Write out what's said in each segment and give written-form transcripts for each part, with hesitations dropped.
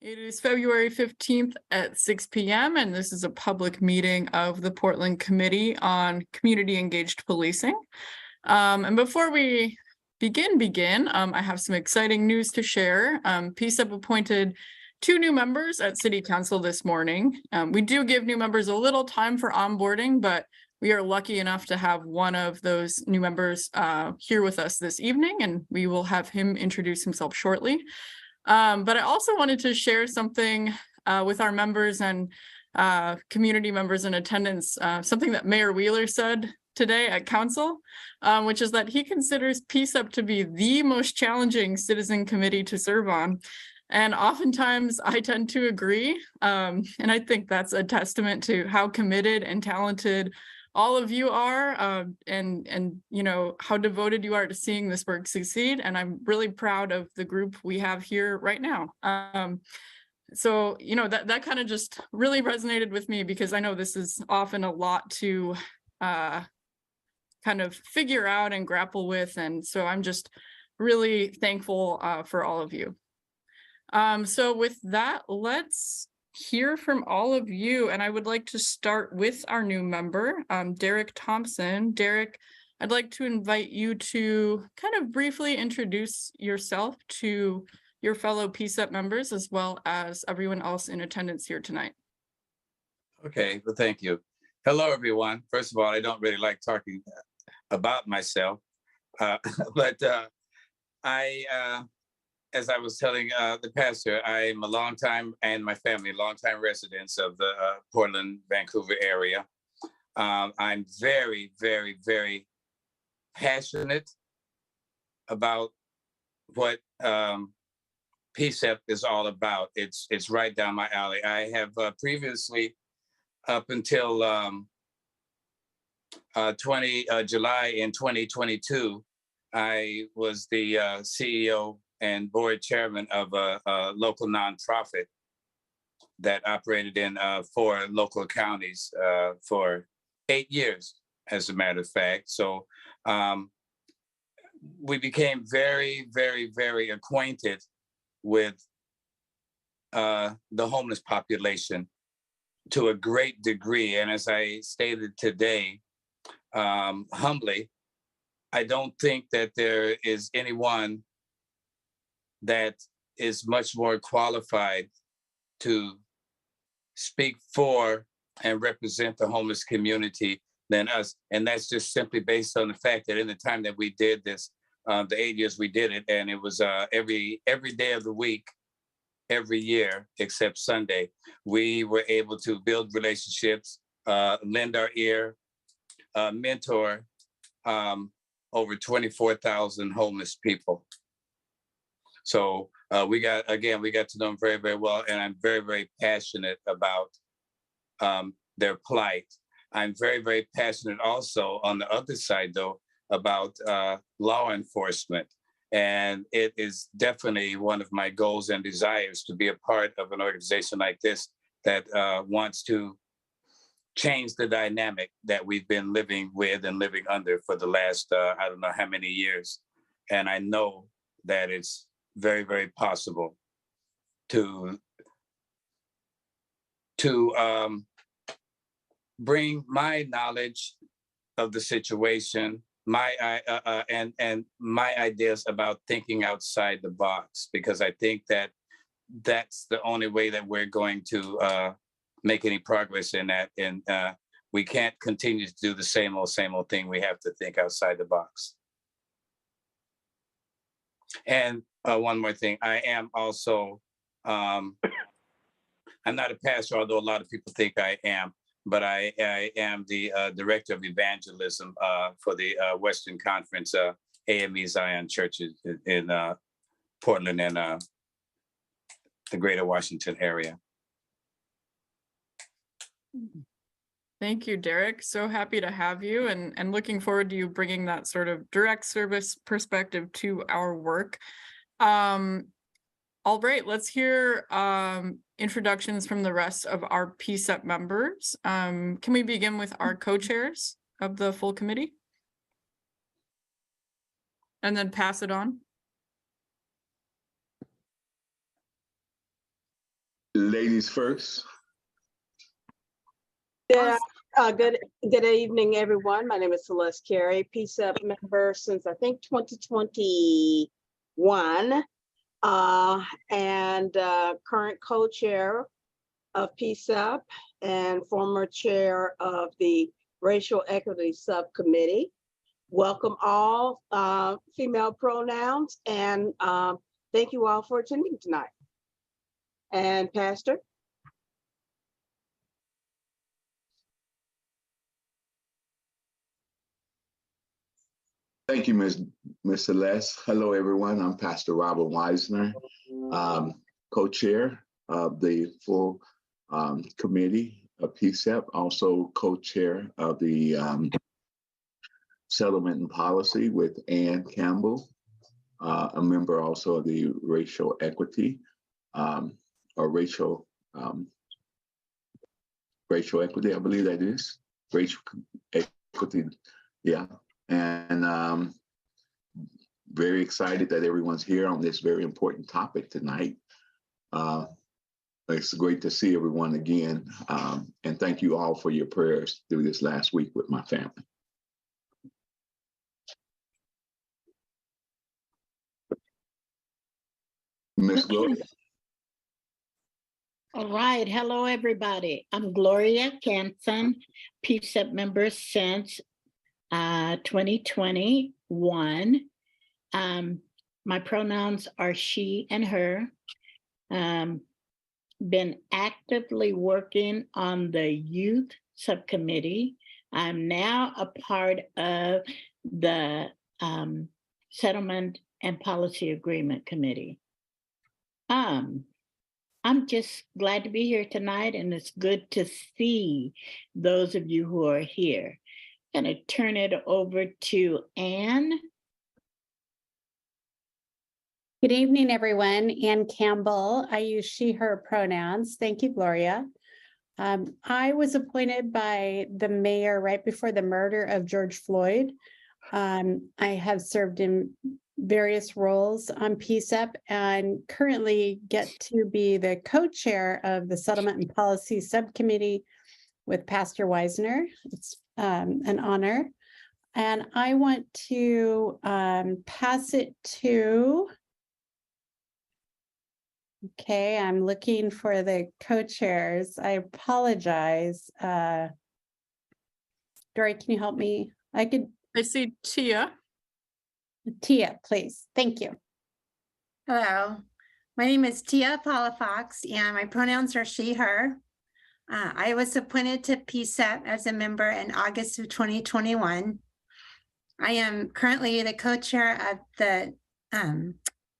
It is February 15th at 6 p.m. and this is a public meeting of the Portland Committee on Community Engaged Policing. And before we begin, I have some exciting news to share. PCCEP appointed 2 new members at City Council this morning. We do give new members a little time for onboarding, but we are lucky enough to have one of those new members here with us this evening, and we will have him introduce himself shortly. But I also wanted to share something with our members and community members in attendance, something that Mayor Wheeler said today at council, which is that he considers PCCEP to be the most challenging citizen committee to serve on. And oftentimes I tend to agree. And I think that's a testament to how committed and talented all of you are, and you know how devoted you are to seeing this work succeed. And I'm really proud of the group we have here right now. So you know that kind of just really resonated with me, because I know this is often a lot to kind of figure out and grapple with, and so I'm just really thankful for all of you. So with that, let's hear from all of you, and I would like to start with our new member, Derek Thompson. Derek, I'd like to invite you to kind of briefly introduce yourself to your fellow PCCEP members as well as everyone else in attendance here tonight. Okay, well, thank you. Hello, everyone. First of all, I don't really like talking about myself, but as I was telling the pastor, I'm a longtime, and my family, longtime residents of the Portland, Vancouver area. I'm very, very, very passionate about what PCCEP is all about. It's right down my alley. I have previously, up until July in 2022, I was the CEO and board chairman of a local nonprofit that operated in 4 local counties for 8 years, as a matter of fact. So we became very, very, very acquainted with the homeless population to a great degree. And as I stated today, humbly, I don't think that there is anyone that is much more qualified to speak for and represent the homeless community than us. And that's just simply based on the fact that in the time that we did this, the 8 years we did it, and it was every day of the week, every year, except Sunday, we were able to build relationships, lend our ear, mentor over 24,000 homeless people. So we got to know them very, very well, and I'm very, very passionate about their plight. I'm very, very passionate also on the other side, though, about law enforcement. And it is definitely one of my goals and desires to be a part of an organization like this that wants to change the dynamic that we've been living with and living under for the last, I don't know how many years. And I know that it's very, very possible to bring my knowledge of the situation, and my ideas about thinking outside the box, because I think that that's the only way that we're going to make any progress in that. And we can't continue to do the same old thing. We have to think outside the box. And one more thing, I am also, I'm not a pastor, although a lot of people think I am, but I am the director of evangelism for the Western Conference AME Zion churches in Portland and the greater Washington area. Thank you, Derek. So happy to have you, and looking forward to you bringing that sort of direct service perspective to our work. All right, let's hear introductions from the rest of our PCCEP members. Can we begin with our co-chairs of the full committee? And then pass it on. Ladies first. Yeah, good evening, everyone. My name is Celeste Carey, PCCEP member since I think 2021, and current co-chair of PCCEP and former chair of the Racial Equity Subcommittee. Welcome all female pronouns, and thank you all for attending tonight. And Pastor? Thank you, Ms. Celeste. Hello, everyone. I'm Pastor Robert Weisner, co-chair of the full committee of PCCEP, also co-chair of the Settlement and Policy with Ann Campbell, a member also of the Racial Equity or Racial Equity, I believe that is. Racial Equity, yeah. And very excited that everyone's here on this very important topic tonight. It's great to see everyone again. And thank you all for your prayers through this last week with my family. Ms. Gloria. All right. Hello, everybody. I'm Gloria Canson, PCCEP member since 2021. My pronouns are she and her. Been actively working on the youth subcommittee. I'm now a part of the Settlement and Policy Agreement Committee. I'm just glad to be here tonight, and it's good to see those of you who are here. I'm going to turn it over to Ann. Good evening, everyone. Ann Campbell. I use she, her pronouns. Thank you, Gloria. I was appointed by the mayor right before the murder of George Floyd. I have served in various roles on PCCEP and currently get to be the co-chair of the Settlement and Policy Subcommittee with Pastor Weisner. It's an honor. And I want to pass it to, okay, I'm looking for the co-chairs. I apologize. Dory, can you help me? I see Tia. Tia, please. Thank you. Hello, my name is Tia Palafox and my pronouns are she, her. I was appointed to PCCEP as a member in August of 2021. I am currently the co-chair of the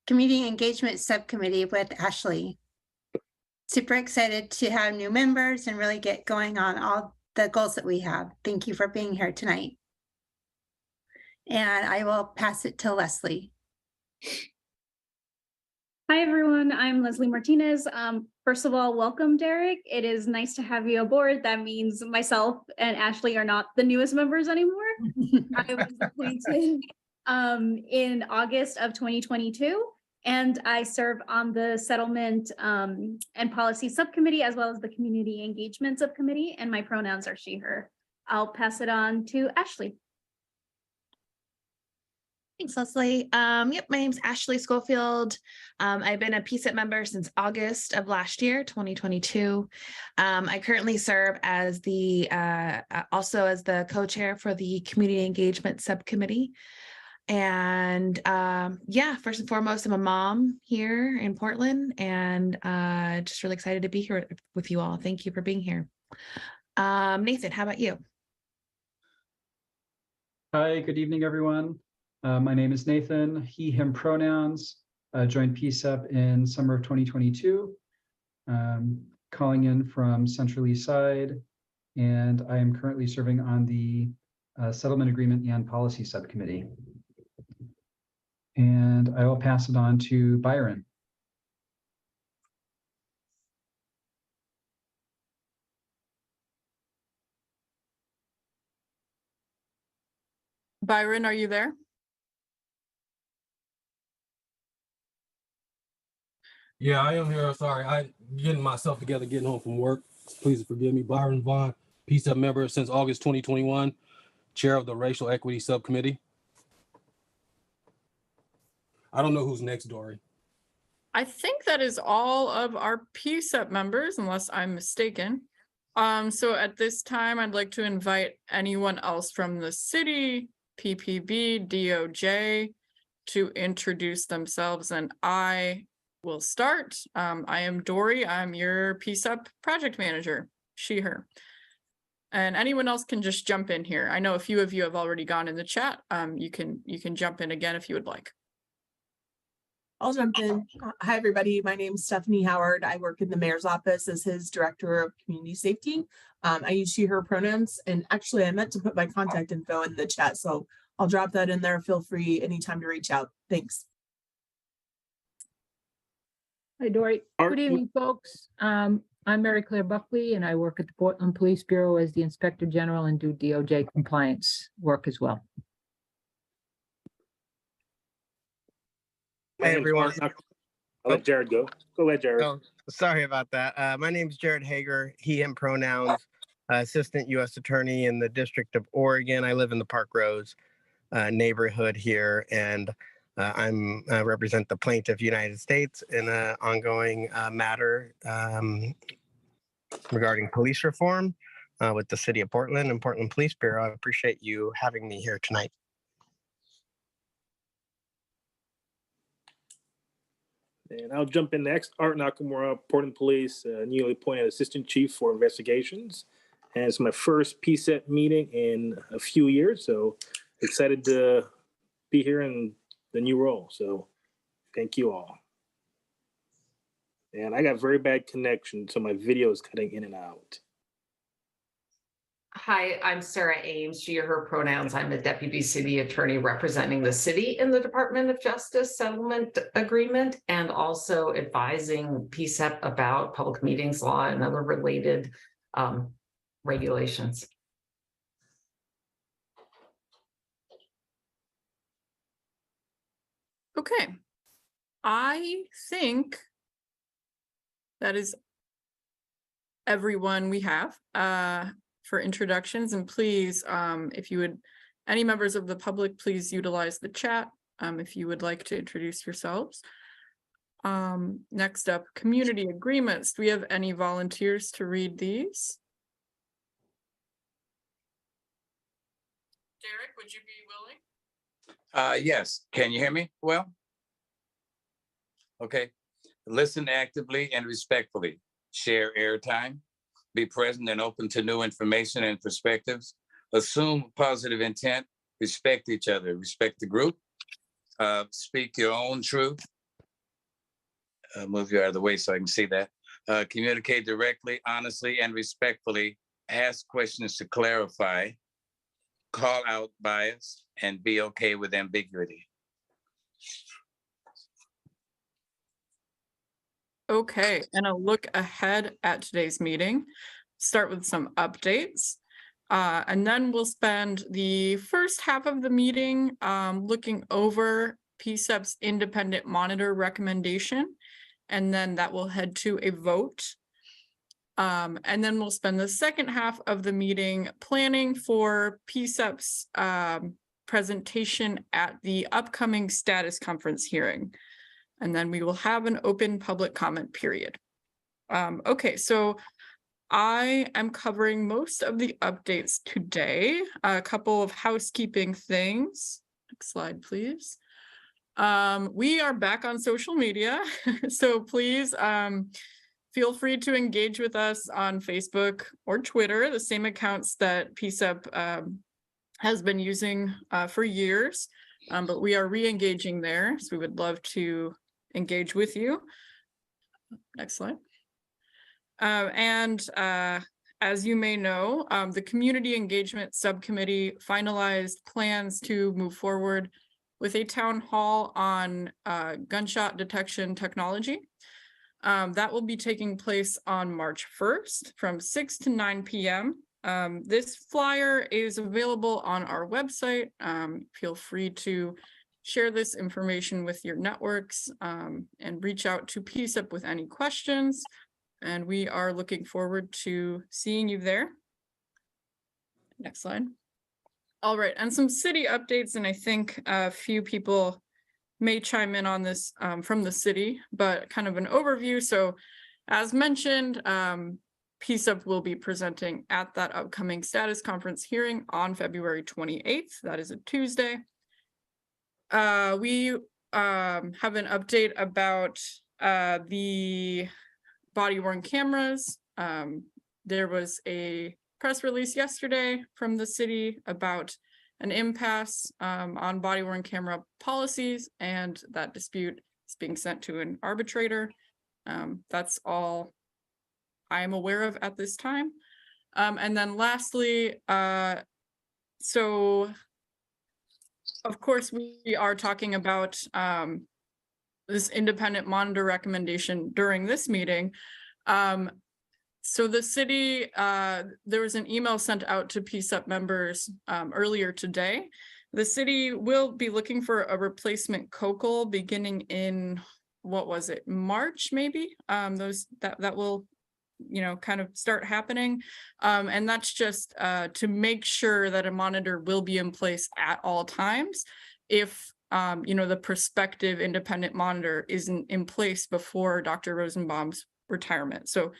Community Engagement Subcommittee with Ashley. Super excited to have new members and really get going on all the goals that we have. Thank you for being here tonight. And I will pass it to Leslie. Hi, everyone. I'm Leslie Martinez. First of all, welcome, Derek. It is nice to have you aboard. That means myself and Ashley are not the newest members anymore. I was appointed in August of 2022, and I serve on the Settlement and Policy Subcommittee, as well as the Community Engagement Subcommittee, and my pronouns are she, her. I'll pass it on to Ashley. Thanks, Leslie. Yep, my name's Ashley Schofield. I've been a PCCEP member since August of last year, 2022. I currently serve as the also as the co-chair for the Community Engagement Subcommittee. And yeah, first and foremost, I'm a mom here in Portland, and just really excited to be here with you all. Thank you for being here. Nathan, how about you? Hi, good evening, everyone. My name is Nathan, he, him pronouns. Joined PCCEP in summer of 2022, calling in from Central East Side, and I am currently serving on the Settlement Agreement and Policy Subcommittee. And I will pass it on to Byron. Byron, are you there? Yeah, I am here. Sorry, I getting myself together, getting home from work. Please forgive me. Byron Vaughn, PCCEP member since August 2021, chair of the Racial Equity Subcommittee. I don't know who's next, Dory. I think that is all of our PCCEP members, unless I'm mistaken. So at this time, I'd like to invite anyone else from the city, PPB, DOJ, to introduce themselves, and I will start. I am Dory. I'm your PCCEP project manager, she, her. And anyone else can just jump in here. I know a few of you have already gone in the chat. You can jump in again if you would like. I'll jump in. Hi, everybody. My name is Stephanie Howard. I work in the mayor's office as his director of community safety. I use she, her pronouns. And actually, I meant to put my contact info in the chat, so I'll drop that in there. Feel free anytime to reach out. Thanks. Hi, Dory. Good evening, folks. I'm Mary Claire Buckley, and I work at the Portland Police Bureau as the Inspector General and do DOJ compliance work as well. Hey everyone. I'll let Jared go. Go ahead, Jared. Oh, sorry about that. My name is Jared Hager, he, him pronouns, Assistant U.S. Attorney in the District of Oregon. I live in the Park Rose neighborhood here, and I represent the plaintiff United States in an ongoing matter regarding police reform with the City of Portland and Portland Police Bureau. I appreciate you having me here tonight. And I'll jump in next. Art Nakamura, Portland Police, newly appointed Assistant Chief for Investigations. And it's my first PCCEP meeting in a few years, so excited to be here in the new role. So thank you all. And I got very bad connection, so my video is cutting in and out. Hi, I'm Sarah Ames, she, her pronouns. I'm a deputy city attorney representing the city in the Department of Justice settlement agreement and also advising PCCEP about public meetings law and other related regulations. Okay, I think that is everyone we have for introductions. And please, if you would, any members of the public, please utilize the chat if you would like to introduce yourselves. Next up, community agreements. Do we have any volunteers to read these? Derek, would you be willing? Yes. Can you hear me well? Okay. Listen actively and respectfully. Share airtime. Be present and open to new information and perspectives. Assume positive intent. Respect each other. Respect the group. Speak your own truth. Move you out of the way so I can see that. Communicate directly, honestly, and respectfully. Ask questions to clarify. Call out bias and be okay with ambiguity. Okay, and a look ahead at today's meeting. Start with some updates. And then we'll spend the first half of the meeting looking over PCCEP's independent monitor recommendation. And then that will head to a vote. And then we'll spend the second half of the meeting planning for PCCEP's presentation at the upcoming status conference hearing. And then we will have an open public comment period. Okay, so I am covering most of the updates today. A couple of housekeeping things. Next slide, please. We are back on social media, so please feel free to engage with us on Facebook or Twitter, the same accounts that PCCEP has been using for years, but we are re-engaging there, so we would love to engage with you. Next slide. As you may know, the Community Engagement Subcommittee finalized plans to move forward with a town hall on gunshot detection technology. That will be taking place on March 1st from 6 to 9 p.m. This flyer is available on our website. Feel free to share this information with your networks, and reach out to PCCEP with any questions. And we are looking forward to seeing you there. Next slide. All right, and some city updates, and I think a few people may chime in on this from the city, but kind of an overview. So as mentioned, PCCEP will be presenting at that upcoming status conference hearing on February 28th. That is a Tuesday. We have an update about the body-worn cameras. There was a press release yesterday from the city about an impasse on body-worn camera policies, and that dispute is being sent to an arbitrator. That's all I am aware of at this time. And then lastly, so of course we are talking about this independent monitor recommendation during this meeting. So the city, there was an email sent out to PCCEP members earlier today. The city will be looking for a replacement COCL beginning in, what was it, March maybe? That will, you know, kind of start happening. And that's just to make sure that a monitor will be in place at all times if you know, the prospective independent monitor isn't in place before Dr. Rosenbaum's retirement. So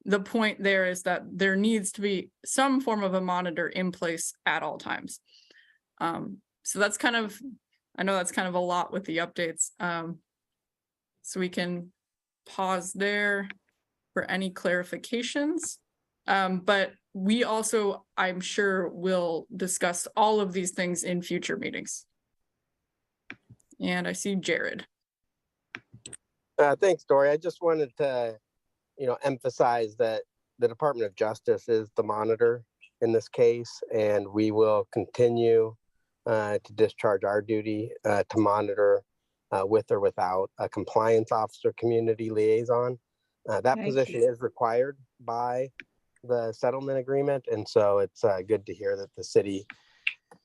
the point there is that there needs to be some form of a monitor in place at all times. So that's kind of, I know that's kind of a lot with the updates. So we can pause there for any clarifications. But we also, I'm sure, will discuss all of these things in future meetings. And I see Jared. Thanks, Dory. I just wanted to, emphasize that the Department of Justice is the monitor in this case, and we will continue to discharge our duty to monitor with or without a compliance officer community liaison. That position is required by the settlement agreement, and so it's good to hear that the city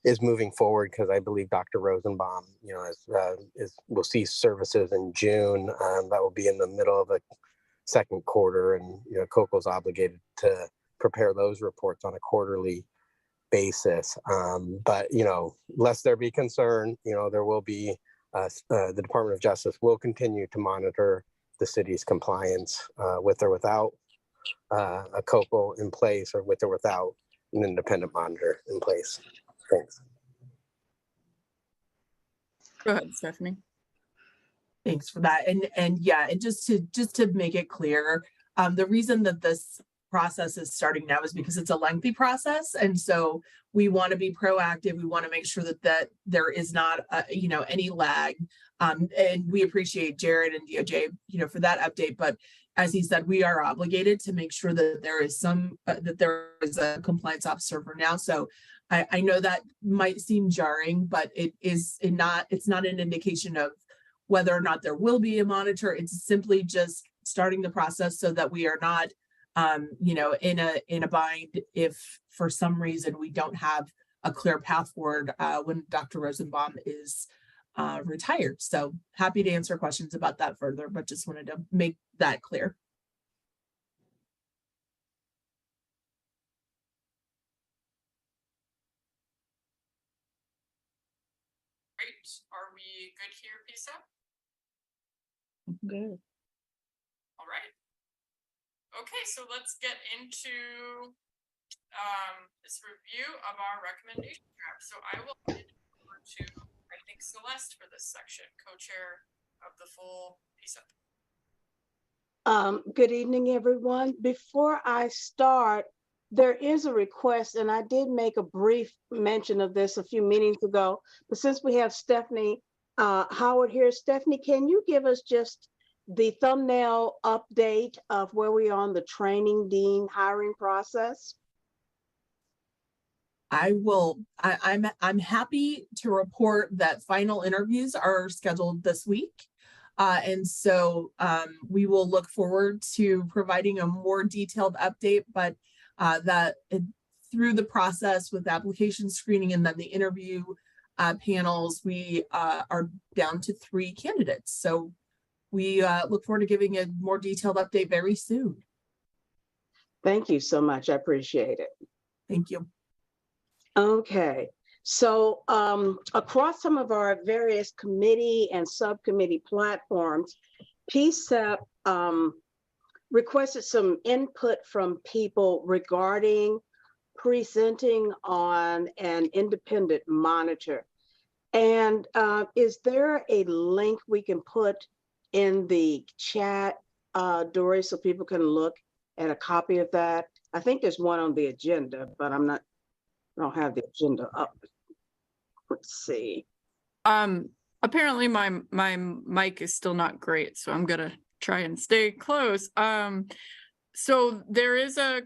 is moving forward, because I believe Dr. Rosenbaum, will cease services in June. That will be in the middle of the second quarter, and COCL is obligated to prepare those reports on a quarterly basis. But lest there be concern, there will be the Department of Justice will continue to monitor the city's compliance with or without a COCL in place, or with or without an independent monitor in place. Thanks. Go ahead, Stephanie. Thanks for that. And yeah, and just to make it clear, the reason that this process is starting now is because it's a lengthy process, and so we want to be proactive. We want to make sure that there is not any lag. And we appreciate Jared and DOJ for that update. But as he said, we are obligated to make sure that there is a compliance officer for now. So I know that might seem jarring, but it's not an indication of whether or not there will be a monitor. It's simply just starting the process so that we are not, in a bind if for some reason we don't have a clear path forward when Dr. Rosenbaum is retired. So happy to answer questions about that further, but just wanted to make that clear. Great. Are we good here, PCCEP? Good. All right. Okay, so let's get into this review of our recommendation draft. So I will hand it over to, I think, Celeste for this section, co-chair of the full PCCEP. Good evening, everyone. Before I start, there is a request, and I did make a brief mention of this a few meetings ago, but since we have Stephanie Howard here, Stephanie, can you give us just the thumbnail update of where we are on the training dean hiring process? I will. I'm happy to report that final interviews are scheduled this week. And so we will look forward to providing a more detailed update, but through the process with application screening and then the interview panels, we are down to 3 candidates. So we look forward to giving a more detailed update very soon. Thank you so much. I appreciate it. Thank you. Okay, so across some of our various committee and subcommittee platforms, PCCEP requested some input from people regarding presenting on an independent monitor. And is there a link we can put in the chat, Dory, so people can look at a copy of that? I think there's one on the agenda, but I don't have the agenda up. Let's see. Apparently my mic is still not great, so I'm gonna try and stay close. So there is a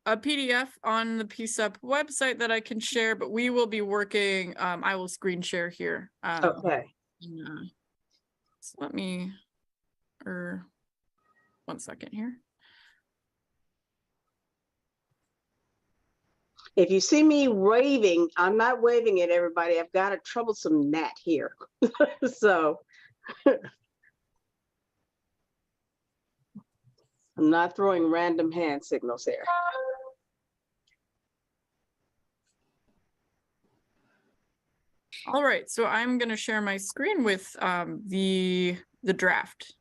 PDF on the PCCEP website that I can share, but we will be working, I will screen share here. Okay. So let me, 1 second here. If you see me waving, I'm not waving at everybody. I've got a troublesome gnat here. So I'm not throwing random hand signals here. All right, so I'm going to share my screen with the draft.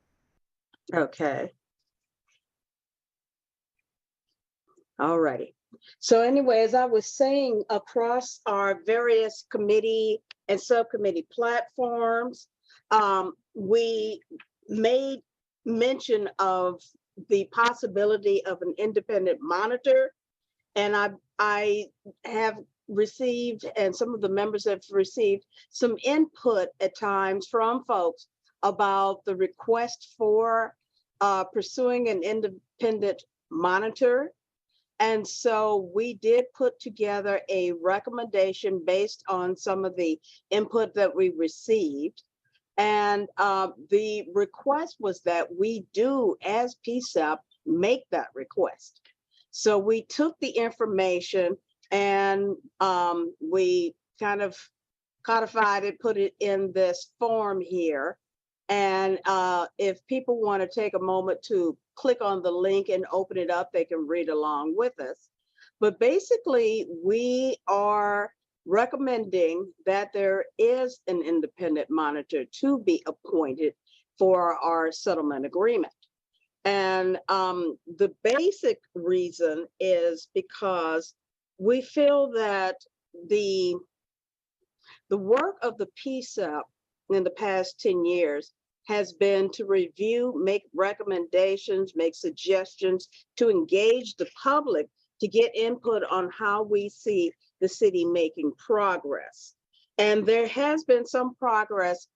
Okay. All righty. So anyway, as I was saying, across our various committee and subcommittee platforms, we made mention of the possibility of an independent monitor. And I have received, and some of the members have received, some input at times from folks about the request for pursuing an independent monitor. And so we did put together a recommendation based on some of the input that we received. And the request was that we do, as PCCEP, make that request. So we took the information and we kind of codified it, put it in this form here. And if people want to take a moment to click on the link and open it up, they can read along with us. But basically, we are recommending that there is an independent monitor to be appointed for our settlement agreement. And the basic reason is because we feel that the work of the PCCEP in the past 10 years has been to review, make recommendations, make suggestions, to engage the public, to get input on how we see the city making progress. And there has been some progress,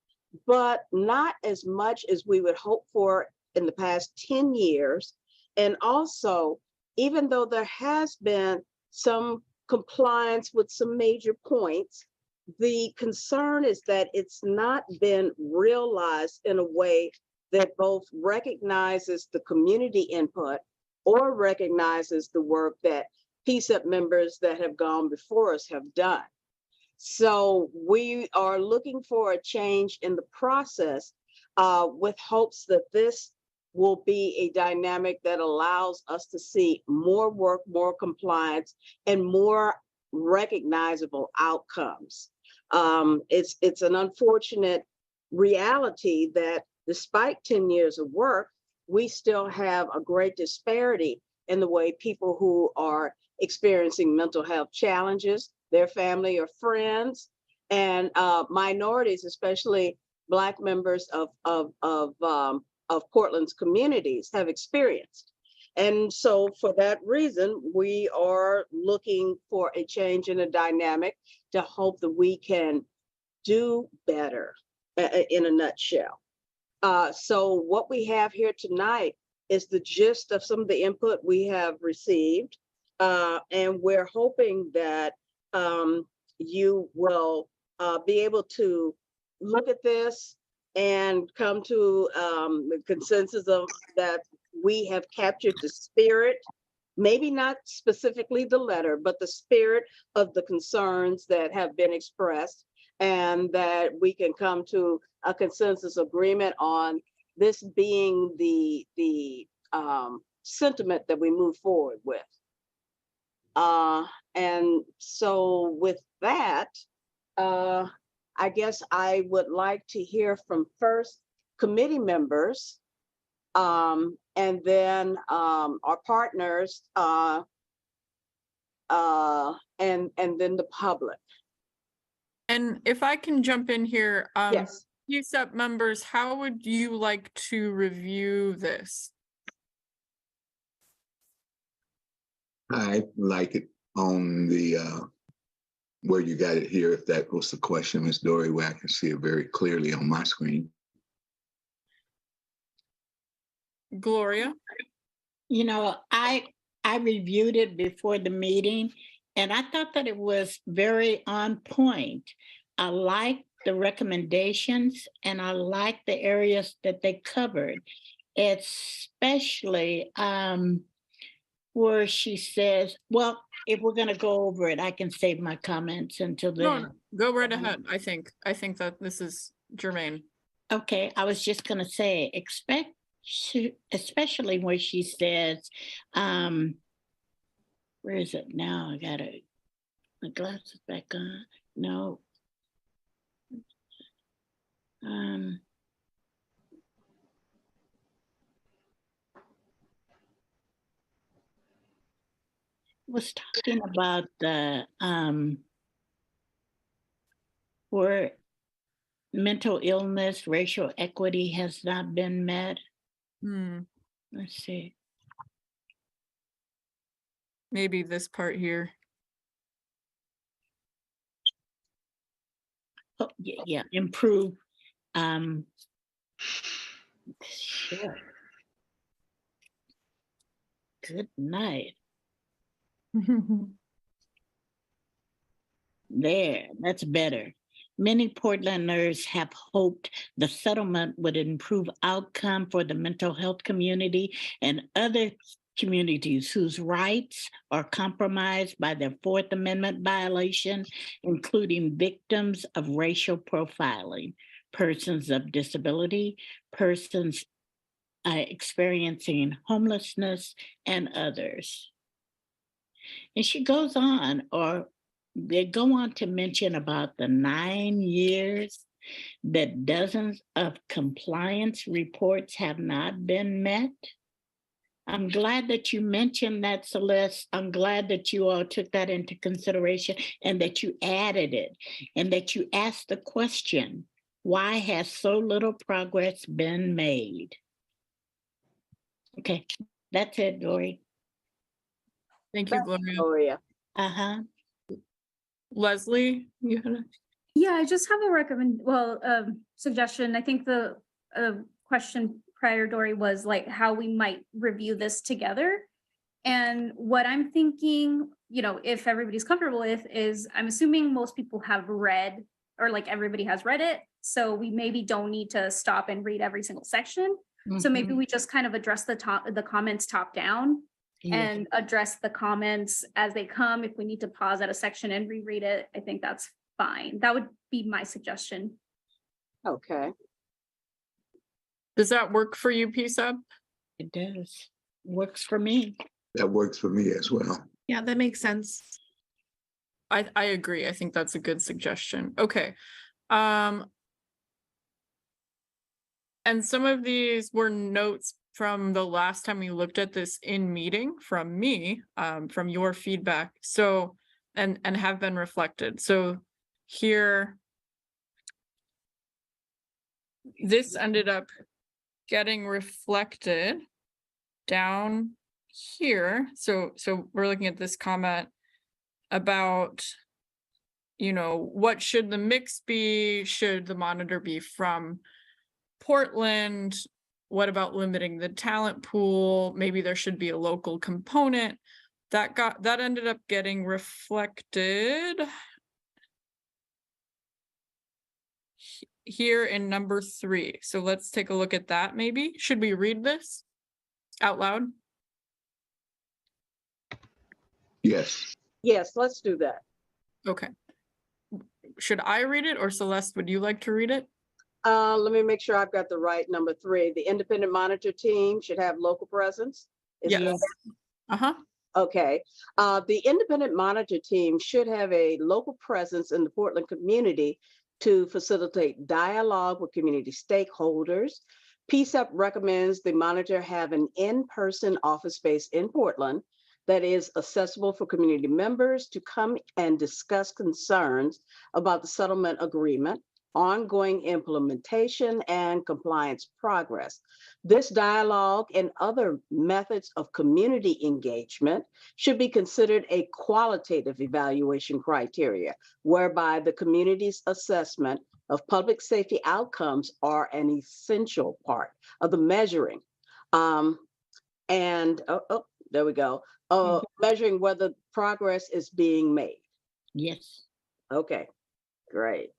but not as much as we would hope for in the past 10 years. And also, even though there has been some compliance with some major points, the concern is that it's not been realized in a way that both recognizes the community input or recognizes the work that PCCEP members that have gone before us have done. So we are looking for a change in the process with hopes that this will be a dynamic that allows us to see more work, more compliance, and more recognizable outcomes. It's an unfortunate reality that despite 10 years of work, we still have a great disparity in the way people who are experiencing mental health challenges, their family or friends, and minorities, especially Black members of Portland's communities, have experienced. And so for that reason, we are looking for a change in the dynamic to hope that we can do better in a nutshell. So what we have here tonight is the gist of some of the input we have received. And we're hoping that you will be able to look at this and come to the consensus of that we have captured the spirit, maybe not specifically the letter, but the spirit of the concerns that have been expressed. and that we can come to a consensus agreement on this being the sentiment that we move forward with. And so with that, I guess I would like to hear from first committee members, and then our partners, and then the public. And if I can jump in here, Yes. PCCEP members, how would you like to review this? I like it on the where you got it here. If that was the question, Ms. Dory, where I can see it very clearly on my screen. Gloria? You know, I reviewed it before the meeting, and I thought that it was very on point. I liked the recommendations, and I liked the areas that they covered, especially where she says, well, if we're going to go over it, I can save my comments until then. No, go right ahead. I think that this is germane. Okay, I was just going to say, especially where she says, where is it now? I got my glasses back on. No. Was talking about the where mental illness, racial equity has not been met. Let's see. Maybe this part here. Oh, yeah, improve. Sure. Good night. There, that's better. Many Portlanders have hoped the settlement would improve outcome for the mental health community and other communities whose rights are compromised by their Fourth Amendment violation, including victims of racial profiling, persons of disability, persons experiencing homelessness, and others. And she goes on, or they go on to mention about the 9 years that dozens of compliance reports have not been met. I'm glad that you mentioned that, Celeste. I'm glad that you all took that into consideration and that you added it and that you asked the question, why has so little progress been made? Okay, that's it, Dory. Thank you, Gloria. Gloria. Leslie, you had a... Yeah, I just have a suggestion. I think the question prior, Dory, was like how we might review this together. And what I'm thinking, if everybody's comfortable with, is I'm assuming most people have read, or like everybody has read it. So we maybe don't need to stop and read every single section. So maybe we just kind of address the comments top down. Yeah. And address the comments as they come. If we need to pause at a section and reread it, I think that's fine. That would be my suggestion. Okay. Does that work for you, PCCEP? It does. Works for me. That works for me as well. Yeah, that makes sense. I agree. I think that's a good suggestion. Okay. And some of these were notes from the last time we looked at this in meeting from me, from your feedback. So, and have been reflected. So here, this ended up getting reflected down here. So we're looking at this comment about, what should the mix be? Should the monitor be from Portland? What about limiting the talent pool? Maybe there should be a local component. That ended up getting reflected here in number 3. So let's take a look at that maybe. Should we read this out loud? Yes. Yes, let's do that. Okay. should I read it or Celeste, would you like to read it? Let me make sure I've got the right number 3. The independent monitor team should have local presence. Is Yes. Uh-huh. Okay. The independent monitor team should have a local presence in the Portland community to facilitate dialogue with community stakeholders. PCCEP recommends the monitor have an in-person office space in Portland that is accessible for community members to come and discuss concerns about the settlement agreement, ongoing implementation, and compliance progress. This dialogue and other methods of community engagement should be considered a qualitative evaluation criteria, whereby the community's assessment of public safety outcomes are an essential part of the measuring. There we go. Measuring whether progress is being made. Yes. Okay, great.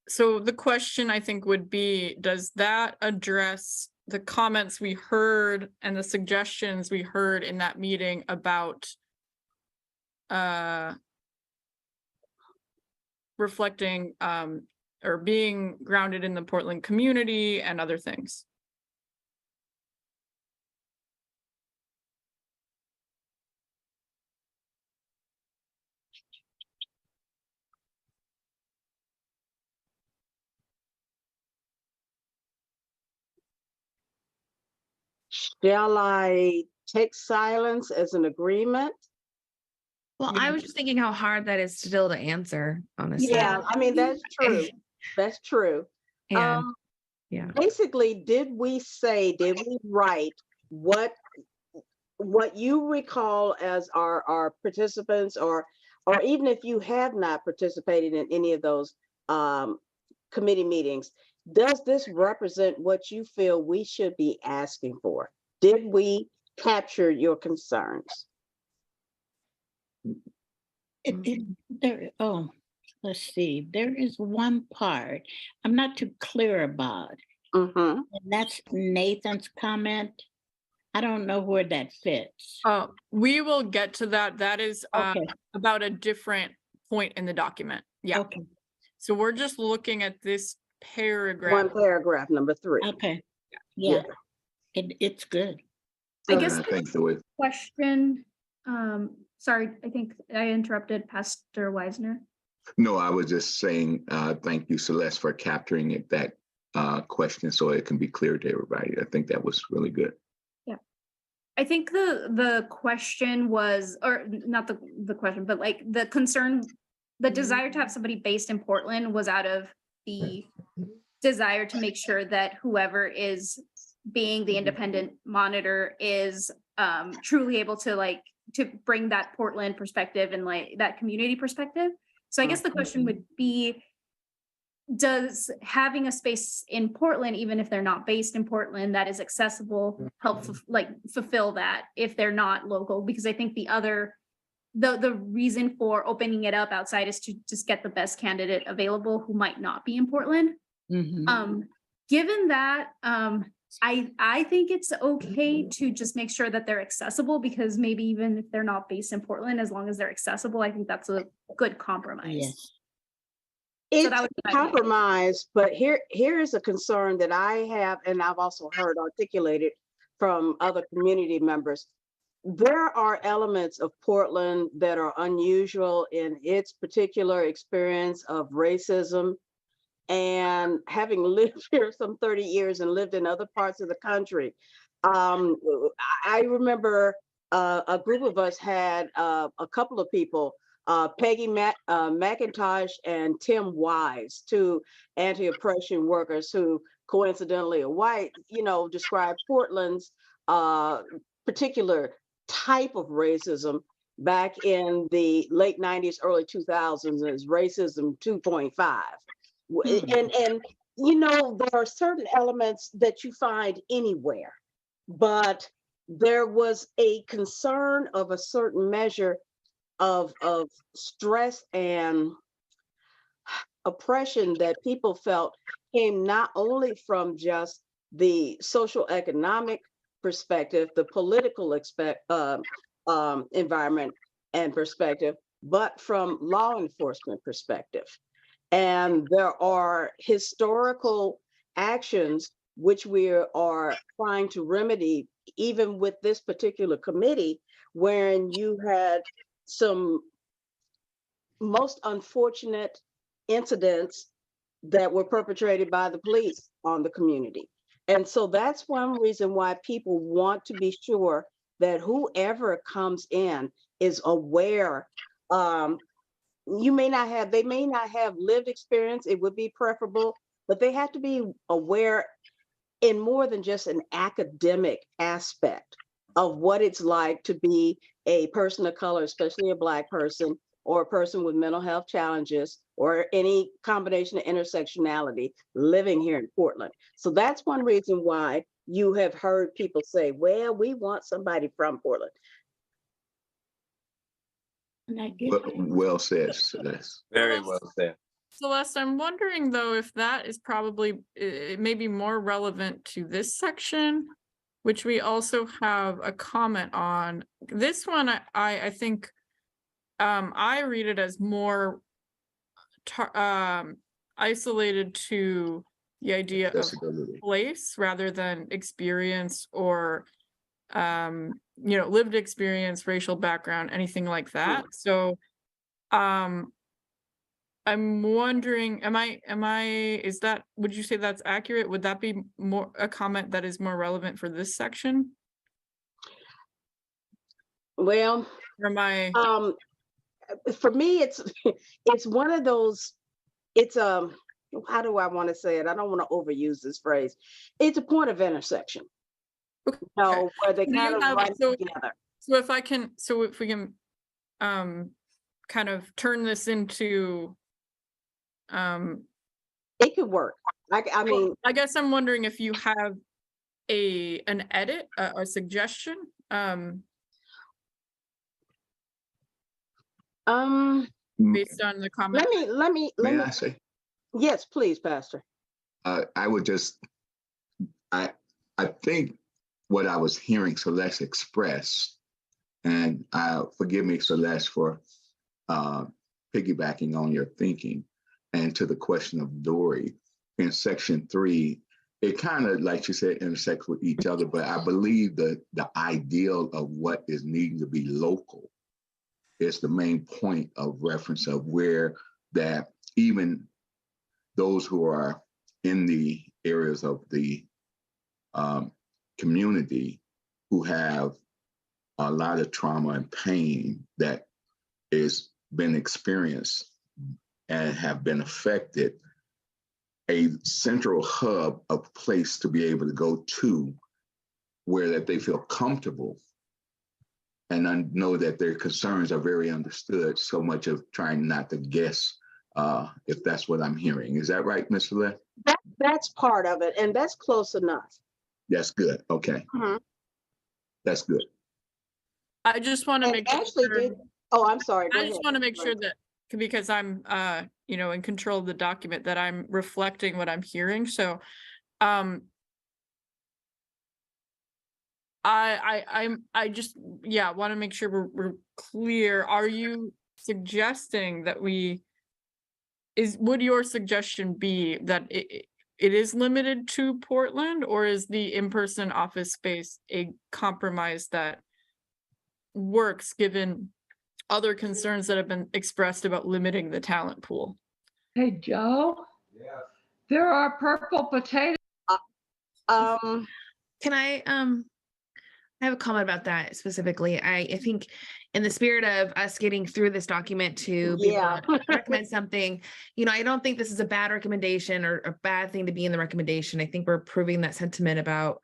So the question I think would be, does that address the comments we heard and the suggestions we heard in that meeting about reflecting or being grounded in the Portland community and other things? Shall I take silence as an agreement? Well, I was just thinking how hard that is still to answer, honestly. Yeah, I mean, that's true. That's true. Yeah. Yeah. Basically, did we write what you recall as our participants, or even if you have not participated in any of those committee meetings, does this represent what you feel we should be asking for? Did we capture your concerns? Let's see. There is one part I'm not too clear about. And that's Nathan's comment. I don't know where that fits. We will get to that. That is about a different point in the document. Yeah. Okay. So we're just looking at this paragraph. One paragraph, number 3. Okay. Yeah. It's good. I guess Thanks, Joey. question, sorry, I think I interrupted Pastor Wisner. No, I was just saying, thank you, Celeste, for capturing that question so it can be clear to everybody. I think that was really good. Yeah. I think the question was, or not the question, but like the concern, the desire to have somebody based in Portland was out of the desire to make sure that whoever is being the independent monitor is truly able to bring that Portland perspective and like that community perspective. So I guess the question would be, does having a space in Portland, even if they're not based in Portland, that is accessible, help fulfill that if they're not local? Because I think the reason for opening it up outside is to just get the best candidate available who might not be in Portland. Given that, I think it's okay to just make sure that they're accessible, because maybe even if they're not based in Portland, as long as they're accessible, I think that's a good compromise. Yes. It's a compromise, but here is a concern that I have, and I've also heard articulated from other community members. There are elements of Portland that are unusual in its particular experience of racism. And having lived here some 30 years and lived in other parts of the country, I remember a group of us had a couple of people, Peggy McIntosh and Tim Wise, 2 anti-oppression workers who coincidentally are white, describe Portland's particular type of racism back in the late 90s, early 2000s as racism 2.5. And there are certain elements that you find anywhere, but there was a concern of a certain measure of stress and oppression that people felt came not only from just the social economic perspective, the political environment and perspective, but from law enforcement perspective. And there are historical actions which we are trying to remedy, even with this particular committee, wherein you had some most unfortunate incidents that were perpetrated by the police on the community. And so that's one reason why people want to be sure that whoever comes in is aware. They may not have lived experience, it would be preferable, but they have to be aware in more than just an academic aspect of what it's like to be a person of color, especially a Black person, or a person with mental health challenges, or any combination of intersectionality living here in Portland. So that's one reason why you have heard people say, well, we want somebody from Portland. Well said, Celeste. Very well said. Celeste, I'm wondering though, if that is probably, it may be more relevant to this section, which we also have a comment on. This one, I think, I read it as more isolated to the idea of Accessibility. place rather than experience or lived experience, racial background, anything like that. So I'm wondering, would you say that's accurate? Would that be more a comment that is more relevant for this section? Well, or am I for me, it's one of those, it's how do I want to say it? I don't want to overuse this phrase. It's a point of intersection. Where they kind of run together. So if we can kind of turn this into it could work. I mean, I guess I'm wondering if you have an edit, a suggestion. Based on the comment. Let me I say? Yes, please, Pastor. I would just, I think what I was hearing Celeste express, and forgive me, Celeste, for piggybacking on your thinking, and to the question of Dory in section 3, it kind of, like you said, intersects with each other, but I believe that the ideal of what is needing to be local is the main point of reference of where that even those who are in the areas of the community who have a lot of trauma and pain that is been experienced and have been affected, a central hub, a place to be able to go to where that they feel comfortable and I know that their concerns are very understood, so much of trying not to guess if that's what I'm hearing. Is that right, Ms. Celeste? That's part of it, and that's close enough. That's good. Okay. That's good. I just want to make sure. Oh, I'm sorry. I just want to make sure that, because I'm in control of the document, that I'm reflecting what I'm hearing. So I just want to make sure we're clear. Are you suggesting that would your suggestion be that it is limited to Portland, or is the in-person office space a compromise that works given other concerns that have been expressed about limiting the talent pool? Hey, Joe? Yeah. There are purple potatoes. Can I have a comment about that specifically. I think in the spirit of us getting through this document to be able to recommend something, I don't think this is a bad recommendation or a bad thing to be in the recommendation. I think we're proving that sentiment about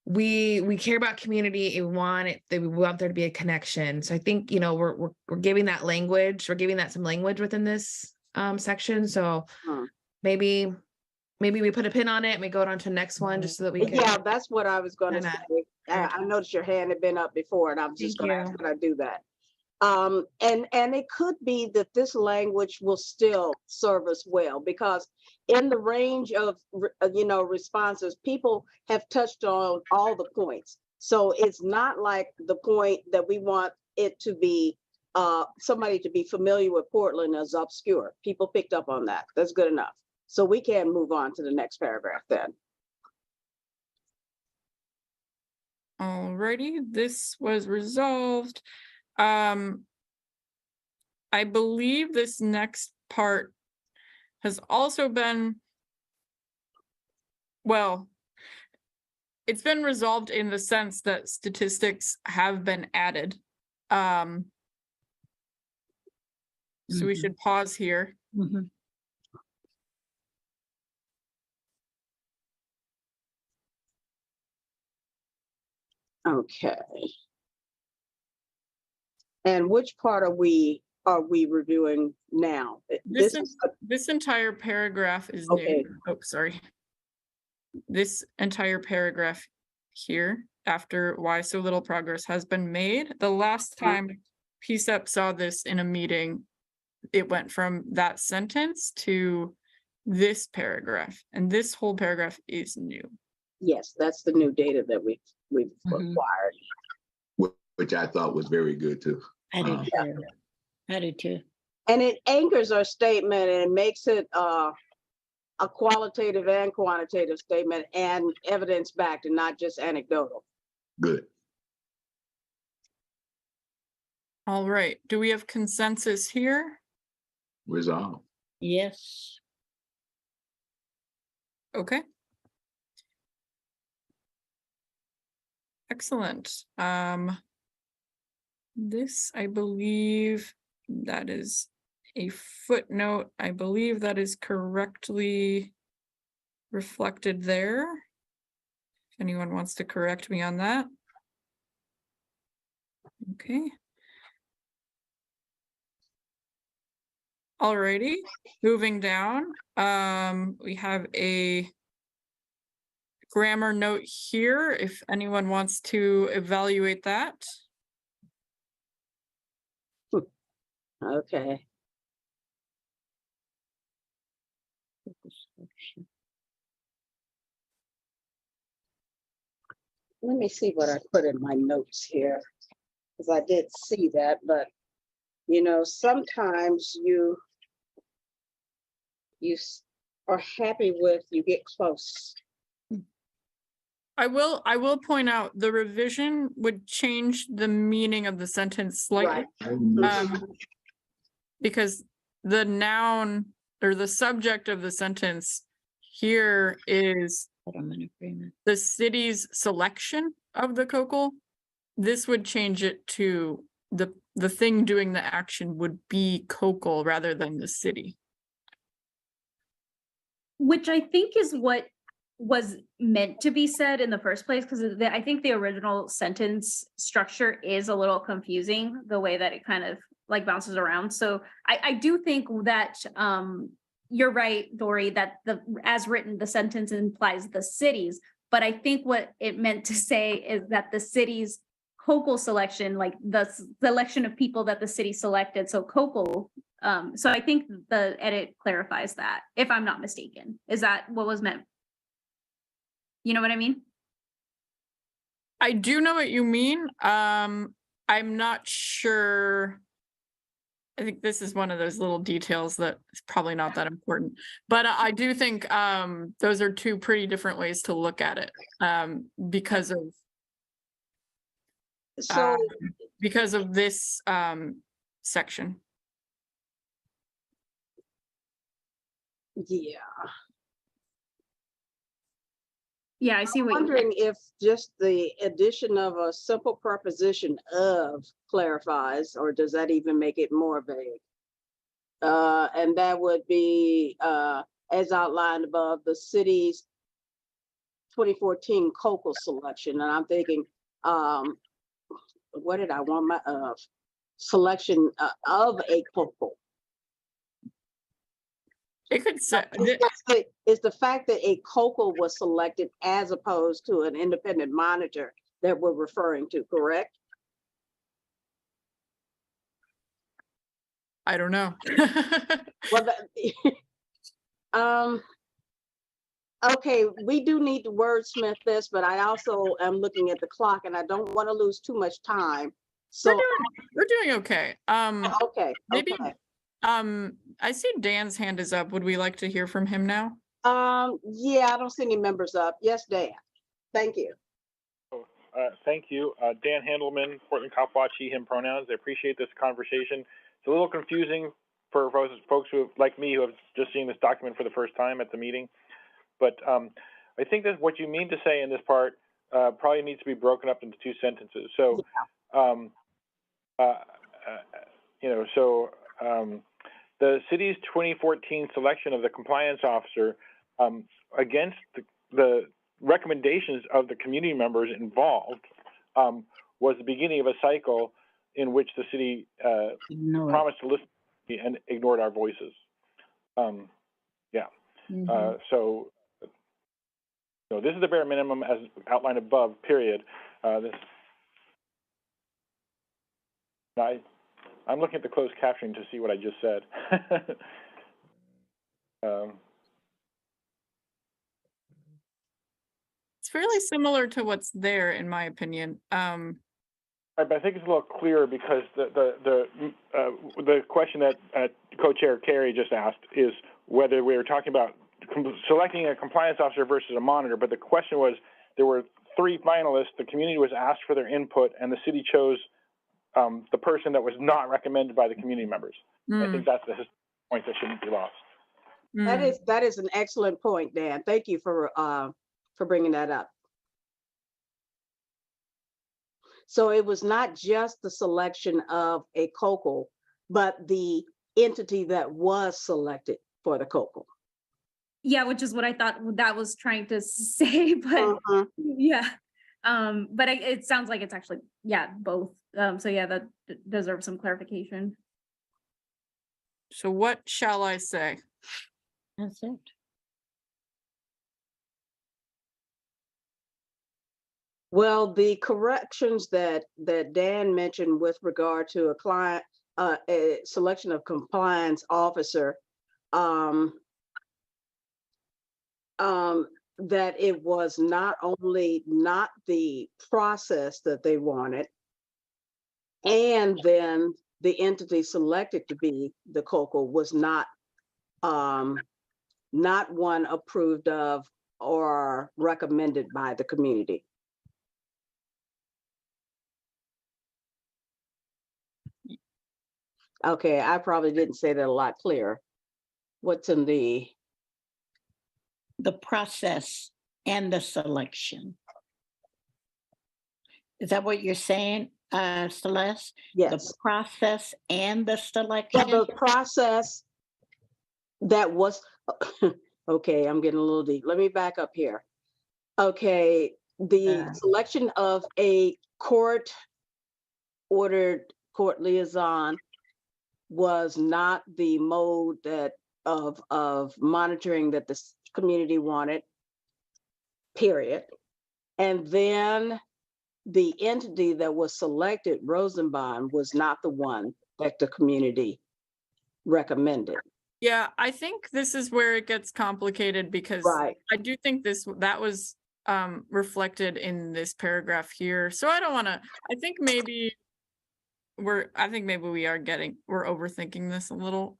we care about community and we want there to be a connection. So I think, we're giving that language, we're giving that some language within this section. So maybe we put a pin on it and we go on to the next one just so that we can. Yeah, that's what I was going to say. I noticed your hand had been up before, and I was just going to ask, could I do that? And it could be that this language will still serve us well, because in the range of responses, people have touched on all the points. So it's not like the point that we want it to be somebody to be familiar with Portland as obscure. People picked up on that. That's good enough. So we can move on to the next paragraph then. Alrighty, this was resolved. I believe this next part has also been, well, it's been resolved in the sense that statistics have been added. So we should pause here. Okay. And which part are we reviewing now? This entire paragraph is okay. new. Oh, sorry. This entire paragraph here, after why so little progress has been made. The last time PCCEP saw this in a meeting, it went from that sentence to this paragraph, and this whole paragraph is new. Yes, that's the new data that we've acquired. Which I thought was very good too. I do too. I do too. And it anchors our statement and makes it a qualitative and quantitative statement and evidence-backed and not just anecdotal. Good. All right, do we have consensus here? Resolve. Yes. Okay. Excellent. This, I believe that is a footnote. I believe that is correctly reflected there. If anyone wants to correct me on that. Okay. Alrighty, moving down, we have a grammar note here, if anyone wants to evaluate that. Okay. Let me see what I put in my notes here, because I did see that, but you know, sometimes you are happy with, you get close. I will point out the revision would change the meaning of the sentence slightly. Because the noun or the subject of the sentence here is the city's selection of the COCL. This would change it to the thing doing the action would be COCL rather than the city. Which I think is what was meant to be said in the first place, because I think the original sentence structure is a little confusing, the way that it kind of like bounces around. So I do think that you're right, Dory, that as written, the sentence implies the cities, but I think what it meant to say is that the city's COCL selection, like the selection of people that the city selected, so COCL. So I think the edit clarifies that, if I'm not mistaken. Is that what was meant? You know what I mean? I do know what you mean. I'm not sure. I think this is one of those little details that is probably not that important, but I do think those are two pretty different ways to look at it because of this section. Yeah. Yeah, I see what I'm wondering if just the addition of a simple preposition of clarifies, or does that even make it more vague? And that would be, as outlined above, the city's 2014 COCL selection. And I'm thinking, what did I want my selection of a COCL? It could say it's the fact that a COCL was selected as opposed to an independent monitor that we're referring to, correct? I don't know. Well, okay, we do need to wordsmith this, but I also am looking at the clock and I don't want to lose too much time. So, We're doing okay. okay, Maybe, okay. I see Dan's hand is up. Would we like to hear from him now? Yeah, I don't see any members up. Yes, Dan. Thank you. Thank you. Dan Handelman, Portland Kapwachi, him pronouns. I appreciate this conversation. It's a little confusing for folks who, like me, who have just seen this document for the first time at the meeting. But I think that what you mean to say in this part probably needs to be broken up into two sentences. So, the city's 2014 selection of the compliance officer against the recommendations of the community members involved was the beginning of a cycle in which the city promised to listen and ignored our voices. So this is the bare minimum as outlined above, period. I'm looking at the closed captioning to see what I just said. It's fairly similar to what's there, in my opinion. But I think it's a little clearer because the question that Co-Chair Carey just asked is whether we were talking about selecting a compliance officer versus a monitor. But the question was, there were 3 finalists. The community was asked for their input, and the city chose the person that was not recommended by the community members. I think that's the point that shouldn't be lost. That is an excellent point, Dan. Thank you for bringing that up. So it was not just the selection of a COCO, but the entity that was selected for the COCO. Yeah, which is what I thought that was trying to say, but yeah. But it sounds like it's actually, both. So yeah, that deserves some clarification. So what shall I say? That's it. Well, the corrections that Dan mentioned with regard to a selection of compliance officer, that it was not only not the process that they wanted, and then the entity selected to be the COCO was not one approved of or recommended by the community. Okay, I probably didn't say that a lot clearer. What's in the process and the selection? Is that what you're saying, Celeste? Yes. The process and the selection? Well, the process that was, okay, I'm getting a little deep. Let me back up here. Okay, the selection of a court-ordered court liaison was not the mode of monitoring that the community wanted, period. And then the entity that was selected, Rosenbaum, was not the one that the community recommended. Yeah, I think this is where it gets complicated because I do think that was reflected in this paragraph here. So I don't want to, I think maybe we're overthinking this a little.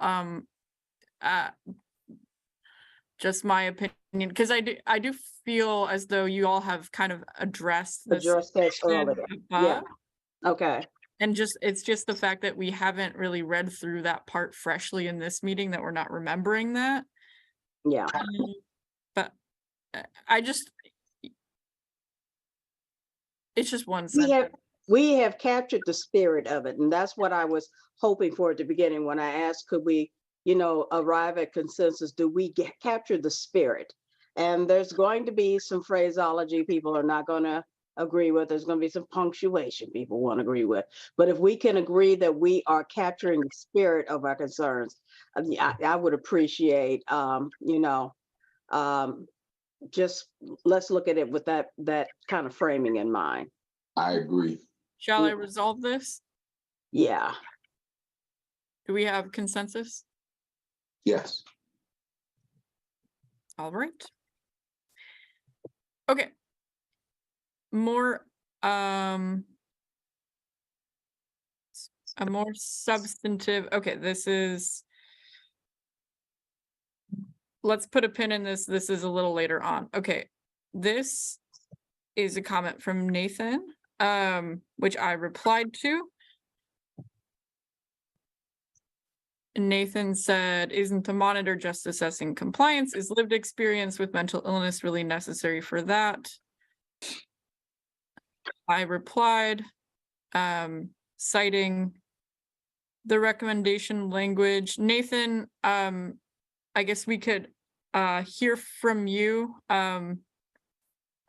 Just my opinion, because I do feel as though you all have kind of addressed this earlier. Yeah. Okay. And it's just the fact that we haven't really read through that part freshly in this meeting that we're not remembering that. Yeah. But it's just one sentence. We have captured the spirit of it, and that's what I was hoping for at the beginning when I asked, could we, arrive at consensus? Do we capture the spirit? And there's going to be some phraseology people are not going to agree with. There's going to be some punctuation people won't agree with. But if we can agree that we are capturing the spirit of our concerns, I would appreciate, just let's look at it with that kind of framing in mind. I agree. Shall I resolve this? Yeah. Do we have consensus? Yes. All right. Okay. More a more substantive, okay, this is, let's put a pin in this. This is a little later on. Okay, this is a comment from Nathan, which I replied to. Nathan said, isn't the monitor just assessing compliance? Is lived experience with mental illness really necessary for that? I replied, citing the recommendation language. Nathan, I guess we could hear from you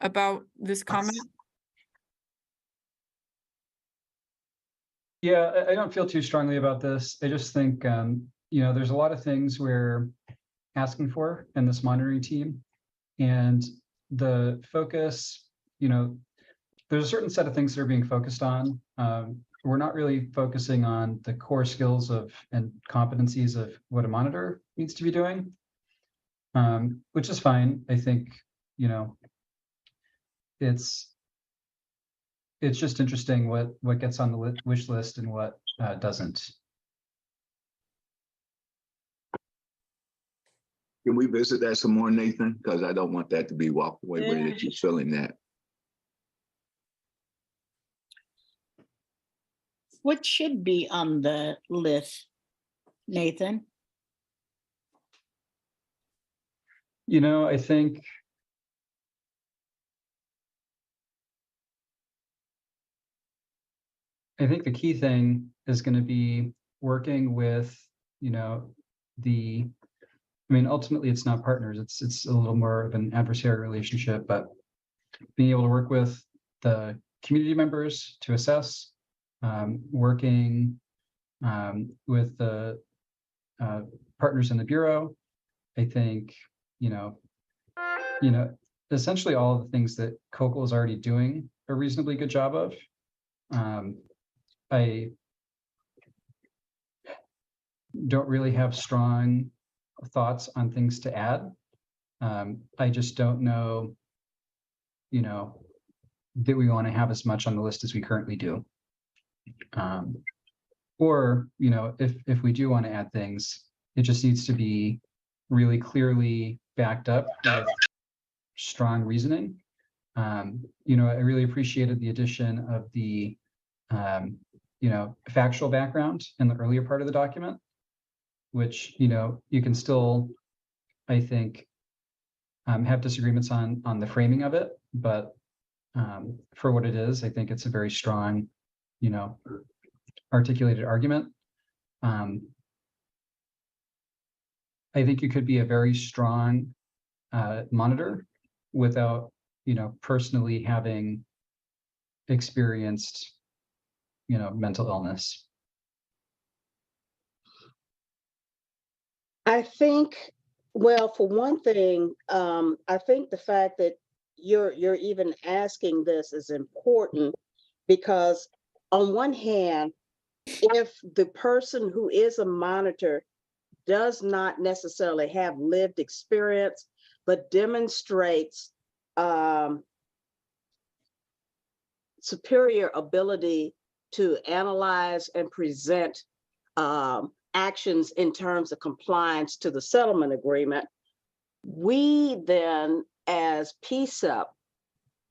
about this comment. Yeah, I don't feel too strongly about this. I just think, there's a lot of things we're asking for in this monitoring team. And the focus, there's a certain set of things that are being focused on. We're not really focusing on the core skills and competencies of what a monitor needs to be doing, which is fine. I think, it's just interesting what gets on the wish list and what doesn't. Can we visit that some more, Nathan? Because I don't want that to be walked away with Yeah. if you're feeling that. What should be on the list, Nathan? I think the key thing is going to be working with, ultimately it's not partners, it's a little more of an adversarial relationship, but being able to work with the community members to assess, working with the partners in the Bureau. I think, essentially all of the things that COCL is already doing a reasonably good job of. I don't really have strong thoughts on things to add. I just don't know, that we want to have as much on the list as we currently do. Or, if we do want to add things, it just needs to be really clearly backed up with strong reasoning. I really appreciated the addition of the factual background in the earlier part of the document, which, you can still, I think, have disagreements on the framing of it, but for what it is, I think it's a very strong, articulated argument. I think you could be a very strong monitor without, personally having experienced, mental illness. I think, well, for one thing, I think the fact that you're even asking this is important because on one hand, if the person who is a monitor does not necessarily have lived experience, but demonstrates superior ability to analyze and present actions in terms of compliance to the settlement agreement, we then, as PCCEP,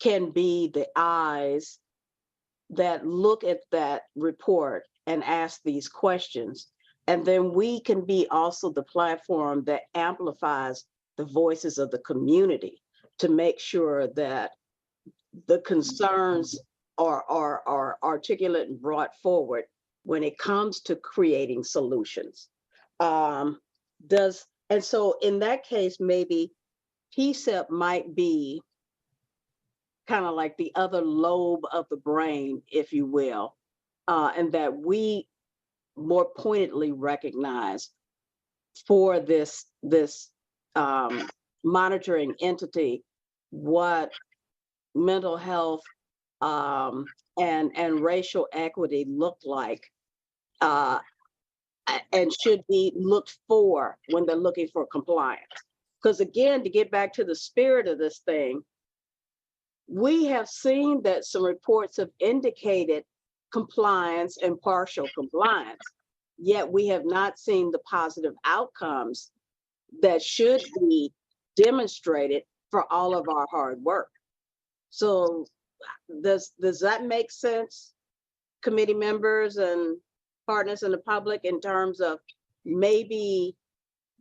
can be the eyes that look at that report and ask these questions. And then we can be also the platform that amplifies the voices of the community to make sure that the concerns are articulate and brought forward when it comes to creating solutions. And so in that case, maybe PCCEP might be kind of like the other lobe of the brain, if you will, and that we more pointedly recognize for this monitoring entity what mental health and racial equity look like and should be looked for when they're looking for compliance. Because again, to get back to the spirit of this thing, we have seen that some reports have indicated compliance and partial compliance. Yet we have not seen the positive outcomes that should be demonstrated for all of our hard work. So does that make sense, committee members and partners in the public, in terms of maybe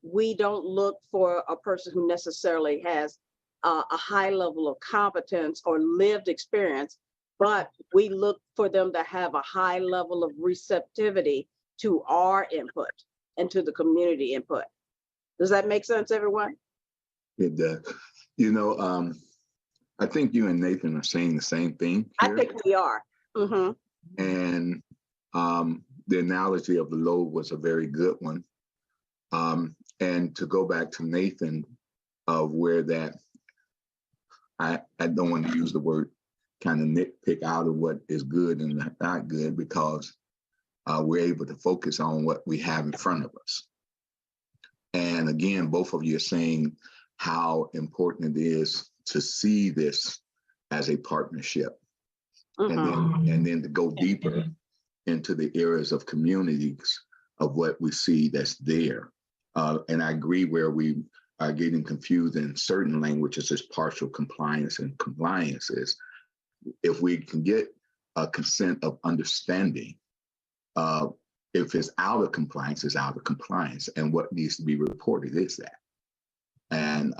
we don't look for a person who necessarily has a high level of competence or lived experience, but we look for them to have a high level of receptivity to our input and to the community input. Does that make sense, everyone? It does. You know, I think you and Nathan are saying the same thing here. I think we are. Mm-hmm. And the analogy of the load was a very good one. And to go back to Nathan, of where that, I don't want to use the word kind of nitpick out of what is good and not good, because we're able to focus on what we have in front of us. And again, both of you are saying how important it is to see this as a partnership. And then to go deeper into the areas of communities of what we see that's there. And I agree where we are getting confused in certain languages as partial compliance and compliance is. If we can get a consent of understanding, if it's out of compliance, it's out of compliance. And what needs to be reported is that. And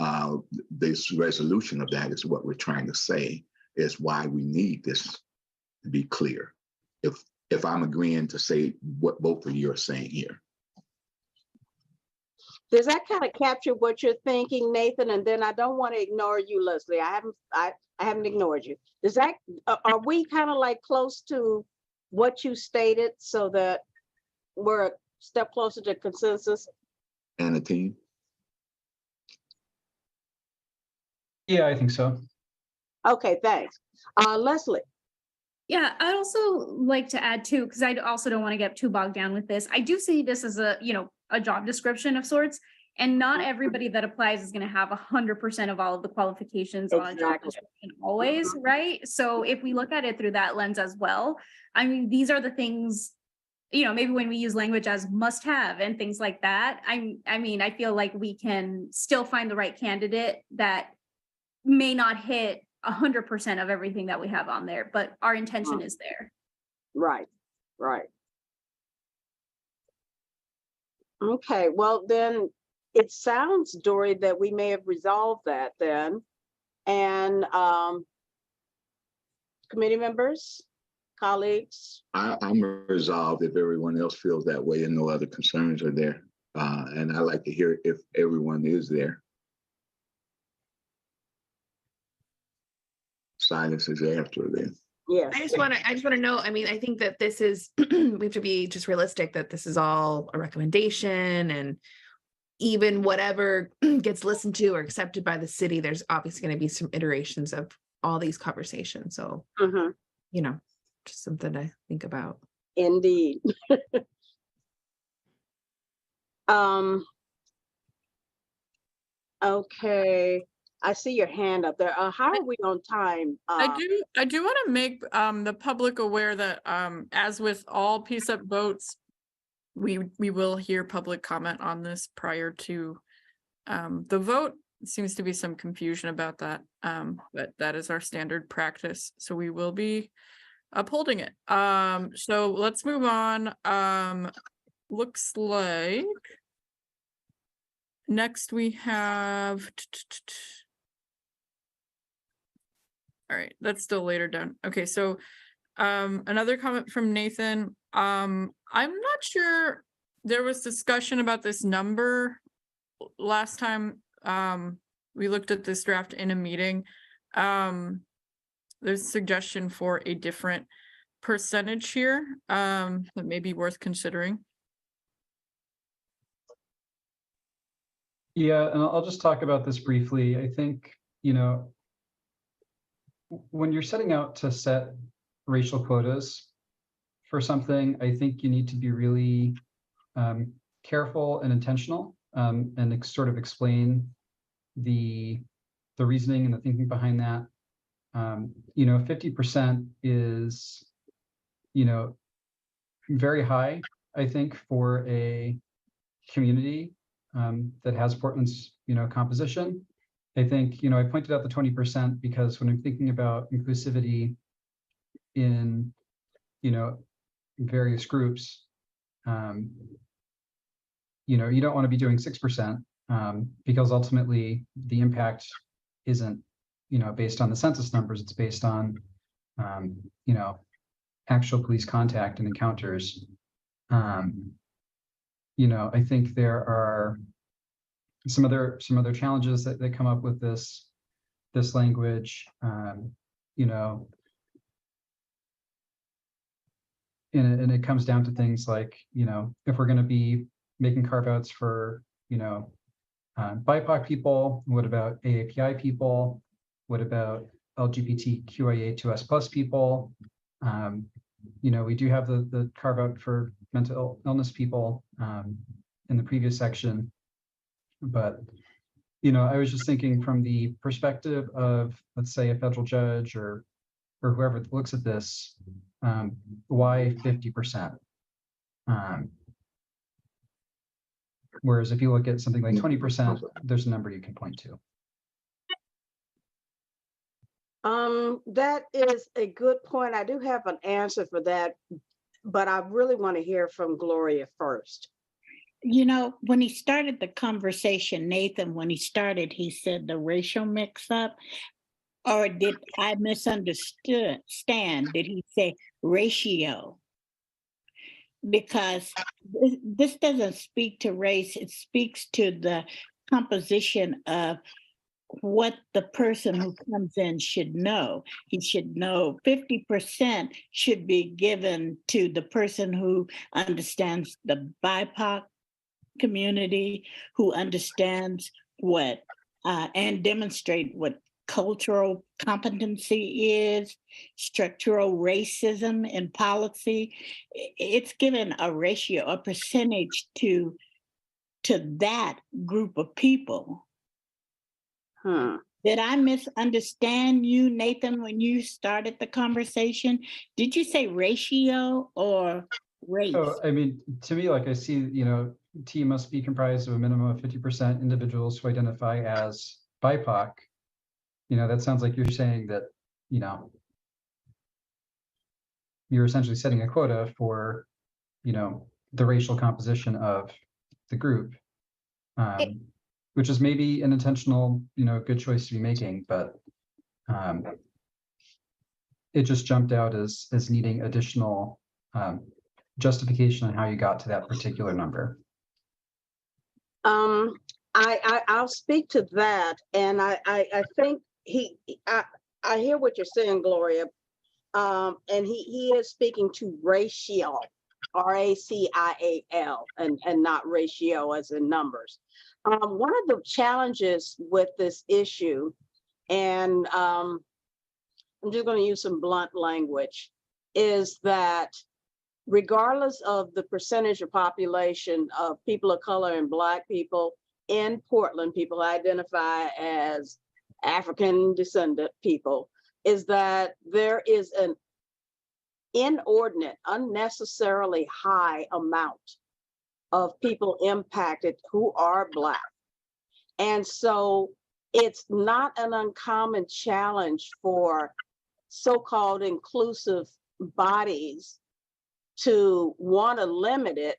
this resolution of that is what we're trying to say is why we need this to be clear. If I'm agreeing to say what both of you are saying here. Does that kind of capture what you're thinking, Nathan? And then I don't want to ignore you, Leslie. I haven't ignored you. Does that, are we kind of like close to what you stated so that we're a step closer to consensus? And a team? Yeah, I think so. Okay, thanks. Leslie. Yeah, I'd also like to add too, because I also don't want to get too bogged down with this. I do see this as a job description of sorts, and not everybody that applies is going to have 100% of all of the qualifications on a job description always, right? So if we look at it through that lens as well, I mean, these are the things, maybe when we use language as must have and things like that, I feel like we can still find the right candidate that may not hit 100% of everything that we have on there, but our intention is there. Right. Okay, well then it sounds, Dory, that we may have resolved that then. And committee members, colleagues? I'm resolved if everyone else feels that way and no other concerns are there. And I'd like to hear if everyone is there. Silence is after then. Yes. I just want to know, I mean, I think that this is, we have to be just realistic that this is all a recommendation, and even whatever gets listened to or accepted by the city, there's obviously going to be some iterations of all these conversations. So, just something to think about. Indeed. Okay. I see your hand up there. How are we on time? I do want to make the public aware that as with all PCCEP votes, we will hear public comment on this prior to the vote. Seems to be some confusion about that, but that is our standard practice. So we will be upholding it. So let's move on. Looks like next we have. All right, that's still later down. Okay, so another comment from Nathan. I'm not sure, there was discussion about this number last time we looked at this draft in a meeting. There's a suggestion for a different percentage here that may be worth considering. Yeah, and I'll just talk about this briefly. I think, when you're setting out to set racial quotas for something, I think you need to be really careful and intentional, and sort of explain the reasoning and the thinking behind that. 50% is very high, I think, for a community that has Portland's, composition. I think, I pointed out the 20% because when I'm thinking about inclusivity in, various groups, you don't want to be doing 6% because ultimately the impact isn't, based on the census numbers. It's based on, actual police contact and encounters. I think there are some other challenges that come up with this language. And it comes down to things like, if we're going to be making carve-outs for, BIPOC people, what about AAPI people? What about LGBTQIA2S+ people? We do have the carve-out for mental illness people in the previous section. But, I was just thinking from the perspective of, let's say, a federal judge or whoever looks at this, why 50%? Whereas if you look at something like 20%, there's a number you can point to. That is a good point. I do have an answer for that, but I really want to hear from Gloria first. When he started the conversation, Nathan, when he started, he said the racial mix-up, or did I misunderstand? Did he say ratio? Because this doesn't speak to race, it speaks to the composition of what the person who comes in should know. He should know 50% should be given to the person who understands the BIPOC community, who understands what and demonstrate what cultural competency is, structural racism in policy. It's given a ratio, a percentage to that group of people. Did I misunderstand you, Nathan, when you started the conversation? Did you say ratio or race? Oh, I mean, to me, like I see, T must be comprised of a minimum of 50% individuals who identify as BIPOC. That sounds like you're saying that, you're essentially setting a quota for, the racial composition of the group, which is maybe an intentional, good choice to be making, but it just jumped out as needing additional justification on how you got to that particular number. I'll speak to that, and I think I hear what you're saying, Gloria, and he is speaking to racial, RACIAL, and not ratio as in numbers. One of the challenges with this issue, and I'm just going to use some blunt language, is that regardless of the percentage of population of people of color and Black people in Portland, people identify as African descendant people, is that there is an inordinate, unnecessarily high amount of people impacted who are Black. And so it's not an uncommon challenge for so-called inclusive bodies to want to limit it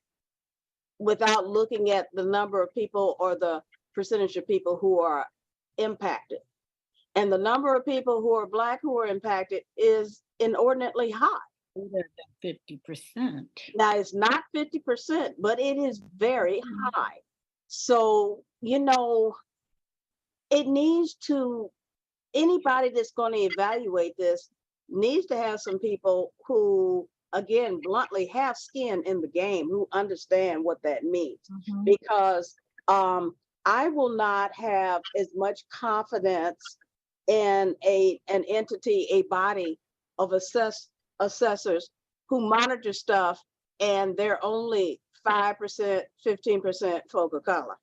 without looking at the number of people or the percentage of people who are impacted. And the number of people who are Black who are impacted is inordinately high. 50%. Now, it's not 50%, but it is very high. So, it needs to, anybody that's going to evaluate this needs to have some people who, again, bluntly have skin in the game, who understand what that means. Because I will not have as much confidence in an entity, a body of assessors who monitor stuff, and they're only 5%, 15% folk of color.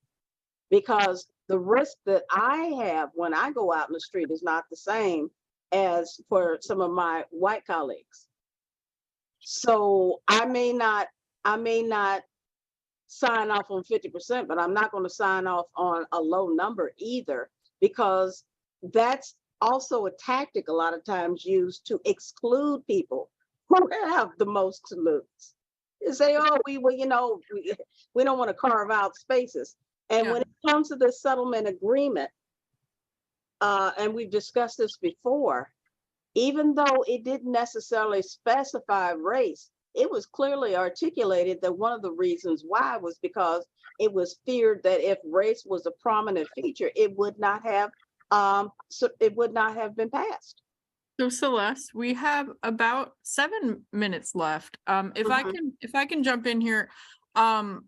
Because the risk that I have when I go out in the street is not the same as for some of my white colleagues. So I may not sign off on 50%, but I'm not going to sign off on a low number either, because that's also a tactic a lot of times used to exclude people who have the most to lose. You say, oh, we don't want to carve out spaces. And when it comes to the settlement agreement, and we've discussed this before, even though it didn't necessarily specify race, it was clearly articulated that one of the reasons why was because it was feared that if race was a prominent feature, it would not have been passed. So Celeste, we have about 7 minutes left. If I can jump in here, I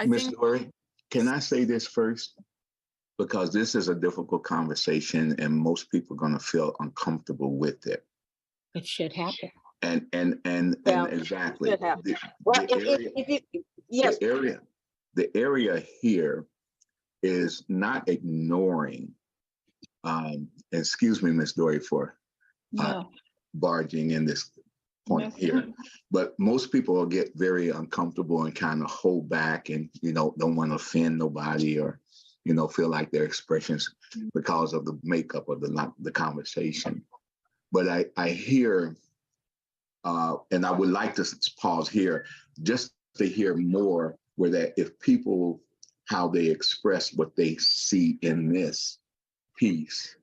Ms. think. Lori, can I say this first? Because this is a difficult conversation and most people are going to feel uncomfortable with it. It should happen. And exactly. The area here is not ignoring, excuse me, Ms. Dory, for barging in this point here, but most people will get very uncomfortable and kind of hold back and, don't want to offend nobody or, feel like their expressions because of the makeup of the conversation. But I hear, and I would like to pause here just to hear more where that if people, how they express what they see in this piece.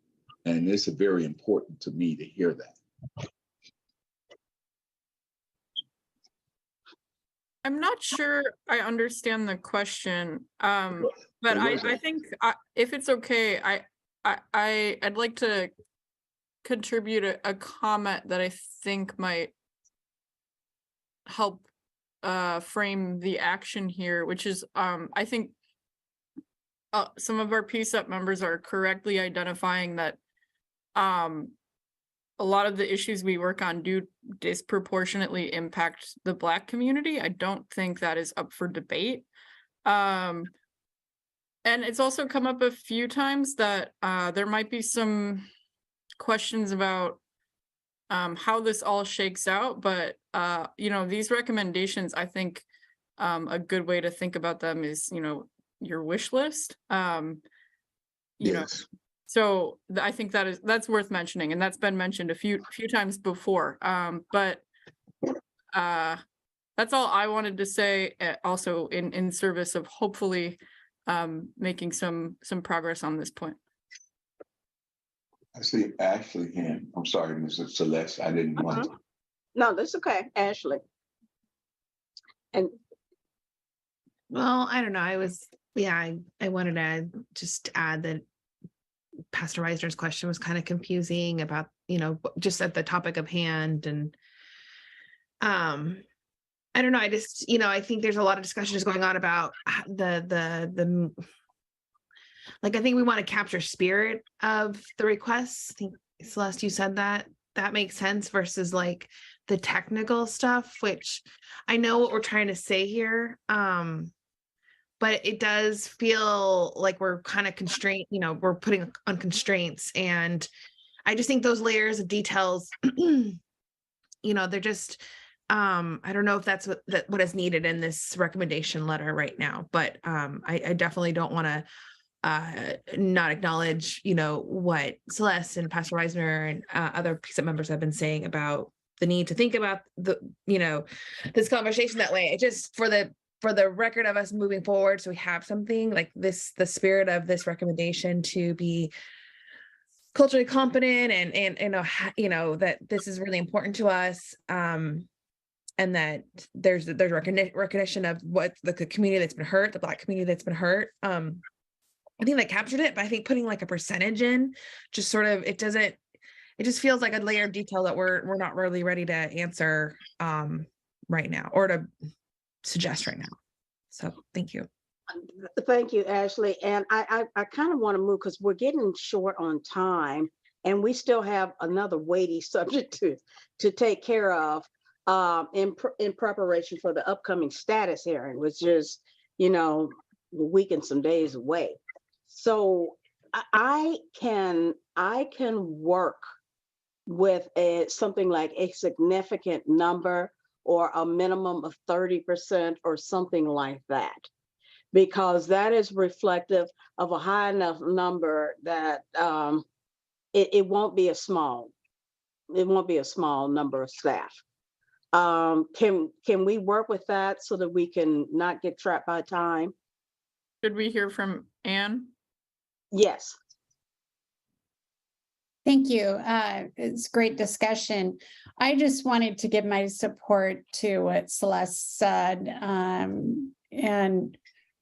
And it's very important to me to hear that. I'm not sure I understand the question, but I think if it's okay, I'd like to contribute a comment that I think might help frame the action here, which is I think some of our PCCEP members are correctly identifying that a lot of the issues we work on do disproportionately impact the Black community. I don't think that is up for debate. And it's also come up a few times that there might be some questions about how this all shakes out, but these recommendations, I think a good way to think about them is, your wish list. Yes. So I think that's worth mentioning, and that's been mentioned a few times before. But that's all I wanted to say. Also, in service of hopefully making some progress on this point. I see Ashley hand. I'm sorry, Mrs. Celeste. I didn't want to. No, that's okay, Ashley. And well, I don't know. I wanted to just add that Pastor Reisner's question was kind of confusing about, just at the topic of hand. And I don't know. I just, I think there's a lot of discussions going on about the I think we want to capture spirit of the requests. I think Celeste, you said that makes sense versus the technical stuff, which I know what we're trying to say here. But it does feel like we're kind of constrained, we're putting on constraints. And I just think those layers of details, they're just, I don't know if that's what is needed in this recommendation letter right now, but I definitely don't want to not acknowledge, what Celeste and Pastor Reisner and other PCCEP members have been saying about the need to think about this conversation that way. It just for the record of us moving forward, so we have something like this, the spirit of this recommendation to be culturally competent and that this is really important to us, and that there's recognition of what the community that's been hurt, the Black community that's been hurt. I think that captured it, but I think putting a percentage in just sort of it just feels like a layer of detail that we're not really ready to answer right now or to suggest right now. So thank you. Thank you, Ashley. And I kind of want to move because we're getting short on time and we still have another weighty subject to take care of in preparation for the upcoming status hearing, which is, a week and some days away. So I can work with something like a significant number or a minimum of 30% or something like that, because that is reflective of a high enough number that it won't be a small number of staff. Can we work with that so that we can not get trapped by time? Should we hear from Anne? Yes. Thank you. It's great discussion. I just wanted to give my support to what Celeste said, and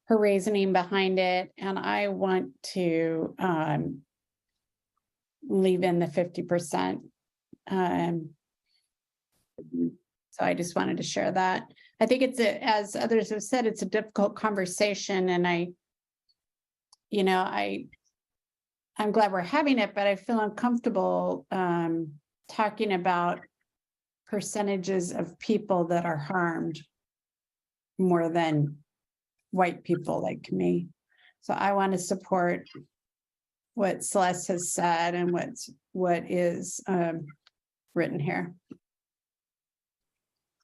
her reasoning behind it. And I want to leave in the 50%. So I just wanted to share that. I think it's as others have said, it's a difficult conversation, and I'm glad we're having it, but I feel uncomfortable talking about percentages of people that are harmed more than white people like me. So I want to support what Celeste has said and what is written here.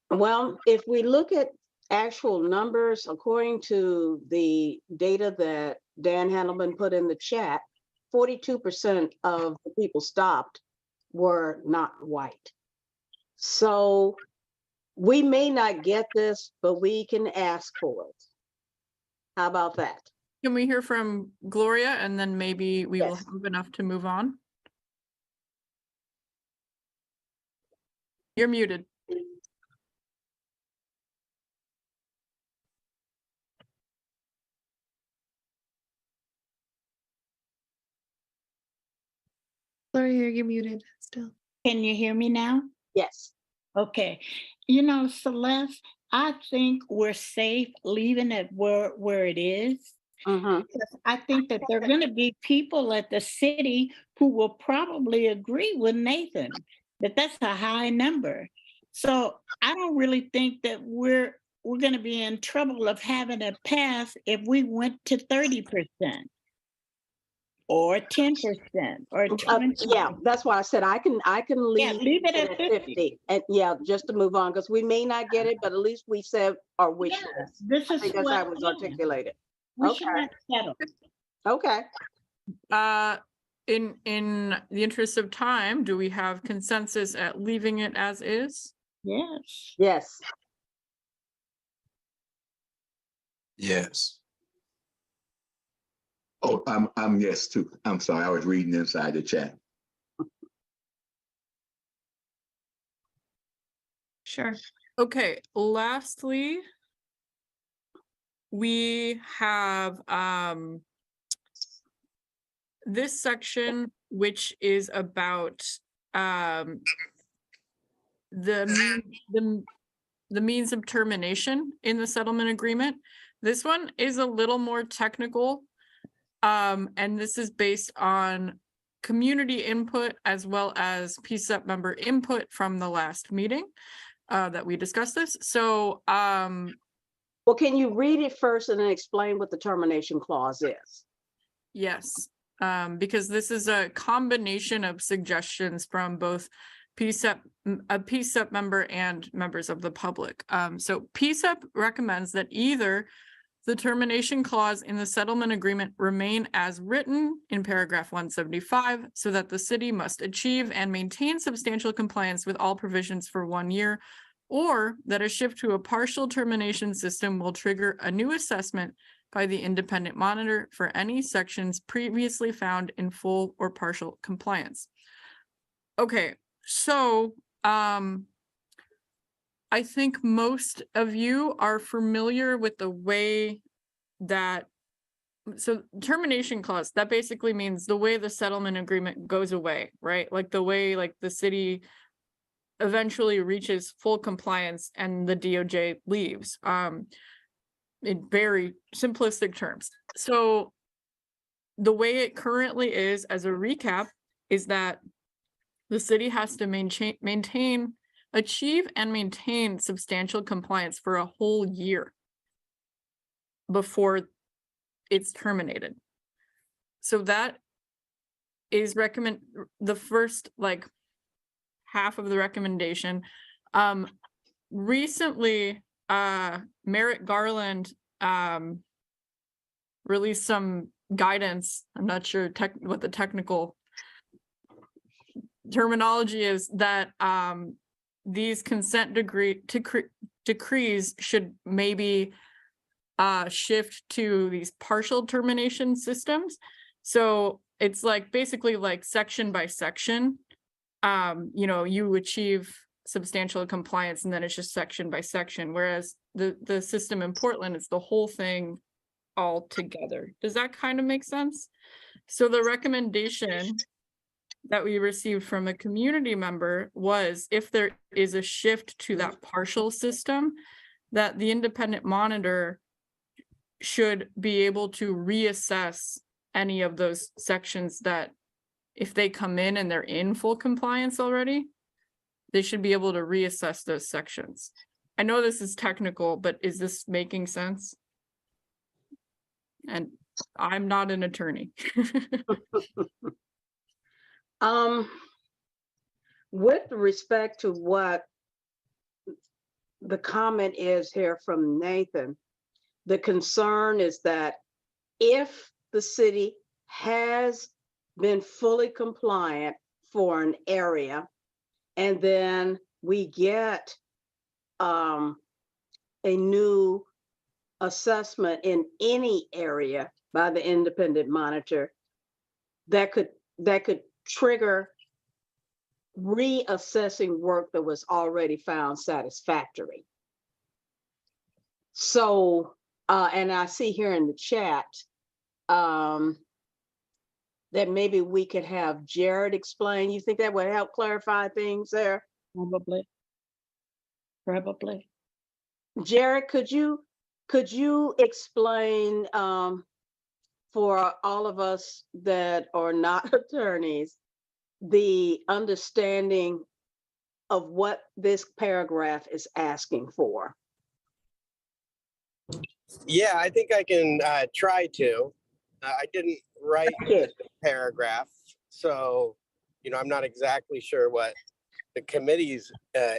Well, if we look at actual numbers, according to the data that Dan Handelman put in the chat, 42% of the people stopped were not white. So we may not get this, but we can ask for it. How about that? Can we hear from Gloria, and then maybe we will have enough to move on? You're muted. Gloria, you're muted still. Can you hear me now? Yes. Okay. Celeste, I think we're safe leaving it where it is. I think that there are going to be people at the city who will probably agree with Nathan that that's a high number. So I don't really think that we're going to be in trouble of having a pass if we went to 30%. Or 10% or 20%. Yeah, that's why I said I can leave it at 50. And just to move on, because we may not get it, but at least we said our wish list. This is that's how it was articulated. We should not settle. Okay. In the interest of time, do we have consensus at leaving it as is? Yes. Yes. Yes. Oh, I'm yes too. I'm sorry, I was reading inside the chat. Sure. Okay, lastly, we have this section, which is about the means of termination in the settlement agreement. This one is a little more technical. And this is based on community input as well as PCCEP member input from the last meeting that we discussed this. So, well, can you read it first and then explain what the termination clause is? Yes, because this is a combination of suggestions from both a PCCEP member and members of the public. So PCCEP recommends that either the termination clause in the settlement agreement remain as written in paragraph 175, so that the city must achieve and maintain substantial compliance with all provisions for 1 year, or that a shift to a partial termination system will trigger a new assessment by the independent monitor for any sections previously found in full or partial compliance. Okay, so I think most of you are familiar with the way that, so termination clause, that basically means the way the settlement agreement goes away, right? Like the way like the city eventually reaches full compliance and the DOJ leaves, in very simplistic terms. So the way it currently is, as a recap, is that the city has to achieve and maintain substantial compliance for a whole year before it's terminated. So that is the first half of the recommendation. Recently, Merrick Garland released some guidance. I'm not sure what the technical terminology is, that these consent decrees should maybe shift to these partial termination systems. So it's like basically like section by section, you achieve substantial compliance and then it's just section by section. Whereas the system in Portland, it's the whole thing all together. Does that kind of make sense? So the recommendation that we received from a community member was, if there is a shift to that partial system, that the independent monitor should be able to reassess any of those sections that, if they come in and they're in full compliance already, they should be able to reassess those sections. I know this is technical, but is this making sense? And I'm not an attorney. With respect to what the comment is here from Nathan, the concern is that if the city has been fully compliant for an area, and then we get a new assessment in any area by the independent monitor, that could trigger reassessing work that was already found satisfactory. So, and I see here in the chat that maybe we could have Jared explain. You think that would help clarify things there? Probably. Jared, could you explain for all of us that are not attorneys, the understanding of what this paragraph is asking for? Yeah, I think I can try to. I didn't write the paragraph, so I'm not exactly sure what the committee's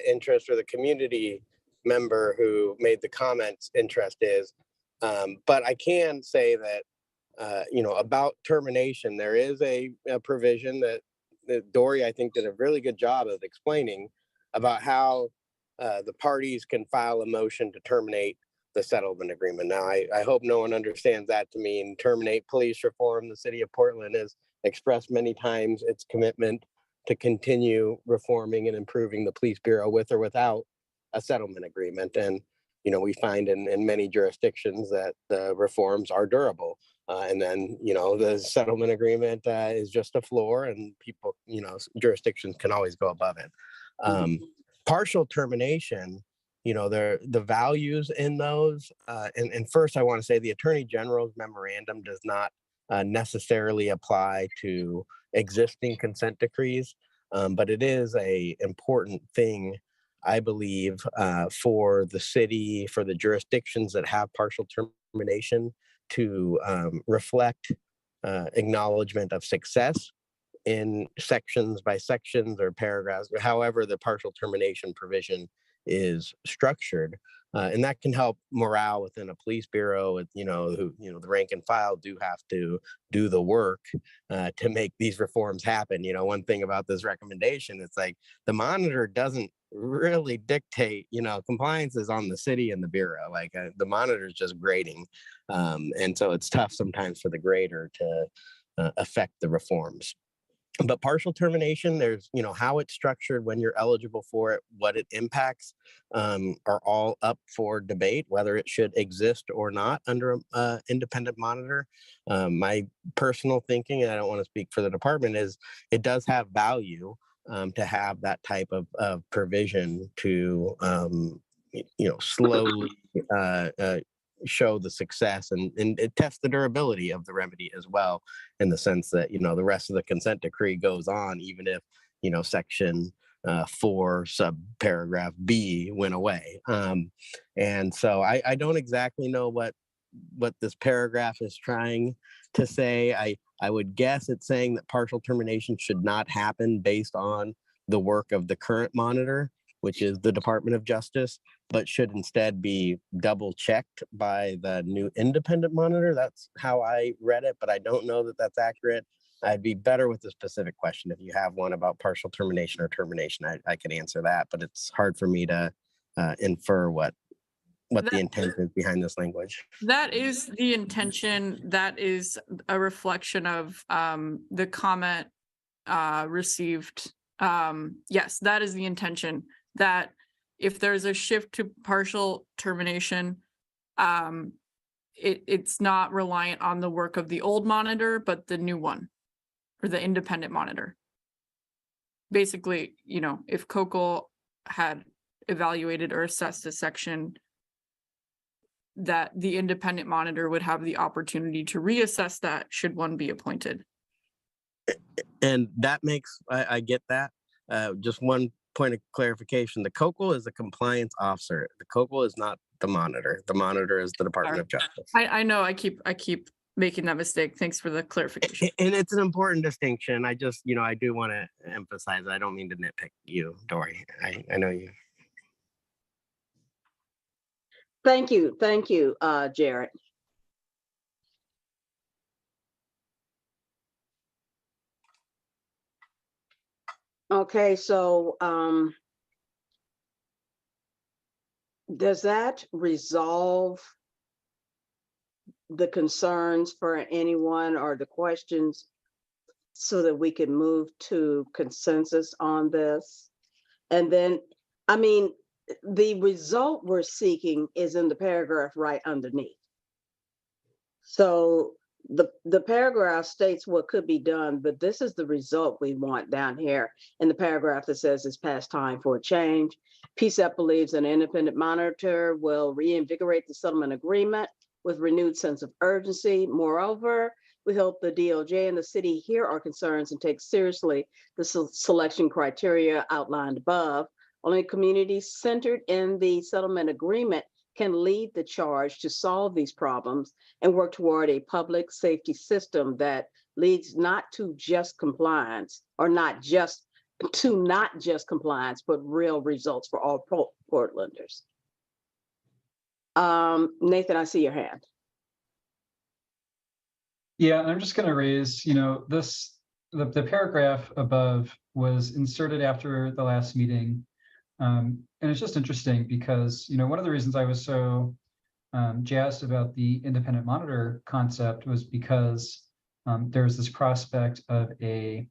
interest or the community member who made the comments interest is. But I can say that about termination, there is a provision that Dory, I think, did a really good job of explaining about how the parties can file a motion to terminate the settlement agreement. Now, I hope no one understands that to mean terminate police reform. The city of Portland has expressed many times its commitment to continue reforming and improving the police bureau with or without a settlement agreement. And, we find in many jurisdictions that the reforms are durable. And then, the settlement agreement is just a floor, and people, jurisdictions can always go above it. Partial termination, the values in those. And first, I want to say the Attorney General's memorandum does not necessarily apply to existing consent decrees, but it is an important thing, I believe, for the city, for the jurisdictions that have partial termination, to reflect acknowledgement of success in sections by sections or paragraphs, or however the partial termination provision is structured. And that can help morale within a police bureau, who, the rank and file do have to do the work to make these reforms happen. One thing about this recommendation, it's like the monitor doesn't really dictate, compliance is on the city and the bureau. Like the monitor is just grading. And so it's tough sometimes for the grader to affect the reforms. But partial termination, there's, how it's structured, when you're eligible for it, what it impacts, are all up for debate, whether it should exist or not under an independent monitor. My personal thinking, and I don't want to speak for the department, is it does have value to have that type of provision to, slowly show the success and test the durability of the remedy as well, in the sense that the rest of the consent decree goes on, even if section 4 subparagraph B went away. And so I don't exactly know what this paragraph is trying to say. I would guess it's saying that partial termination should not happen based on the work of the current monitor, which is the Department of Justice, but should instead be double checked by the new independent monitor. That's how I read it, but I don't know that that's accurate. I'd be better with a specific question. If you have one about partial termination or termination, I could answer that, but it's hard for me to infer what the intent is behind this language. That is the intention. That is a reflection of the comment received. Yes, that is the intention, that if there's a shift to partial termination, it's not reliant on the work of the old monitor, but the new one, or the independent monitor. Basically, you know, if COCL had evaluated or assessed a section, that the independent monitor would have the opportunity to reassess that should one be appointed. And that makes, I get that. Just one point of clarification. The COCL is a compliance officer. The COCL is not the monitor. The monitor is the Department of Justice. I know, I keep making that mistake. Thanks for the clarification. And it's an important distinction. I just, you know, I do want to emphasize, I don't mean to nitpick you, Dory. I know you. Thank you, Jared. Okay, so does that resolve the concerns for anyone or the questions so that we can move to consensus on this? And then, I mean, the result we're seeking is in the paragraph right underneath. So the paragraph states what could be done, but this is the result we want down here in the paragraph that says it's past time for a change. PCCEP believes an independent monitor will reinvigorate the settlement agreement with renewed sense of urgency. Moreover, we hope the DOJ and the city hear our concerns and take seriously the selection criteria outlined above. Only communities centered in the settlement agreement can lead the charge to solve these problems and work toward a public safety system that leads not to just compliance, or not just compliance, but real results for all Portlanders. Nathan, I see your hand. Yeah, I'm just going to raise, you know, the paragraph above was inserted after the last meeting. And it's just interesting because, you know, one of the reasons I was so jazzed about the independent monitor concept was because there's this prospect of a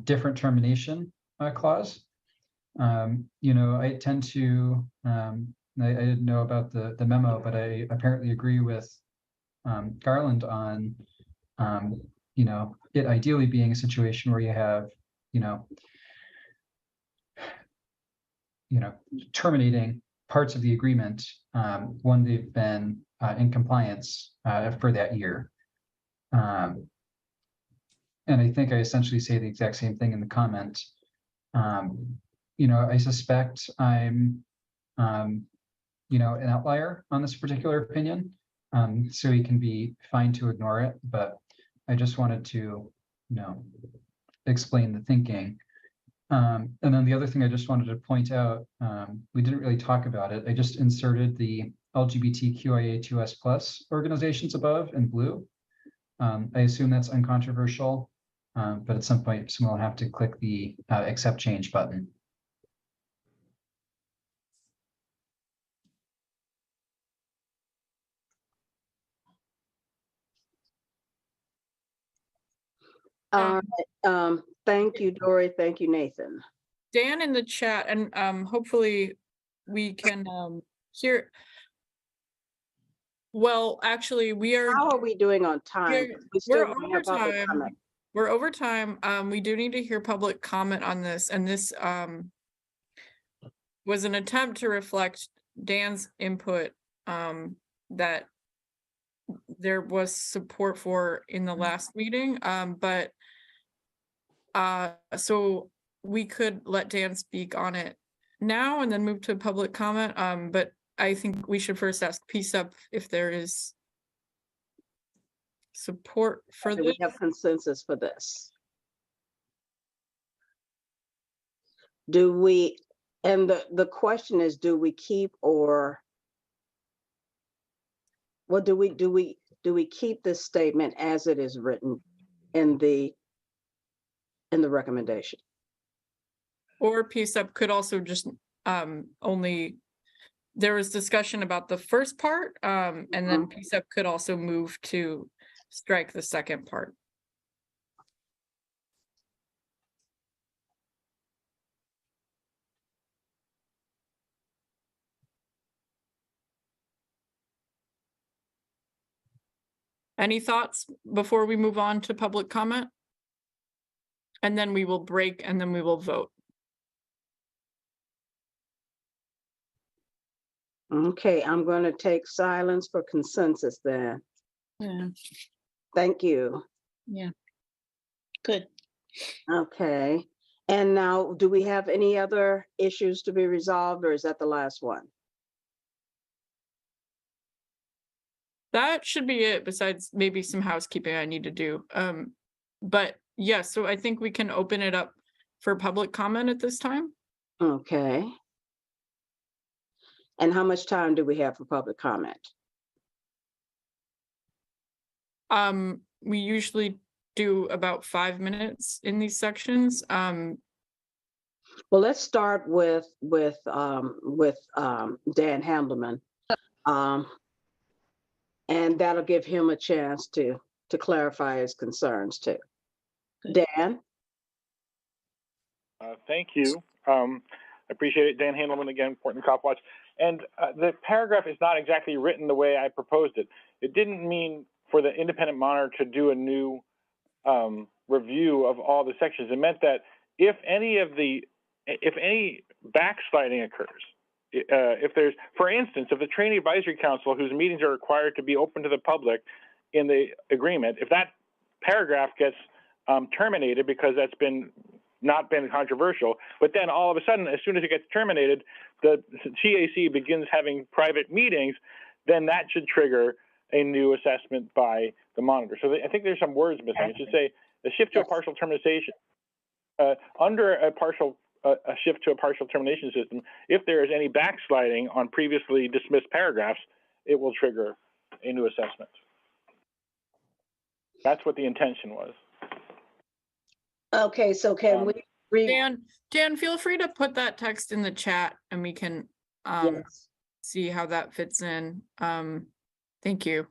different termination clause. You know, I tend to, I didn't know about the memo, but I apparently agree with Garland on, you know, it ideally being a situation where you have, you know, terminating parts of the agreement when they've been in compliance for that year. And I think I essentially say the exact same thing in the comment. You know, I suspect I'm, you know, an outlier on this particular opinion. So it can be fine to ignore it, but I just wanted to, you know, explain the thinking. And then the other thing I just wanted to point out, we didn't really talk about it. I just inserted the LGBTQIA2S+ organizations above in blue. I assume that's uncontroversial, but at some point someone will have to click the accept change button. Thank you, Dory. Thank you, Nathan. Dan in the chat, and hopefully we can hear. Well, actually, How are we doing on time? We're over time. We're over time. We do need to hear public comment on this, and this was an attempt to reflect Dan's input that there was support for in the last meeting, but so we could let Dan speak on it now and then move to public comment. But I think we should first ask PCCEP if there is support for this. We have consensus for this. do we, and the question is, do we keep or, well, do we keep this statement as it is written in the recommendation? Or PCCEP could also just only, there was discussion about the first part, and then PCCEP could also move to strike the second part. Any thoughts before we move on to public comment? And then we will break and then we will vote. Okay, I'm going to take silence for consensus then. Yeah. Thank you. Yeah. Good. Okay. And now, do we have any other issues to be resolved, or is that the last one? That should be it, besides maybe some housekeeping I need to do. But yes, so I think we can open it up for public comment at this time. Okay. And how much time do we have for public comment? We usually do about 5 minutes in these sections. Well, let's start with Dan Handelman. And that'll give him a chance to clarify his concerns too. Dan? Thank you. I appreciate it. Dan Handelman again, Portland Cop Watch. And the paragraph is not exactly written the way I proposed it. It didn't mean for the independent monitor to do a new review of all the sections. It meant that if any backsliding occurs, if there's, for instance, if the Training Advisory Council, whose meetings are required to be open to the public in the agreement, if that paragraph gets terminated because that's not been controversial, but then all of a sudden, as soon as it gets terminated, the CAC begins having private meetings, then that should trigger a new assessment by the monitor. So I think there's some words missing. It should say the shift to a partial termination. Under a shift to a partial termination system, if there is any backsliding on previously dismissed paragraphs, it will trigger a new assessment. That's what the intention was. Okay, so can we read? Dan, feel free to put that text in the chat and we can Yes. see how that fits in. Thank you.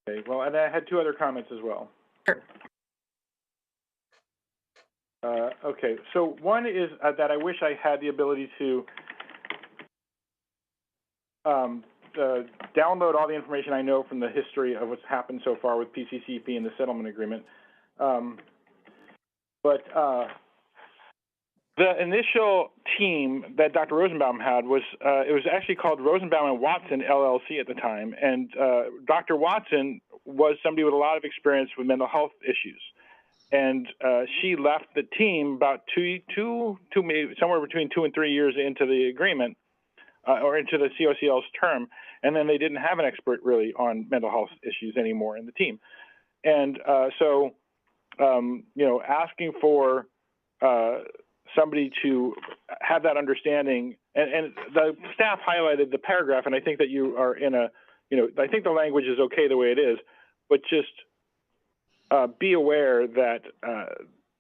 Okay, well, and I had two other comments as well. Sure. Okay, so one is that I wish I had the ability to download all the information I know from the history of what's happened so far with PCCEP and the settlement agreement. But the initial team that Dr. Rosenbaum had was, it was actually called Rosenbaum and Watson LLC at the time. And Dr. Watson was somebody with a lot of experience with mental health issues. And she left the team about maybe somewhere between 2 and 3 years into the agreement, or into the COCL's term. And then they didn't have an expert really on mental health issues anymore in the team. And asking for somebody to have that understanding, and the staff highlighted the paragraph, and I think that you are in a, I think the language is okay the way it is, but just be aware that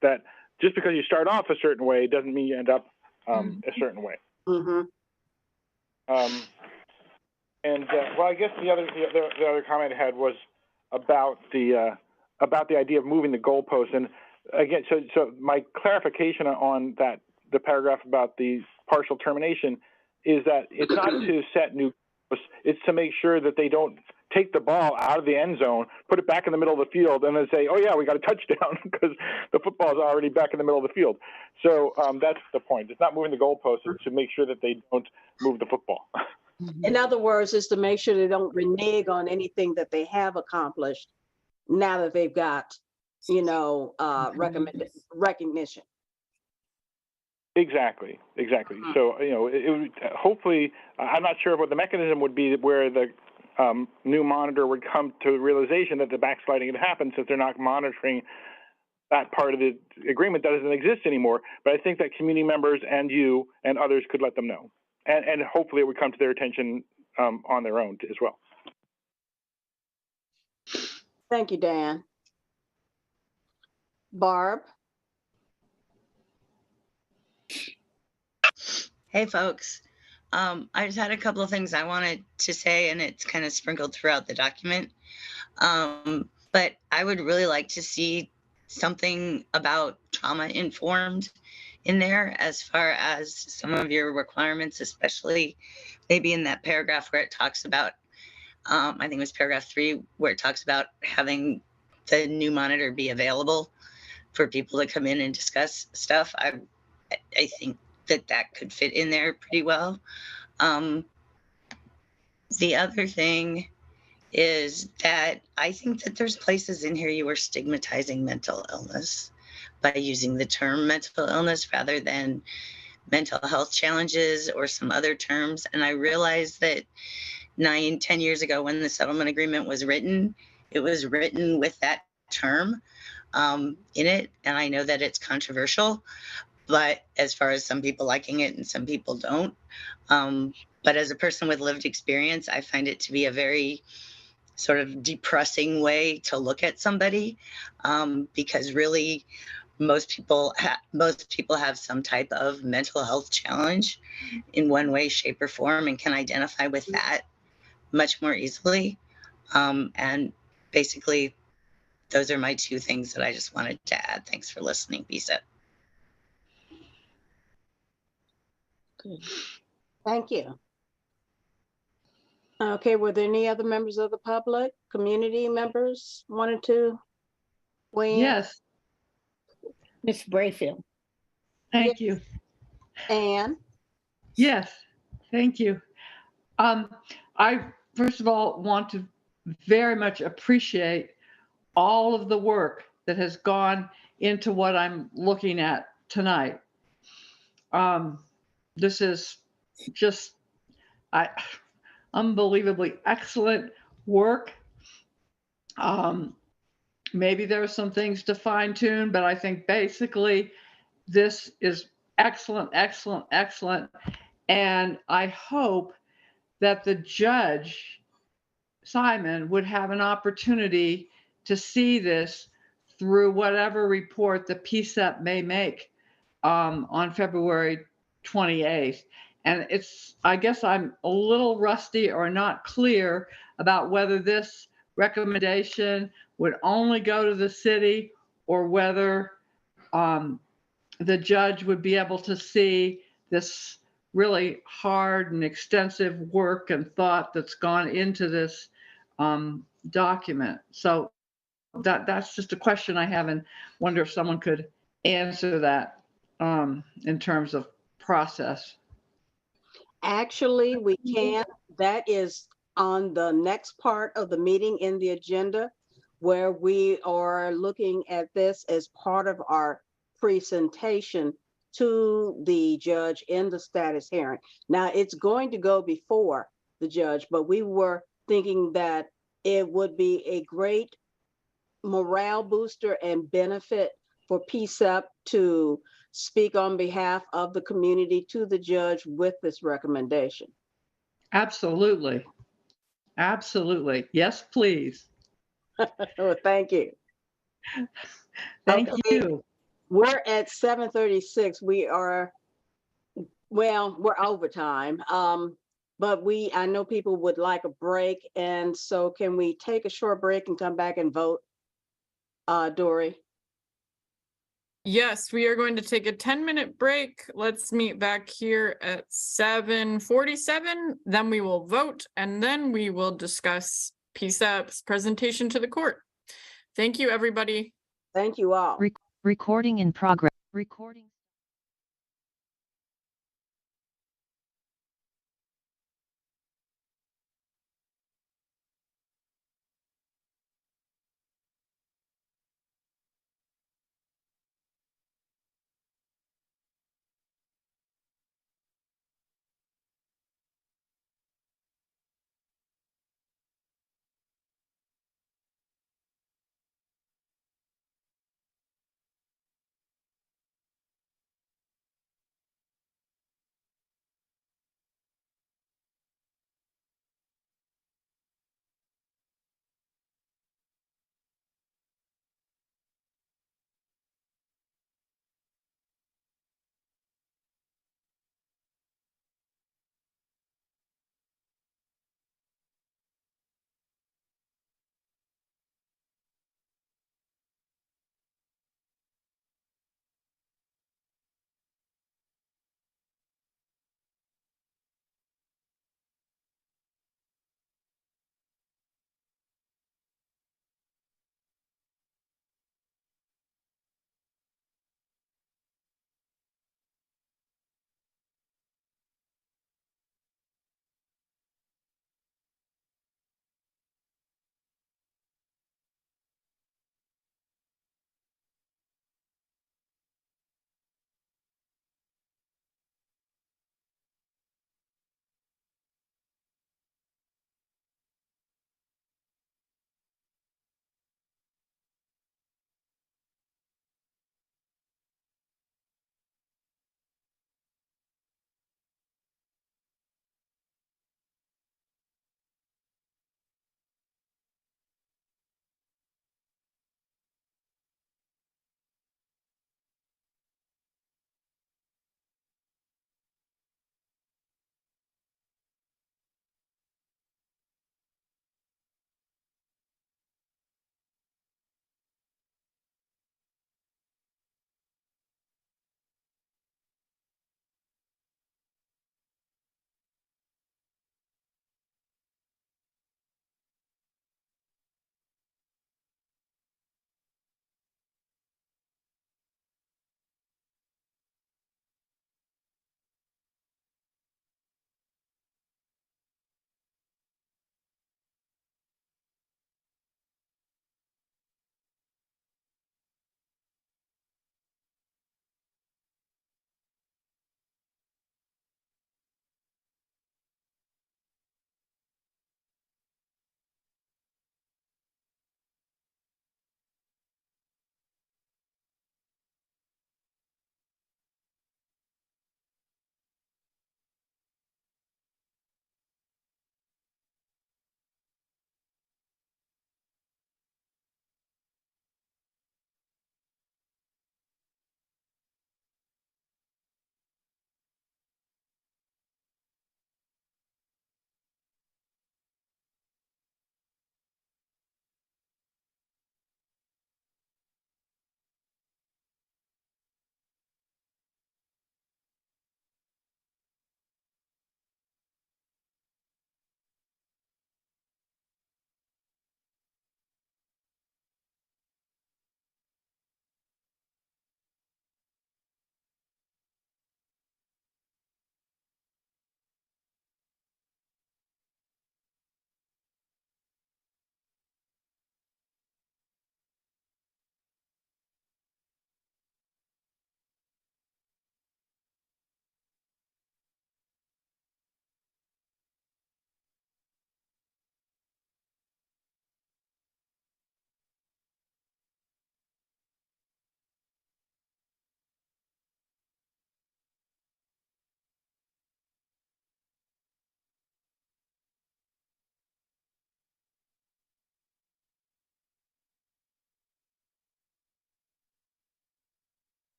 that just because you start off a certain way doesn't mean you end up a certain way. Mm-hmm. Well, I guess the other comment I had was about the idea of moving the goalposts. And again, so my clarification on that, the paragraph about the partial termination, is that it's not to set new goalposts, it's to make sure that they don't take the ball out of the end zone, put it back in the middle of the field, and then say, oh yeah, we got a touchdown, because the football is already back in the middle of the field. So that's the point. It's not moving the goalposts, it's to make sure that they don't move the football. In other words, is to make sure they don't renege on anything that they have accomplished now that they've got, recognition. Exactly. So, hopefully, I'm not sure what the mechanism would be where the new monitor would come to the realization that the backsliding had happened, since they're not monitoring that part of the agreement doesn't exist anymore. But I think that community members and you and others could let them know. And hopefully it would come to their attention on their own as well. Thank you, Dan. Barb? Hey, folks. I just had a couple of things I wanted to say, and it's kind of sprinkled throughout the document. But I would really like to see something about trauma informed in there as far as some of your requirements, especially maybe in that paragraph where it talks about, I think it was paragraph 3, where it talks about having the new monitor be available for people to come in and discuss stuff. I think that could fit in there pretty well. The other thing is that I think that there's places in here you are stigmatizing mental illness by using the term mental illness rather than mental health challenges or some other terms. And I realized that 9-10 years ago when the settlement agreement was written, it was written with that term in it. And I know that it's controversial, but as far as some people liking it and some people don't. But as a person with lived experience, I find it to be a very sort of depressing way to look at somebody, because really most people have some type of mental health challenge in one way, shape, or form, and can identify with that much more easily. And basically, those are my 2 things that I just wanted to add. Thanks for listening, PCCEP. Good. Thank you. Okay, were there any other members of the public, community members wanted to weigh in? Yes, Ms. Brayfield. thank you. Anne? Yes, thank you. I first of all want to very much appreciate all of the work that has gone into what I'm looking at tonight. This is just unbelievably excellent work. Maybe there are some things to fine tune, but I think basically this is excellent, excellent, excellent. And I hope that the judge, Simon, would have an opportunity to see this through whatever report the PCCEP may make on February 28th. And I guess I'm a little rusty or not clear about whether this recommendation would only go to the city or whether the judge would be able to see this really hard and extensive work and thought that's gone into this document. So that's just a question I have, and wonder if someone could answer that in terms of process. Actually, we can. That is on the next part of the meeting in the agenda, where we are looking at this as part of our presentation to the judge in the status hearing. Now, it's going to go before the judge, but we were thinking that it would be a great morale booster and benefit for PCCEP to speak on behalf of the community to the judge with this recommendation. Absolutely. Absolutely. Yes, please. Oh, thank you. Thank Okay. you. We're at 7:36. We're overtime. But I know people would like a break. And so can we take a short break and come back and vote, Dory? Yes, we are going to take a 10-minute break. Let's meet back here at 7:47. Then we will vote, and then we will discuss PCCEP's presentation to the court. Thank you, everybody. Thank you all. Recording in progress. Recording.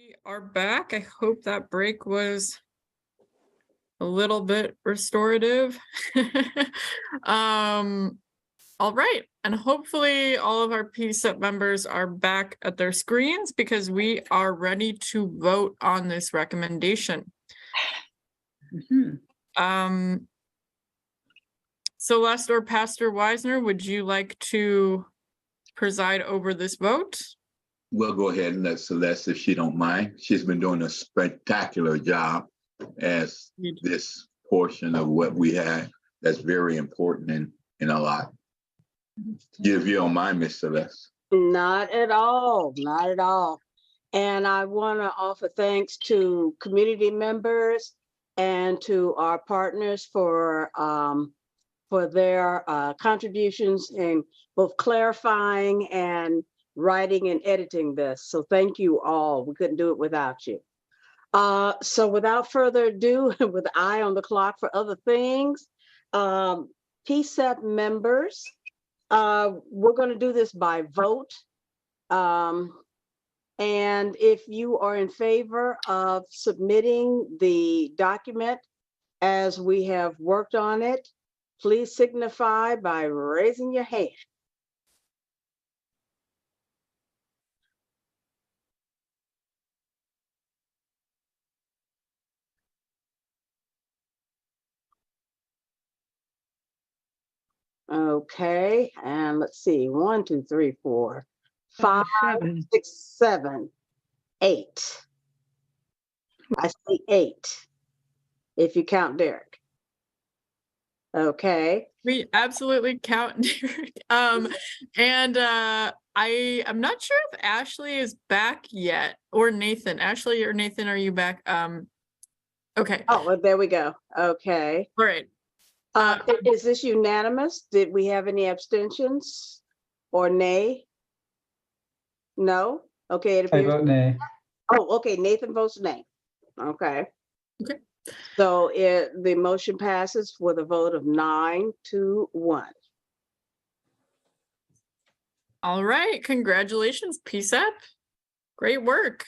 We are back. I hope that break was a little bit restorative. All right, and hopefully all of our PCEP members are back at their screens because we are ready to vote on this recommendation. Celeste or Pastor Wisner, would you like to preside over this vote? We'll go ahead and let Celeste, if she don't mind. She's been doing a spectacular job as this portion of what we had that's very important in a lot. If you don't mind, Miss Celeste. Not at all, not at all. And I want to offer thanks to community members and to our partners for their contributions in both clarifying and writing and editing this. So thank you all. We couldn't do it without you. So without further ado, with the eye on the clock for other things, PCEP members, we're going to do this by vote. And if you are in favor of submitting the document as we have worked on it, please signify by raising your hand. Okay, and let's see, 1, 2, 3, 4, 5, 6, 7, 8. I see 8, if you count Derek. Okay. We absolutely count Derek. And I'm not sure if Ashley is back yet or Nathan. Ashley or Nathan, are you back? Okay. Oh, well, there we go. Okay. All right. Is this unanimous? Did we have any abstentions or nay? No? Okay, it I appears. vote nay. Oh, okay, Nathan votes nay. Okay. Okay. So the motion passes with a vote of 9-1. All right. Congratulations, PCEP. Great work.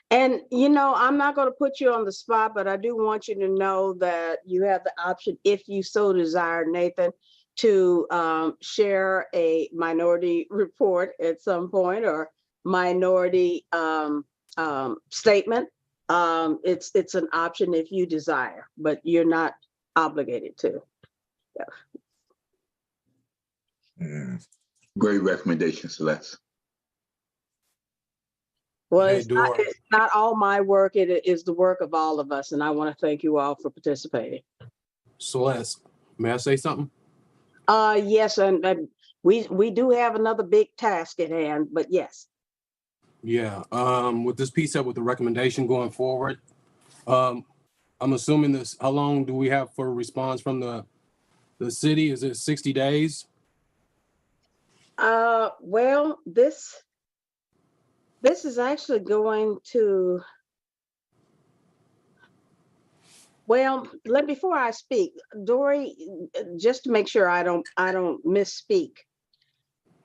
And, you know, I'm not going to put you on the spot, but I do want you to know that you have the option, if you so desire, Nathan, to share a minority report at some point or minority statement. It's an option if you desire, but you're not obligated to. Yeah. Great recommendation, Celeste. Well, Hey, it's not all my work. It is the work of all of us. And I want to thank you all for participating. Celeste, may I say something? Yes, and we do have another big task at hand, but yes. Yeah, with this PCEP, with the recommendation going forward, I'm assuming this, how long do we have for a response from the city? Is it 60 days? Well, this is actually going to, well, before I speak, Dory, just to make sure I don't misspeak,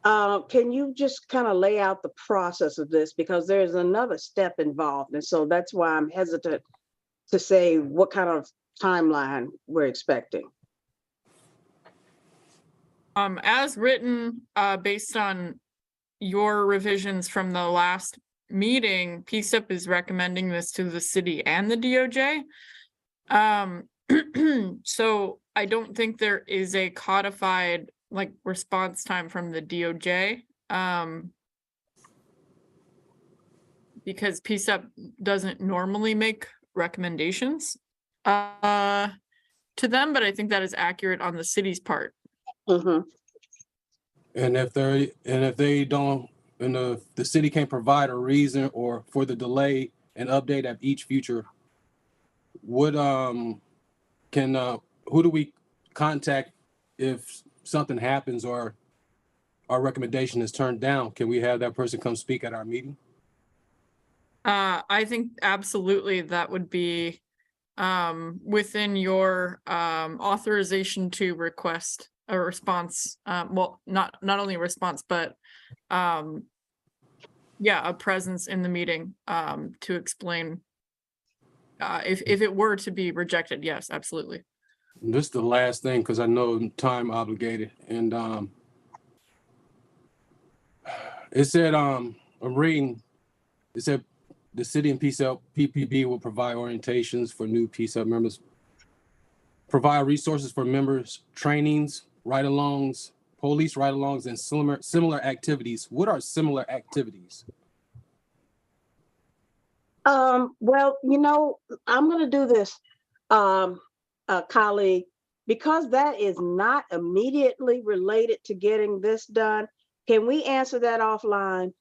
can you just kind of lay out the process of this, because there's another step involved, and so that's why I'm hesitant to say what kind of timeline we're expecting. As written, based on your revisions from the last meeting, PCEP is recommending this to the city and the DOJ. So I don't think there is a codified response time from the DOJ, because PCEP doesn't normally make recommendations to them, but I think that is accurate on the city's part. And if they don't, and the city can't provide a reason or for the delay and update at each future, what who do we contact if something happens or our recommendation is turned down? Can we have that person come speak at our meeting? I think absolutely that would be within your authorization to request a response. Well, not only a response, but yeah, a presence in the meeting to explain if it were to be rejected. Yes, absolutely. This is the last thing, because I know I'm time obligated, and it said I'm reading. It said the city and PCCEP PPB will provide orientations for new PCCEP members, provide resources for members, trainings, ride-alongs, police ride-alongs, and similar activities. What are similar activities? Well, I'm going to do this, colleague, because that is not immediately related to getting this done. Can we answer that offline?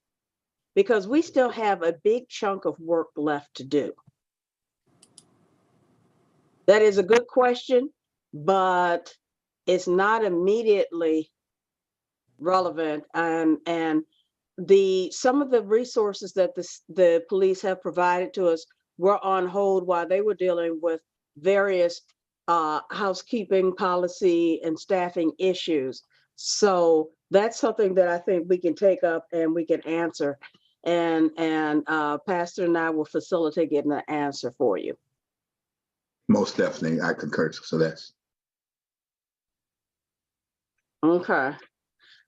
Because we still have a big chunk of work left to do. That is a good question, but it's not immediately relevant. And some of the resources that the police have provided to us were on hold while they were dealing with various housekeeping policy and staffing issues. So that's something that I think we can take up and we can answer. And Pastor and I will facilitate getting an answer for you. Most definitely, I concur. So that's okay.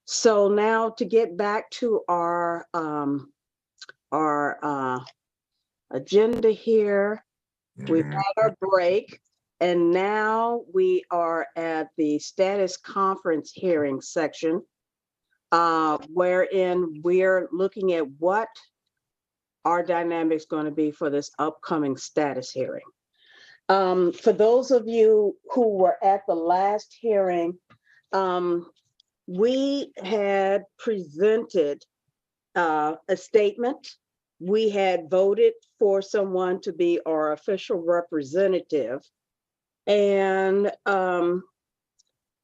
So now to get back to our agenda here, we've had our break, and now we are at the status conference hearing section, wherein we're looking at what our dynamics going to be for this upcoming status hearing. For those of you who were at the last hearing, we had presented a statement. We had voted for someone to be our official representative. And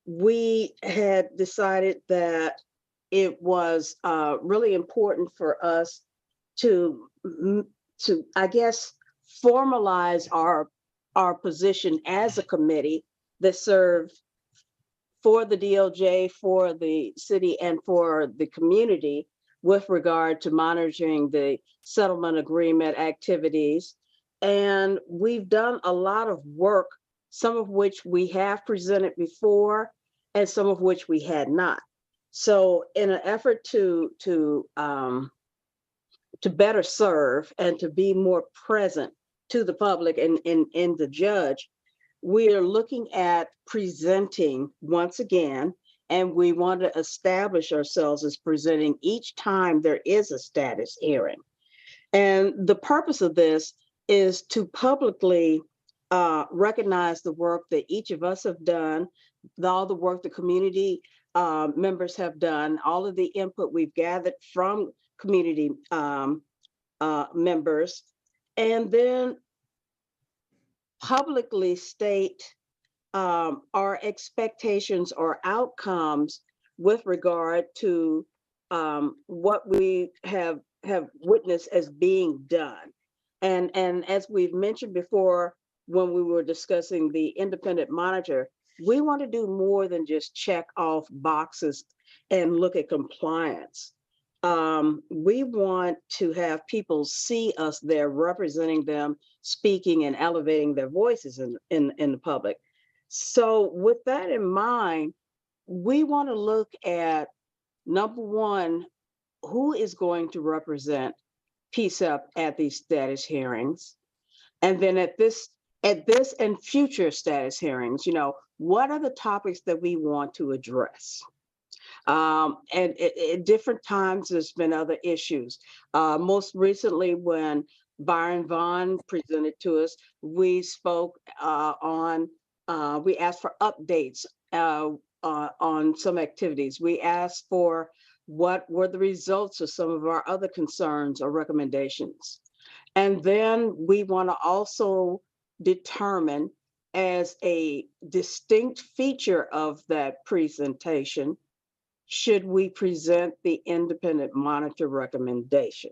we had decided that it was really important for us to I guess, formalize our position as a committee that served for the DOJ, for the city, and for the community with regard to monitoring the settlement agreement activities. And we've done a lot of work, some of which we have presented before and some of which we had not. So in an effort to better serve and to be more present to the public and the judge, we are looking at presenting once again, and we want to establish ourselves as presenting each time there is a status hearing. And the purpose of this is to publicly recognize the work that each of us have done, all the work the community members have done, all of the input we've gathered from community members, and then publicly state our expectations or outcomes with regard to what we have witnessed as being done. And as we've mentioned before, when we were discussing the independent monitor, we want to do more than just check off boxes and look at compliance. We want to have people see us there representing them, speaking and elevating their voices in the public. So with that in mind, we want to look at, number one, who is going to represent PCCEP at these status hearings? And then at this and future status hearings, what are the topics that we want to address? And at different times, there's been other issues. Most recently, when Byron Vaughn presented to us, we spoke we asked for updates on some activities. We asked for what were the results of some of our other concerns or recommendations. And then we want to also determine, as a distinct feature of that presentation, should we present the independent monitor recommendation?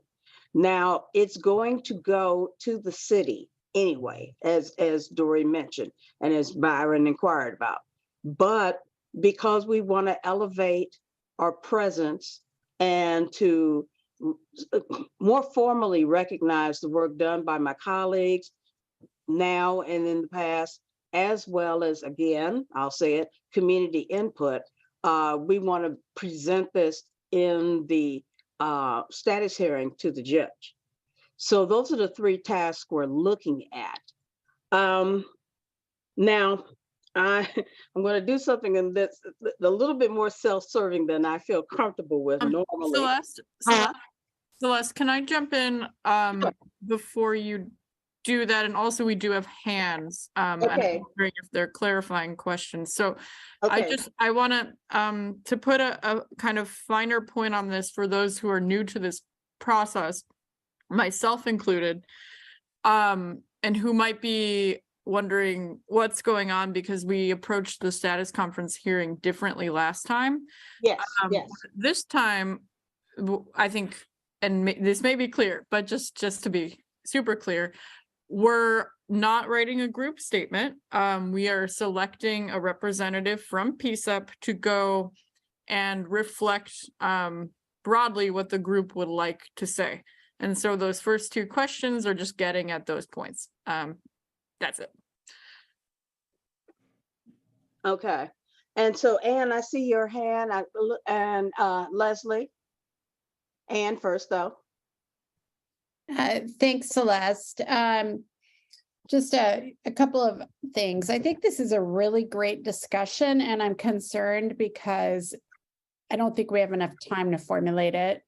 Now, it's going to go to the city anyway, as Dory mentioned, and as Byron inquired about. But because we want to elevate our presence and to more formally recognize the work done by my colleagues now and in the past, as well as, again, I'll say it, community input. We want to present this in the status hearing to the judge. So those are the three tasks we're looking at. Now, I'm going to do something that's a little bit more self-serving than I feel comfortable with normally. Celeste, can I jump in before you do that? And also we do have hands. And I'm wondering if they're clarifying questions. So I want to put a kind of finer point on this for those who are new to this process, myself included, and who might be wondering what's going on because we approached the status conference hearing differently last time. Yes, This time, I think, and this may be clear, but just to be super clear, we're not writing a group statement. We are selecting a representative from PCCEP to go and reflect broadly what the group would like to say. And so those first two questions are just getting at those points. That's it. Okay. And so, Anne, I see your hand, and Leslie. Anne first, though. Thanks, Celeste. Just a couple of things. I think this is a really great discussion, and I'm concerned because I don't think we have enough time to formulate it.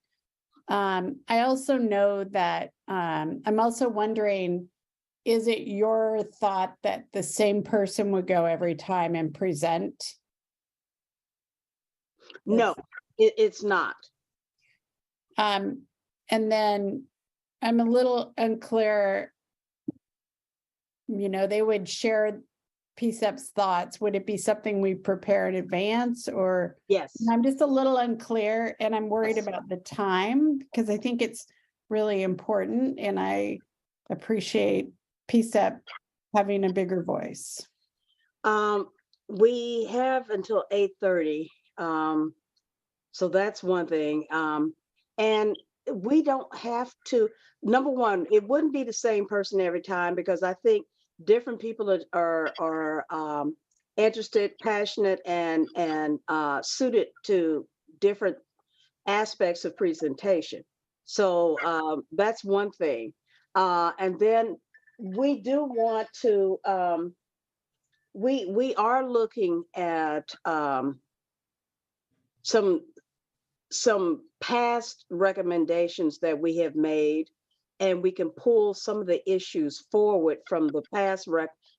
I also know that I'm also wondering, is it your thought that the same person would go every time and present? No, it's not. And then I'm a little unclear, they would share PCCEP's thoughts. Would it be something we prepare in advance or? Yes. I'm just a little unclear and I'm worried about the time because I think it's really important and I appreciate PCCEP having a bigger voice. We have until 8:30. So that's one thing. And we don't have to, number one, it wouldn't be the same person every time because I think different people are interested, passionate, and suited to different aspects of presentation. So that's one thing. And then we do want to, we are looking at some past recommendations that we have made, and we can pull some of the issues forward from the past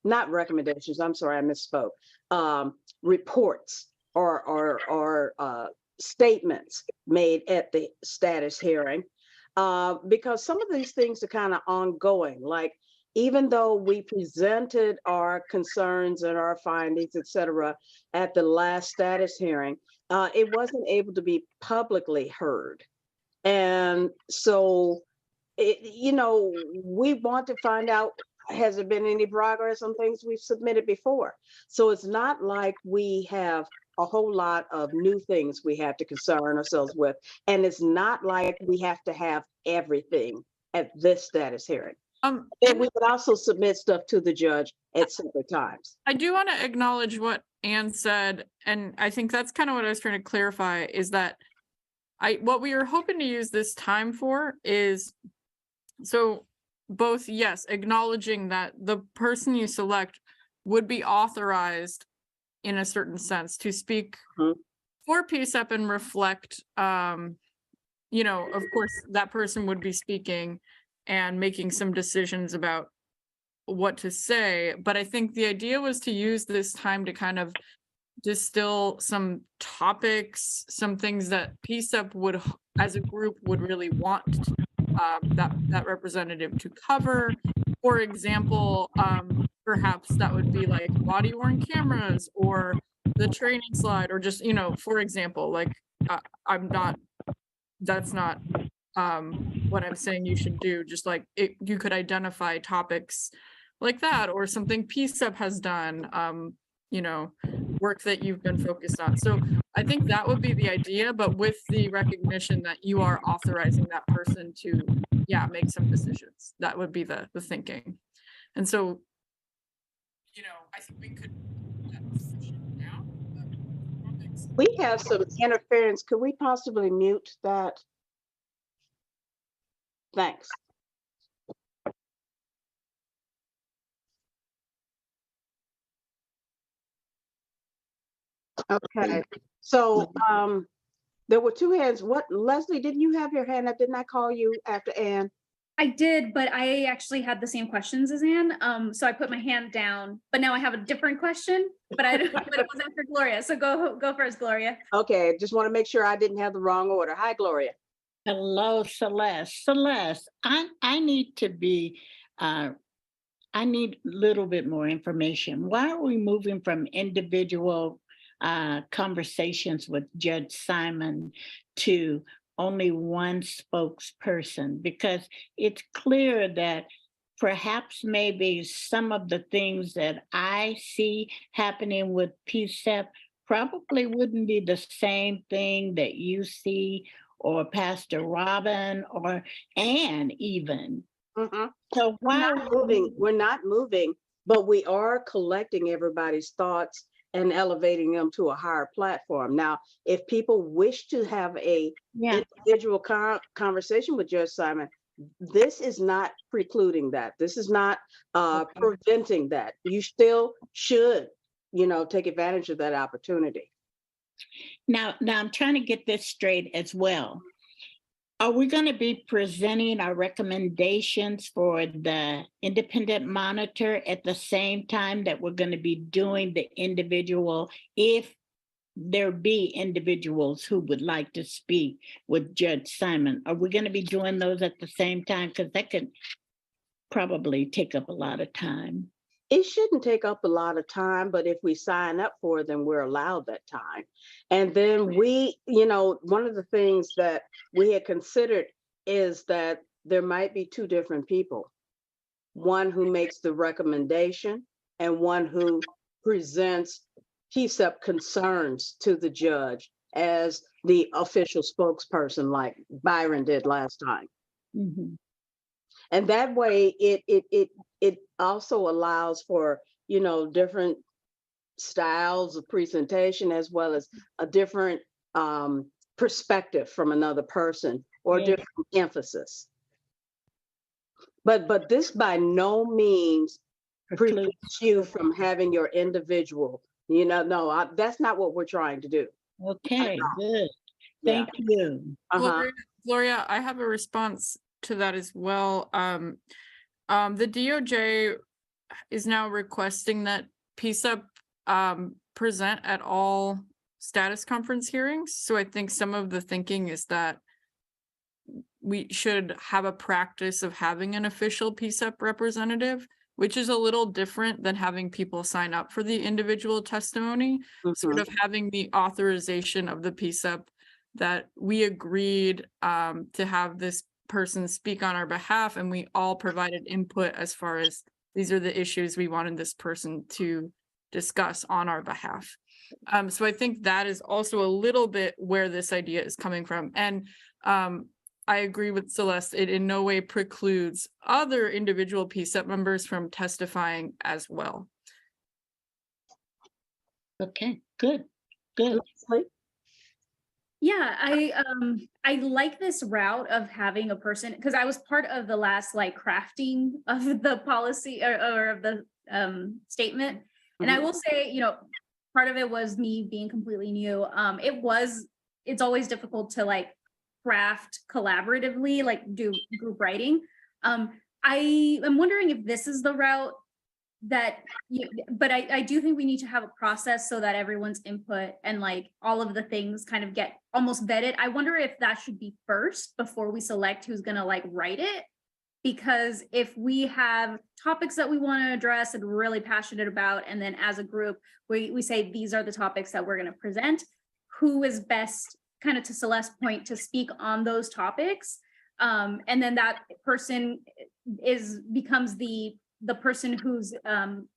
not recommendations, I'm sorry, I misspoke, reports or statements made at the status hearing, because some of these things are kind of ongoing. Like, even though we presented our concerns and our findings, et cetera, at the last status hearing, it wasn't able to be publicly heard. And so, we want to find out, has there been any progress on things we've submitted before? So it's not like we have a whole lot of new things we have to concern ourselves with. And it's not like we have to have everything at this status hearing. And we could also submit stuff to the judge at separate times. I do want to acknowledge what Anne said, and I think that's kind of what I was trying to clarify, is that what we were hoping to use this time for is, so both, yes, acknowledging that the person you select would be authorized in a certain sense to speak for PCCEP and reflect, of course, that person would be speaking and making some decisions about what to say. But I think the idea was to use this time to kind of distill some topics, some things that PCCEP would, as a group, would really want that representative to cover. For example, perhaps that would be like body-worn cameras or the training slide, or just, for example, like that's not what I'm saying you should do. Just like you could identify topics like that, or something PCCEP has done, work that you've been focused on. So I think that would be the idea, but with the recognition that you are authorizing that person to, yeah, make some decisions. That would be the thinking. And so, you know, I think we could do that decision now. We have some interference. Could we possibly mute that? Thanks. Okay, so there were two hands. What, Leslie, didn't you have your hand up? Didn't I call you after Ann? I did, but I actually had the same questions as Ann. So I put my hand down, but now I have a different question, but but it was after Gloria. So go first, Gloria. Okay, just want to make sure I didn't have the wrong order. Hi, Gloria. Hello, Celeste. Celeste, I need to be, I need a little bit more information. Why are we moving from individual conversations with Judge Simon to only one spokesperson? Because it's clear that perhaps maybe some of the things that I see happening with PCCEP probably wouldn't be the same thing that you see, or Pastor Robin, or Ann even. So why we're not moving, but we are collecting everybody's thoughts and elevating them to a higher platform. Now, if people wish to have a individual conversation with Judge Simon, this is not precluding that. This is not preventing that. You still should, you know, take advantage of that opportunity. Now I'm trying to get this straight as well. Are we going to be presenting our recommendations for the independent monitor at the same time that we're going to be doing the individual, if there be individuals who would like to speak with Judge Simon? Are we going to be doing those at the same time? Because that could probably take up a lot of time. It shouldn't take up a lot of time, but if we sign up for it, then we're allowed that time. And then we, you know, one of the things that we had considered is that there might be two different people. One who makes the recommendation and one who presents PCCEP concerns to the judge as the official spokesperson, like Byron did last time. And that way it also allows for, you know, different styles of presentation, as well as a different perspective from another person, or different emphasis. But this by no means precludes you from having your individual, you know, no, that's not what we're trying to do. Okay, good. Thank you. Gloria, I have a response to that as well. The DOJ is now requesting that PCCEP present at all status conference hearings. So I think some of the thinking is that we should have a practice of having an official PCCEP representative, which is a little different than having people sign up for the individual testimony, sort of having the authorization of the PCCEP that we agreed to have this person speak on our behalf, and we all provided input as far as these are the issues we wanted this person to discuss on our behalf. So I think that is also a little bit where this idea is coming from. And I agree with Celeste, it in no way precludes other individual PCCEP members from testifying as well. Okay, good. Yeah, I like this route of having a person, because I was part of the last like crafting of the policy or of the statement. And I will say, you know, part of it was me being completely new. It's always difficult to like craft collaboratively, like do group writing. I am wondering if this is the route that, but I do think we need to have a process so that everyone's input and like all of the things kind of get almost vetted. I wonder if that should be first before we select who's gonna like write it. Because if we have topics that we want to address and we're really passionate about, and then as a group, we say these are the topics that we're going to present, who is best, kind of to Celeste's point, to speak on those topics. And then that person becomes the the person who's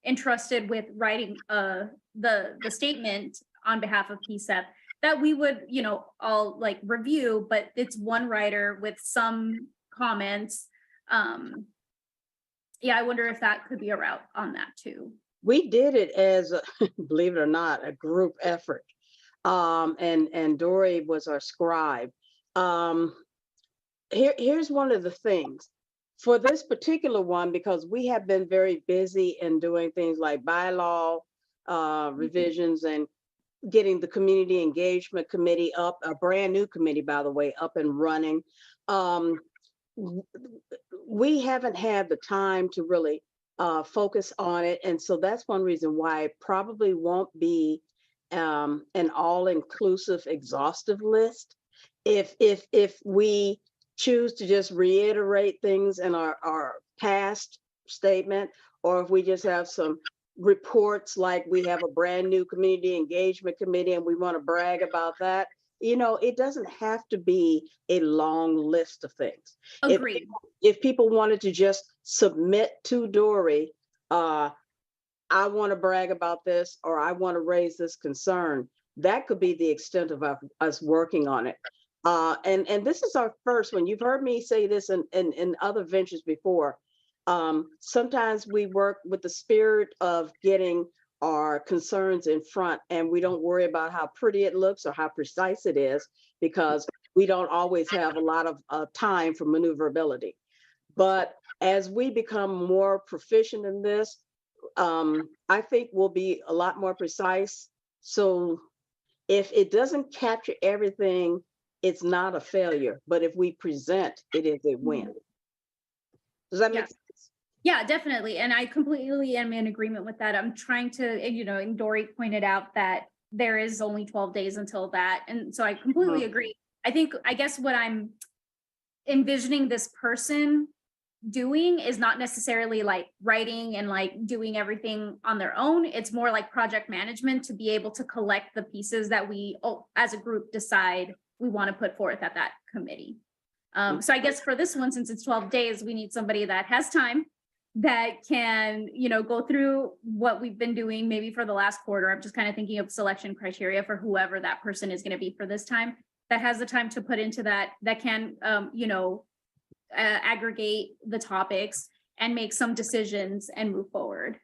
entrusted with writing the statement on behalf of PCEP, that we would, you know, all like review, but it's one writer with some comments. Yeah, I wonder if that could be a route on that too. We did it as, believe it or not, a group effort. And Dory was our scribe. Here's one of the things. For this particular one, because we have been very busy in doing things like bylaw revisions and getting the community engagement committee up, a brand new committee, by the way, up and running. We haven't had the time to really focus on it. And so that's one reason why it probably won't be an all-inclusive exhaustive list. If we choose to just reiterate things in our past statement, or if we just have some reports like we have a brand new community engagement committee and we want to brag about that, you know, it doesn't have to be a long list of things. Agreed. If people wanted to just submit to Dory, I want to brag about this, or I want to raise this concern, that could be the extent of us working on it. And this is our first one. You've heard me say this in other ventures before. Sometimes we work with the spirit of getting our concerns in front, and we don't worry about how pretty it looks or how precise it is, because we don't always have a lot of time for maneuverability. But as we become more proficient in this, I think we'll be a lot more precise. So if it doesn't capture everything, it's not a failure. But if we present, it is a win. Does that make sense? Yeah, definitely. And I completely am in agreement with that. I'm trying to, you know, and Dory pointed out that there is only 12 days until that. And so I completely agree. I guess what I'm envisioning this person doing is not necessarily like writing and like doing everything on their own. It's more like project management to be able to collect the pieces that we, as a group, decide we want to put forth at that committee. So I guess for this one, since it's 12 days, we need somebody that has time, that can, you know, go through what we've been doing maybe for the last quarter. I'm just kind of thinking of selection criteria for whoever that person is going to be for this time, that has the time to put into that can, you know, aggregate the topics and make some decisions and move forward.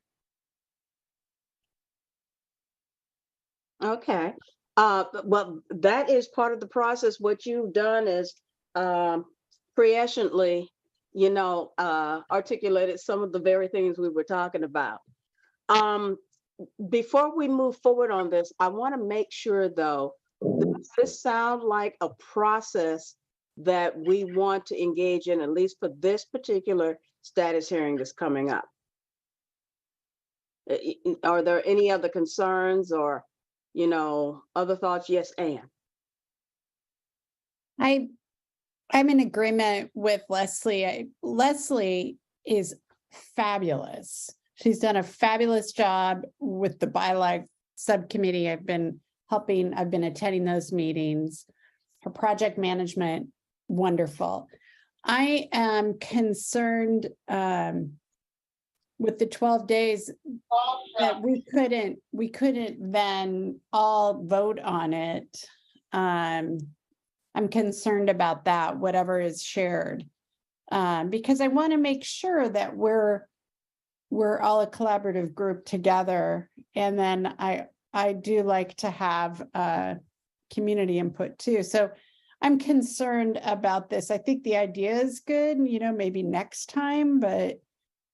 Okay. Well, that is part of the process. What you've done is presciently, you know, articulated some of the very things we were talking about. Before we move forward on this, I want to make sure, though, does this sound like a process that we want to engage in, at least for this particular status hearing that's coming up? Are there any other concerns or, you know, other thoughts? Yes, Anne. I'm in agreement with Leslie. Leslie is fabulous. She's done a fabulous job with the bylaw subcommittee. I've been attending those meetings. Her project management, wonderful. I am concerned with the 12 days that we couldn't then all vote on it. I'm concerned about that, whatever is shared, because I want to make sure that we're all a collaborative group together. And then I do like to have community input too. So I'm concerned about this. I think the idea is good, you know, maybe next time, but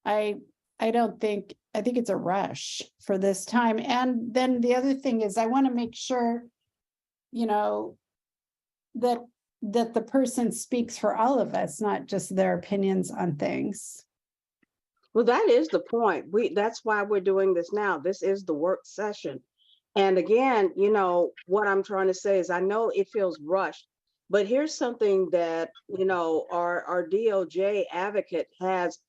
I think it's a rush for this time. And then the other thing is I want to make sure, you know, that the person speaks for all of us, not just their opinions on things. Well, that is the point. That's why we're doing this now. This is the work session. And again, you know, what I'm trying to say is I know it feels rushed, but here's something that, you know, our DOJ advocate has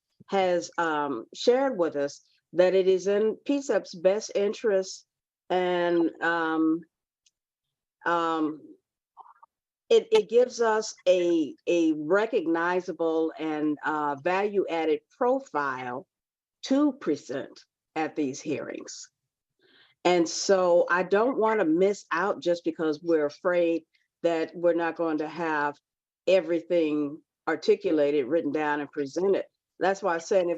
shared with us, that it is in PCEP's best interest, and it gives us a recognizable and value-added profile to present at these hearings. And so I don't want to miss out just because we're afraid that we're not going to have everything articulated, written down, and presented. That's why I'm saying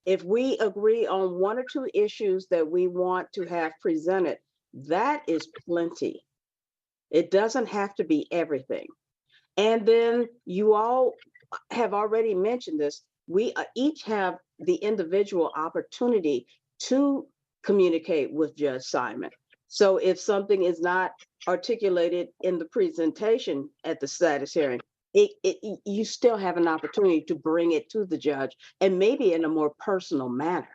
if we agree on one or two issues that we want to have presented, that is plenty. It doesn't have to be everything. And then you all have already mentioned this. We each have the individual opportunity to communicate with Judge Simon. So if something is not articulated in the presentation at the status hearing, you still have an opportunity to bring it to the judge, and maybe in a more personal manner.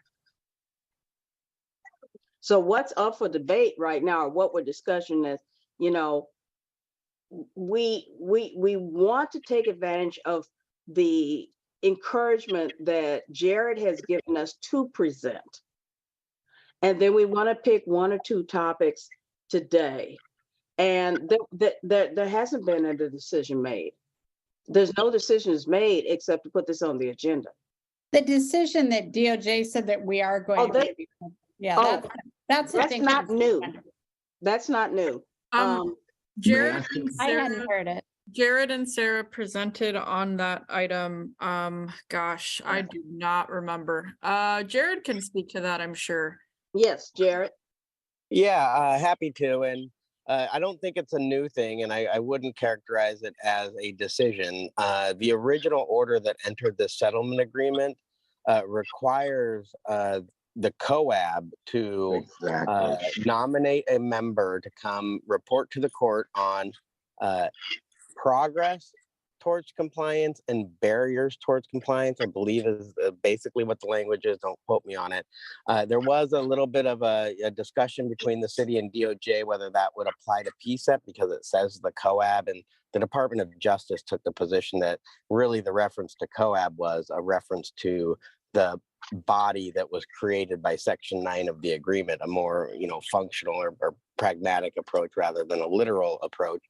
So what's up for debate right now, or what we're discussing is, you know, we want to take advantage of the encouragement that Jared has given us to present. And then we want to pick one or two topics today. And there hasn't been a decision made. There's no decisions made except to put this on the agenda. The decision that DOJ said that we are going to be, yeah, that's not new. That's not new. Jared and I Sarah, hadn't heard it. Jared and Sarah presented on that item. Gosh, I do not remember. Jared can speak to that, I'm sure. Yes, Jared. Yeah, happy to. And I don't think it's a new thing, and I wouldn't characterize it as a decision. The original order that entered the settlement agreement requires the COAB to nominate a member to come report to the court on progress towards compliance and barriers towards compliance, I believe is basically what the language is. Don't quote me on it. There was a little bit of a discussion between the city and DOJ whether that would apply to PCCEP because it says the COAB, and the Department of Justice took the position that really the reference to COAB was a reference to the body that was created by Section 9 of the agreement, a more functional or pragmatic approach rather than a literal approach.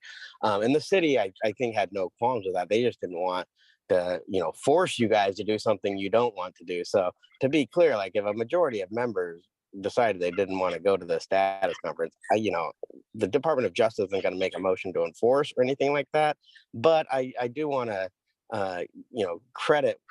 And the city, I think, had no qualms with that. They just didn't want to force you guys to do something you don't want to do. So to be clear, like if a majority of members decided they didn't want to go to the status conference, the Department of Justice isn't going to make a motion to enforce or anything like that. But I do want to credit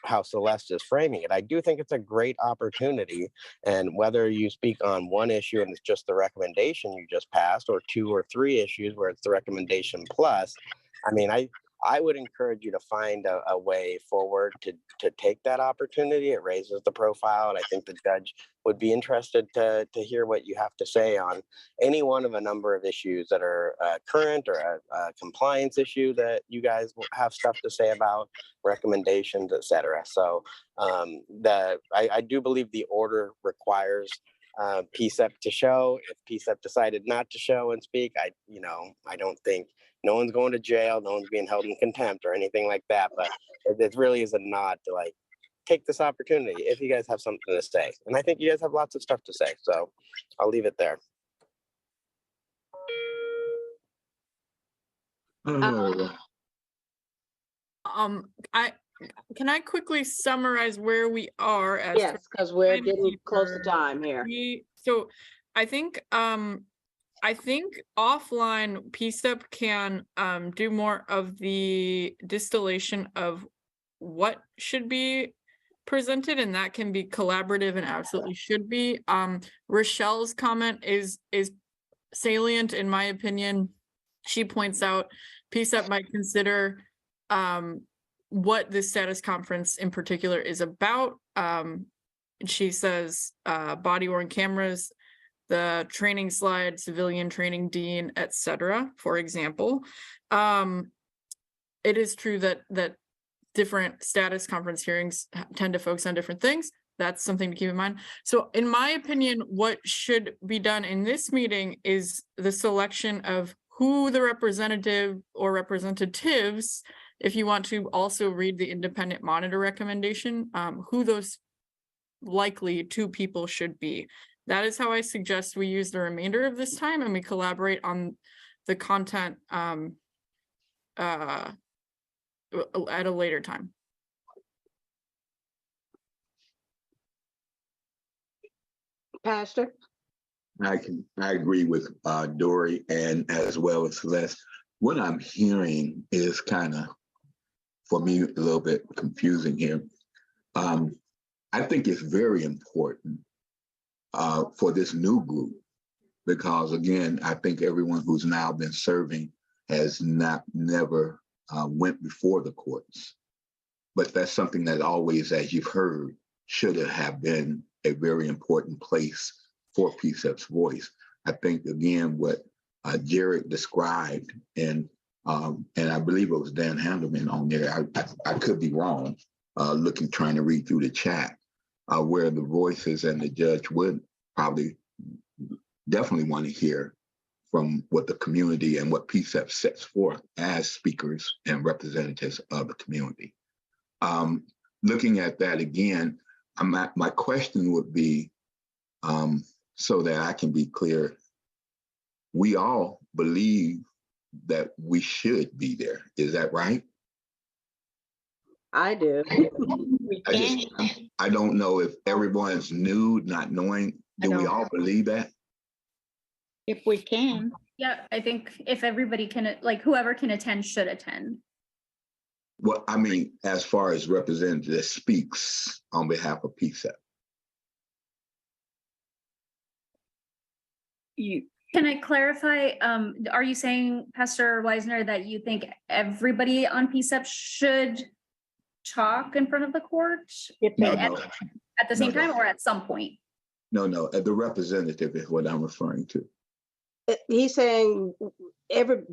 how Celeste is framing it. I do think it's a great opportunity, and whether you speak on one issue and it's just the recommendation you just passed, or two or three issues where it's the recommendation plus, I mean, I would encourage you to find a way forward to take that opportunity. It raises the profile, and I think the judge would be interested to hear what you have to say on any one of a number of issues that are current, or a compliance issue that you guys will have stuff to say about, recommendations, etc. So I do believe the order requires PCCEP to show. If PCCEP decided not to show and speak, I don't think, no one's going to jail, no one's being held in contempt or anything like that. But it really is a nod to take this opportunity if you guys have something to say. And I think you guys have lots of stuff to say. So I'll leave it there. Can I quickly summarize where we are? Yes, because we're getting close to time here. So I think offline PCCEP can do more of the distillation of what should be presented, and that can be collaborative and absolutely should be. Rochelle's comment is salient in my opinion. She points out PCCEP might consider what this status conference in particular is about. She says body-worn cameras, the training slide, civilian training dean, etc. For example, it is true that different status conference hearings tend to focus on different things. That's something to keep in mind. So in my opinion, what should be done in this meeting is the selection of who the representative or representatives, if you want to also read the independent monitor recommendation, who those likely two people should be. That is how I suggest we use the remainder of this time, and we collaborate on the content at a later time. Pastor? I agree with Dory and as well as Celeste. What I'm hearing is kind of, for me, a little bit confusing here. I think it's very important for this new group because, again, I think everyone who's now been serving has never went before the courts. But that's something that always, as you've heard, should have been a very important place for PCCEP's voice. I think, again, what Jared described, and I believe it was Dan Handelman on there, I could be wrong, trying to read through the chat, where the voices and the judge would probably definitely want to hear from what the community and what PCCEP sets forth as speakers and representatives of the community. Looking at that again, my question would be, so that I can be clear, we all believe that we should be there. Is that right? I do. I don't know if everyone's new, not knowing. Do we all believe that? If we can. Yeah, I think if everybody can, like whoever can attend should attend. Well, I mean, as far as representative that speaks on behalf of PCCEP. Can I clarify, are you saying, Pastor Weisner, that you think everybody on PCCEP should talk in front of the court? No. At the same time or at some point? No, the representative is what I'm referring to. He's saying,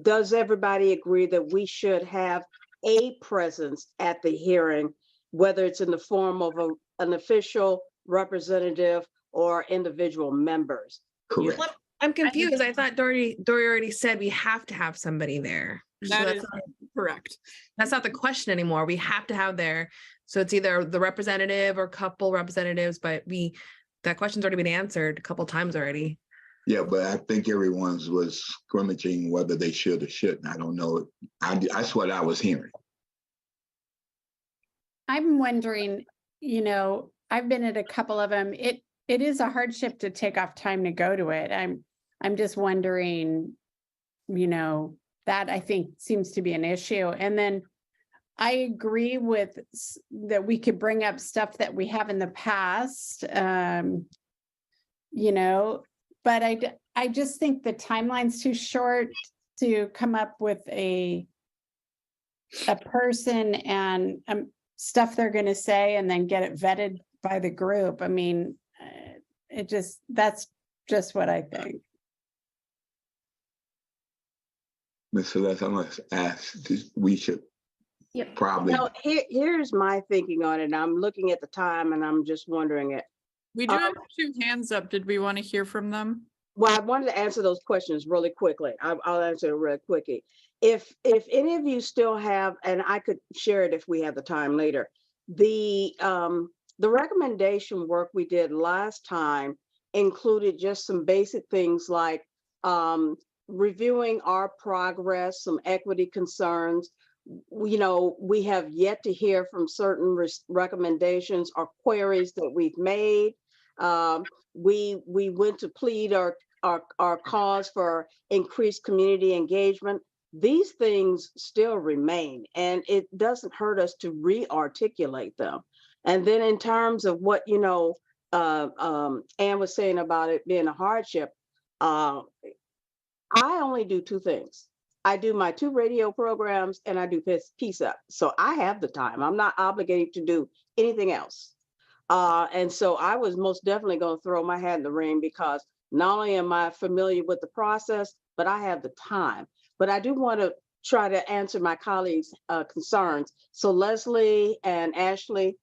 does everybody agree that we should have a presence at the hearing, whether it's in the form of an official representative or individual members? Correct. Well, I'm confused. I thought Dory already said we have to have somebody there. That is correct. That's not the question anymore. We have to have there. So it's either the representative or couple representatives, but that question's already been answered a couple times already. Yeah, but I think everyone's was scrimmaging whether they should or shouldn't. I don't know. That's what I was hearing. I'm wondering, I've been at a couple of them. It is a hardship to take off time to go to it. I'm just wondering, that I think seems to be an issue. And then I agree with that we could bring up stuff that we have in the past, but I just think the timeline's too short to come up with a person and stuff they're going to say and then get it vetted by the group. I mean, that's just what I think. Ms. Celeste, I must ask, we should probably. No, here's my thinking on it. I'm looking at the time and I'm just wondering it. We do have 2 hands up. Did we want to hear from them? Well, I wanted to answer those questions really quickly. I'll answer it real quickly. If any of you still have, and I could share it if we have the time later, the recommendation work we did last time included just some basic things like reviewing our progress, some equity concerns. We have yet to hear from certain recommendations or queries that we've made. We went to plead our cause for increased community engagement. These things still remain, and it doesn't hurt us to re-articulate them. And then in terms of what Ann was saying about it being a hardship, I only do 2 things. I do my 2 radio programs and I do PCCEP. So I have the time. I'm not obligated to do anything else. And so I was most definitely going to throw my hat in the ring because not only am I familiar with the process, but I have the time. But I do want to try to answer my colleagues' concerns. So Leslie and Ashley,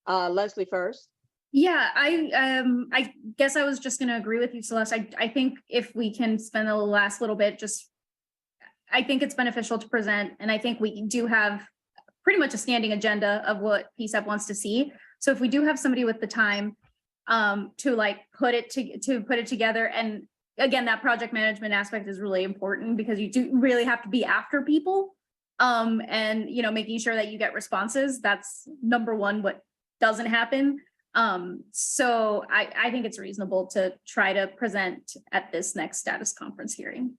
Leslie first. Yeah, I guess I was just going to agree with you, Celeste. I think if we can spend the last little bit, I think it's beneficial to present, and I think we do have pretty much a standing agenda of what PCCEP wants to see. So if we do have somebody with the time to put it together, and again, that project management aspect is really important because you do really have to be after people, and making sure that you get responses. That's number one. What doesn't happen. So I think it's reasonable to try to present at this next status conference hearing.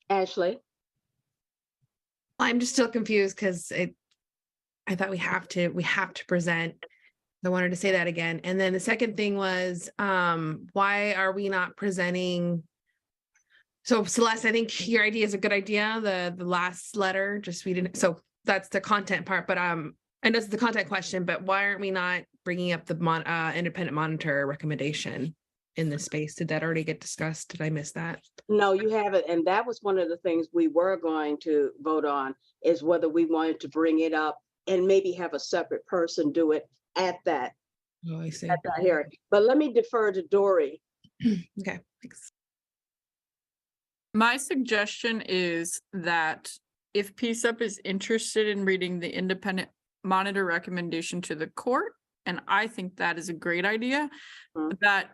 Ashley? I'm just still confused because I thought we have to present. I wanted to say that again. And then the second thing was, why are we not presenting? So Celeste, I think your idea is a good idea. The last letter, just we didn't, so that's the content part, but I know it's the content question, but why aren't we not bringing up the independent monitor recommendation in this space? Did that already get discussed? Did I miss that? No, you haven't. And that was one of the things we were going to vote on, is whether we wanted to bring it up and maybe have a separate person do it at that, Oh, I see. at that hearing. But let me defer to Dory. Okay, thanks. My suggestion is that if PCCEP is interested in reading the independent monitor recommendation to the court, and I think that is a great idea, that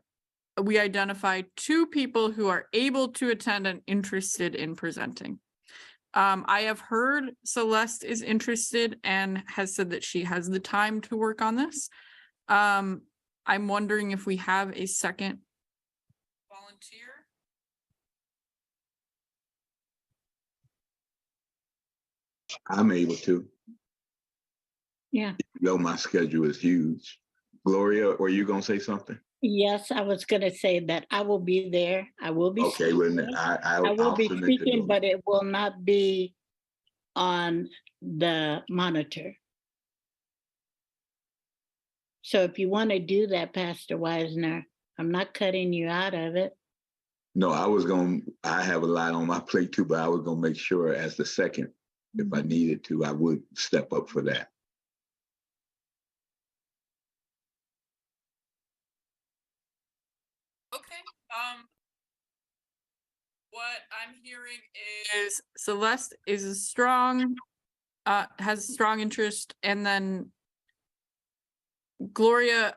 we identify 2 people who are able to attend and interested in presenting. I have heard Celeste is interested and has said that she has the time to work on this. I'm wondering if we have a second volunteer. I'm able to. Yeah. Though my schedule is huge. Gloria, were you gonna say something? Yes, I was gonna say that I will be there. I will be. Okay, well, speaking. I will I'll be submit to speaking, Gloria. but it will not be on the monitor. So if you want to do that, Pastor Wisner, I'm not cutting you out of it. No, I have a lot on my plate too, but I was gonna make sure as the second, if I needed to, I would step up for that. Okay. What I'm hearing is Celeste is a strong, has a strong interest, and then Gloria,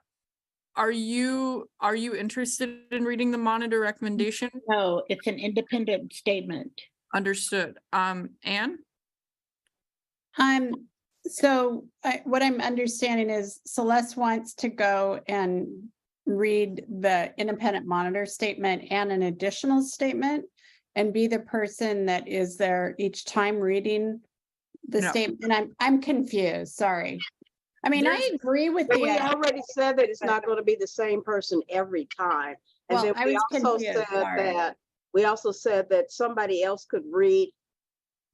are you interested in reading the monitor recommendation? No, it's an independent statement. Understood. Anne? So what I'm understanding is Celeste wants to go and read the independent monitor statement and an additional statement and be the person that is there each time reading the No. statement. And I'm confused, sorry. I mean, I agree with But the. we already said that it's not going to be the same person every time. And Well, then I we was also confused, said sorry. that, we also said that somebody else could read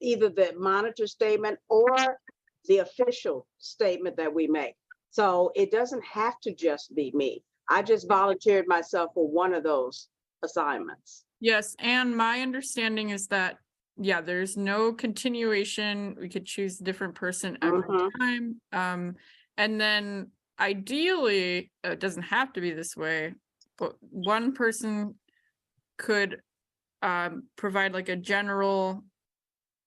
either the monitor statement or the official statement that we make. So it doesn't have to just be me. I just volunteered myself for one of those assignments. Yes, and my understanding is that, yeah, there's no continuation. We could choose a different person every time. And then ideally, it doesn't have to be this way, but one person could provide like a general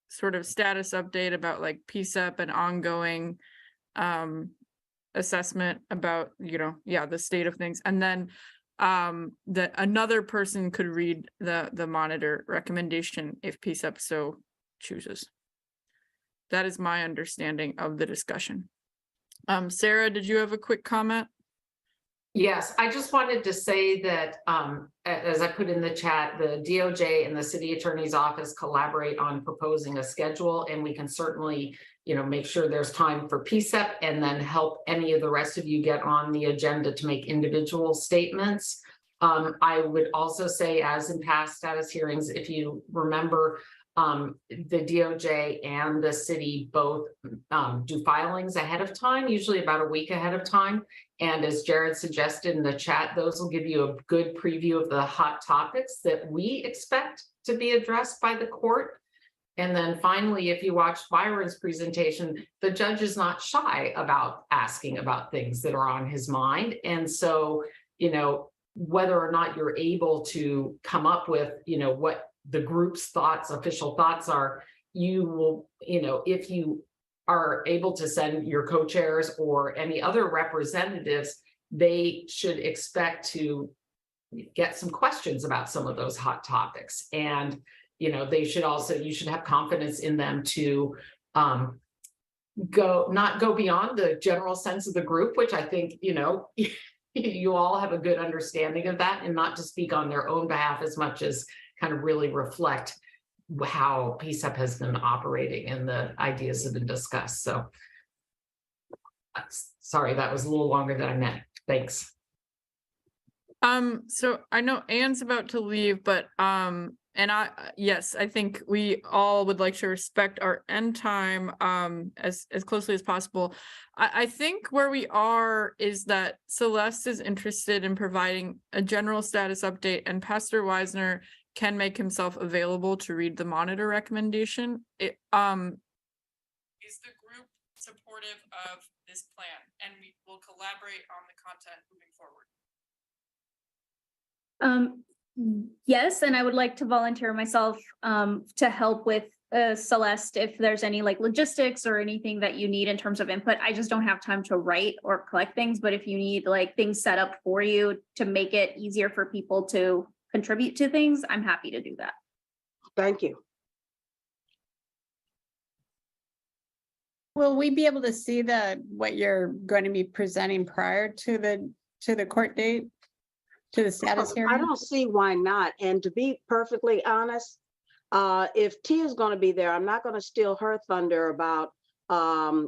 sort of status update about like PCCEP and ongoing assessment about, the state of things. And then that another person could read the monitor recommendation if PCCEP so chooses. That is my understanding of the discussion. Sarah, did you have a quick comment? Yes, I just wanted to say that, as I put in the chat, the DOJ and the city attorney's office collaborate on proposing a schedule, and we can certainly, make sure there's time for PCCEP and then help any of the rest of you get on the agenda to make individual statements. I would also say, as in past status hearings, if you remember, the DOJ and the city both do filings ahead of time, usually about a week ahead of time. And as Jared suggested in the chat, those will give you a good preview of the hot topics that we expect to be addressed by the court. And then finally, if you watch Byron's presentation, the judge is not shy about asking about things that are on his mind. And so, whether or not you're able to come up with, what the group's thoughts, official thoughts are, you will, if you are able to send your co-chairs or any other representatives, they should expect to get some questions about some of those hot topics. And, they should also, you should have confidence in them to not go beyond the general sense of the group, which I think, you all have a good understanding of that, and not to speak on their own behalf as much as kind of really reflect how PCEP has been operating and the ideas have been discussed. So sorry, that was a little longer than I meant. Thanks. So I know Anne's about to leave, but yes, I think we all would like to respect our end time as closely as possible. I think where we are is that Celeste is interested in providing a general status update, and Pastor Wisner can make himself available to read the monitor recommendation. Is the group supportive of this plan? And we will collaborate on the content moving forward. Yes, and I would like to volunteer myself to help with Celeste if there's any like logistics or anything that you need in terms of input. I just don't have time to write or collect things, but if you need like things set up for you to make it easier for people to contribute to things, I'm happy to do that. Thank you. Will we be able to see what you're going to be presenting prior to the court date, to the status hearing? I don't see why not. And to be perfectly honest, if Tia's going to be there, I'm not going to steal her thunder about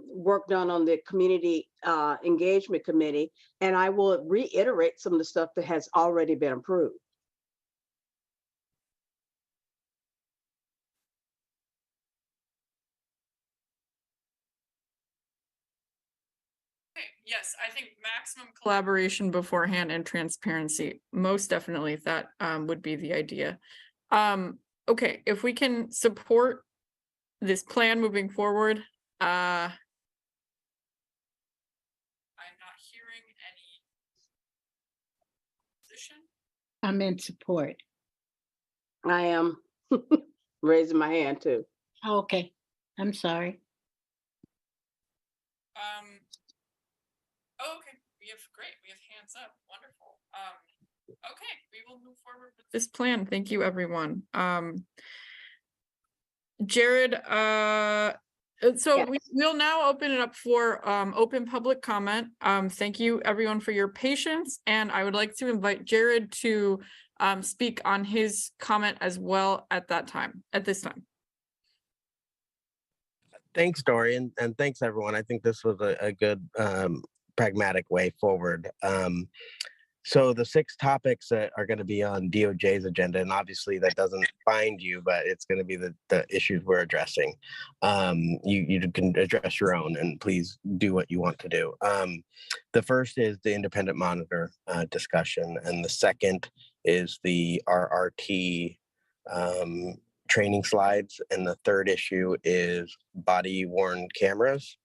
work done on the community engagement committee, and I will reiterate some of the stuff that has already been approved. Yes, I think maximum collaboration beforehand and transparency. Most definitely that would be the idea. Okay, if we can support this plan moving forward, I'm not hearing any position. I'm in support. I am raising my hand too. Okay, I'm sorry. Okay, we have hands up. Wonderful. Okay, we will move forward with this plan. Thank you, everyone. Jared, so we'll now open it up for open public comment. Thank you everyone for your patience, and I would like to invite Jared to speak on his comment as well at this time. Thanks, Dorian, and thanks everyone. I think this was a good pragmatic way forward. So the 6 topics that are going to be on DOJ's agenda, and obviously that doesn't bind you, but it's going to be the issues we're addressing. You can address your own, and please do what you want to do. The first is the independent monitor discussion, and the second is the RRT training slides, and the third issue is body-worn cameras.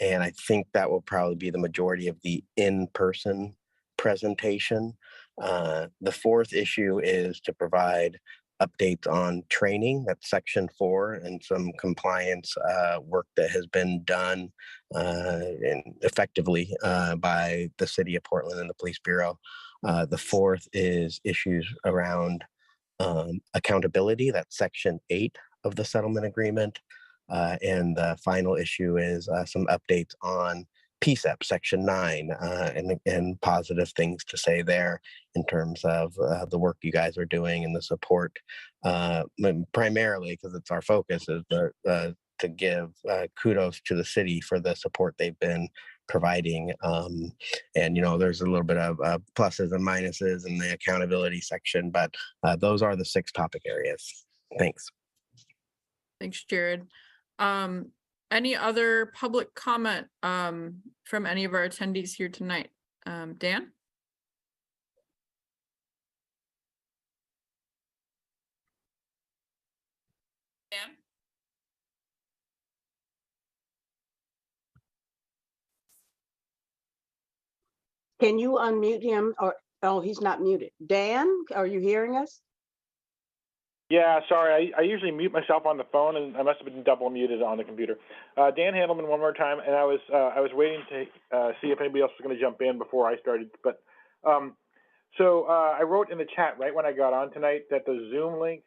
And I think that will probably be the majority of the in-person presentation. The fourth issue is to provide updates on training. That's section 4, and some compliance work that has been done and effectively by the city of Portland and the police bureau. The fourth is issues around accountability. That's section 8 of the settlement agreement. And the final issue is some updates on PCCEP section 9 and positive things to say there in terms of the work you guys are doing and the support, primarily because it's our focus is to give kudos to the city for the support they've been providing. And, there's a little bit of pluses and minuses in the accountability section, but those are the 6 topic areas. Thanks. Thanks, Jared. Any other public comment from any of our attendees here tonight? Dan? Dan? Can you unmute him? Oh, he's not muted. Dan, are you hearing us? Yeah, sorry. I usually mute myself on the phone, and I must have been double muted on the computer. Dan Handelman, one more time, and I was waiting to see if anybody else was going to jump in before I started. But so I wrote in the chat right when I got on tonight that the Zoom link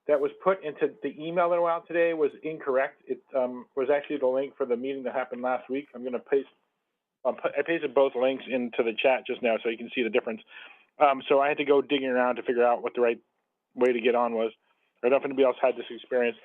that was put into the email that went out today was incorrect. It was actually the link for the meeting that happened last week. I'm going to paste. I pasted both links into the chat just now so you can see the difference. So I had to go digging around to figure out what the right way to get on was. I don't know if anybody else had this experience.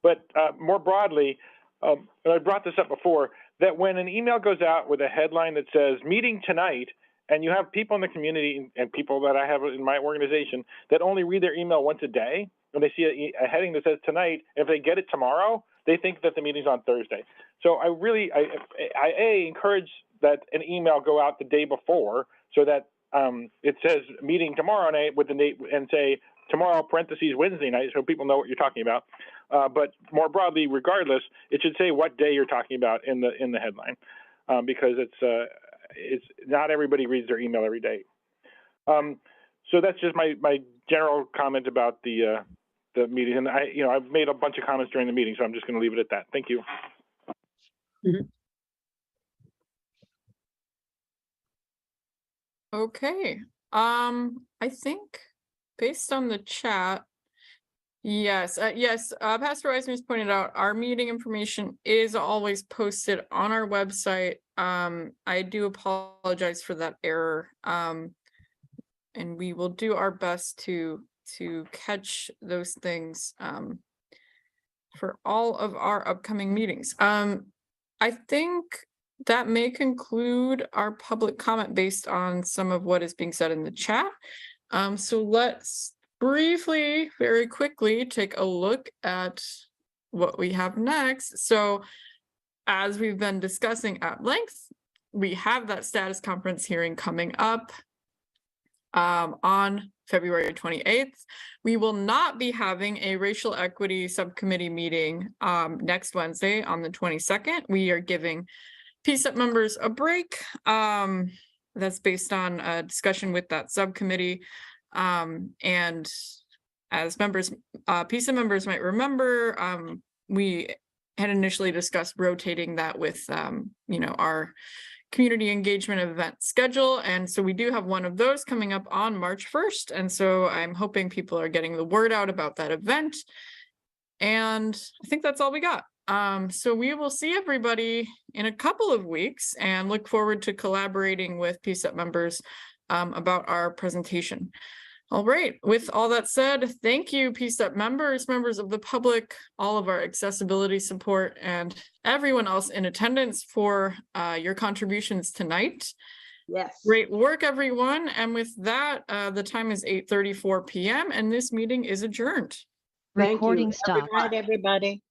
But more broadly, and I brought this up before, that when an email goes out with a headline that says meeting tonight, and you have people in the community and people that I have in my organization that only read their email once a day, when they see a heading that says tonight, if they get it tomorrow, they think that the meeting's on Thursday. So I really, I encourage that an email go out the day before so that it says meeting tomorrow night with the date and say tomorrow parentheses Wednesday night, so people know what you're talking about. But more broadly, regardless, it should say what day you're talking about in the headline, because it's not everybody reads their email every day. So that's just my general comment about the meeting, and I've made a bunch of comments during the meeting, so I'm just going to leave it at that. Thank you. Okay. I think based on the chat, yes, Pastor Wiseman's pointed out our meeting information is always posted on our website. I do apologize for that error. And we will do our best to catch those things for all of our upcoming meetings. I think that may conclude our public comment based on some of what is being said in the chat. So let's briefly, very quickly, take a look at what we have next. So as we've been discussing at length, we have that status conference hearing coming up on February 28th. We will not be having a racial equity subcommittee meeting next Wednesday on the 22nd. We are giving PCCEP members a break. That's based on a discussion with that subcommittee. And as members, PCCEP members might remember, we had initially discussed rotating that with, our community engagement event schedule. And so we do have one of those coming up on March 1st. And so I'm hoping people are getting the word out about that event. And I think that's all we got. So we will see everybody in a couple of weeks and look forward to collaborating with PCCEP members about our presentation. All right, with all that said, thank you, PCCEP members of the public, all of our accessibility support, and everyone else in attendance for your contributions tonight. Yes. Great work, everyone. And with that, the time is 8:34 p.m. and this meeting is adjourned. Recording stop. Good night, everybody.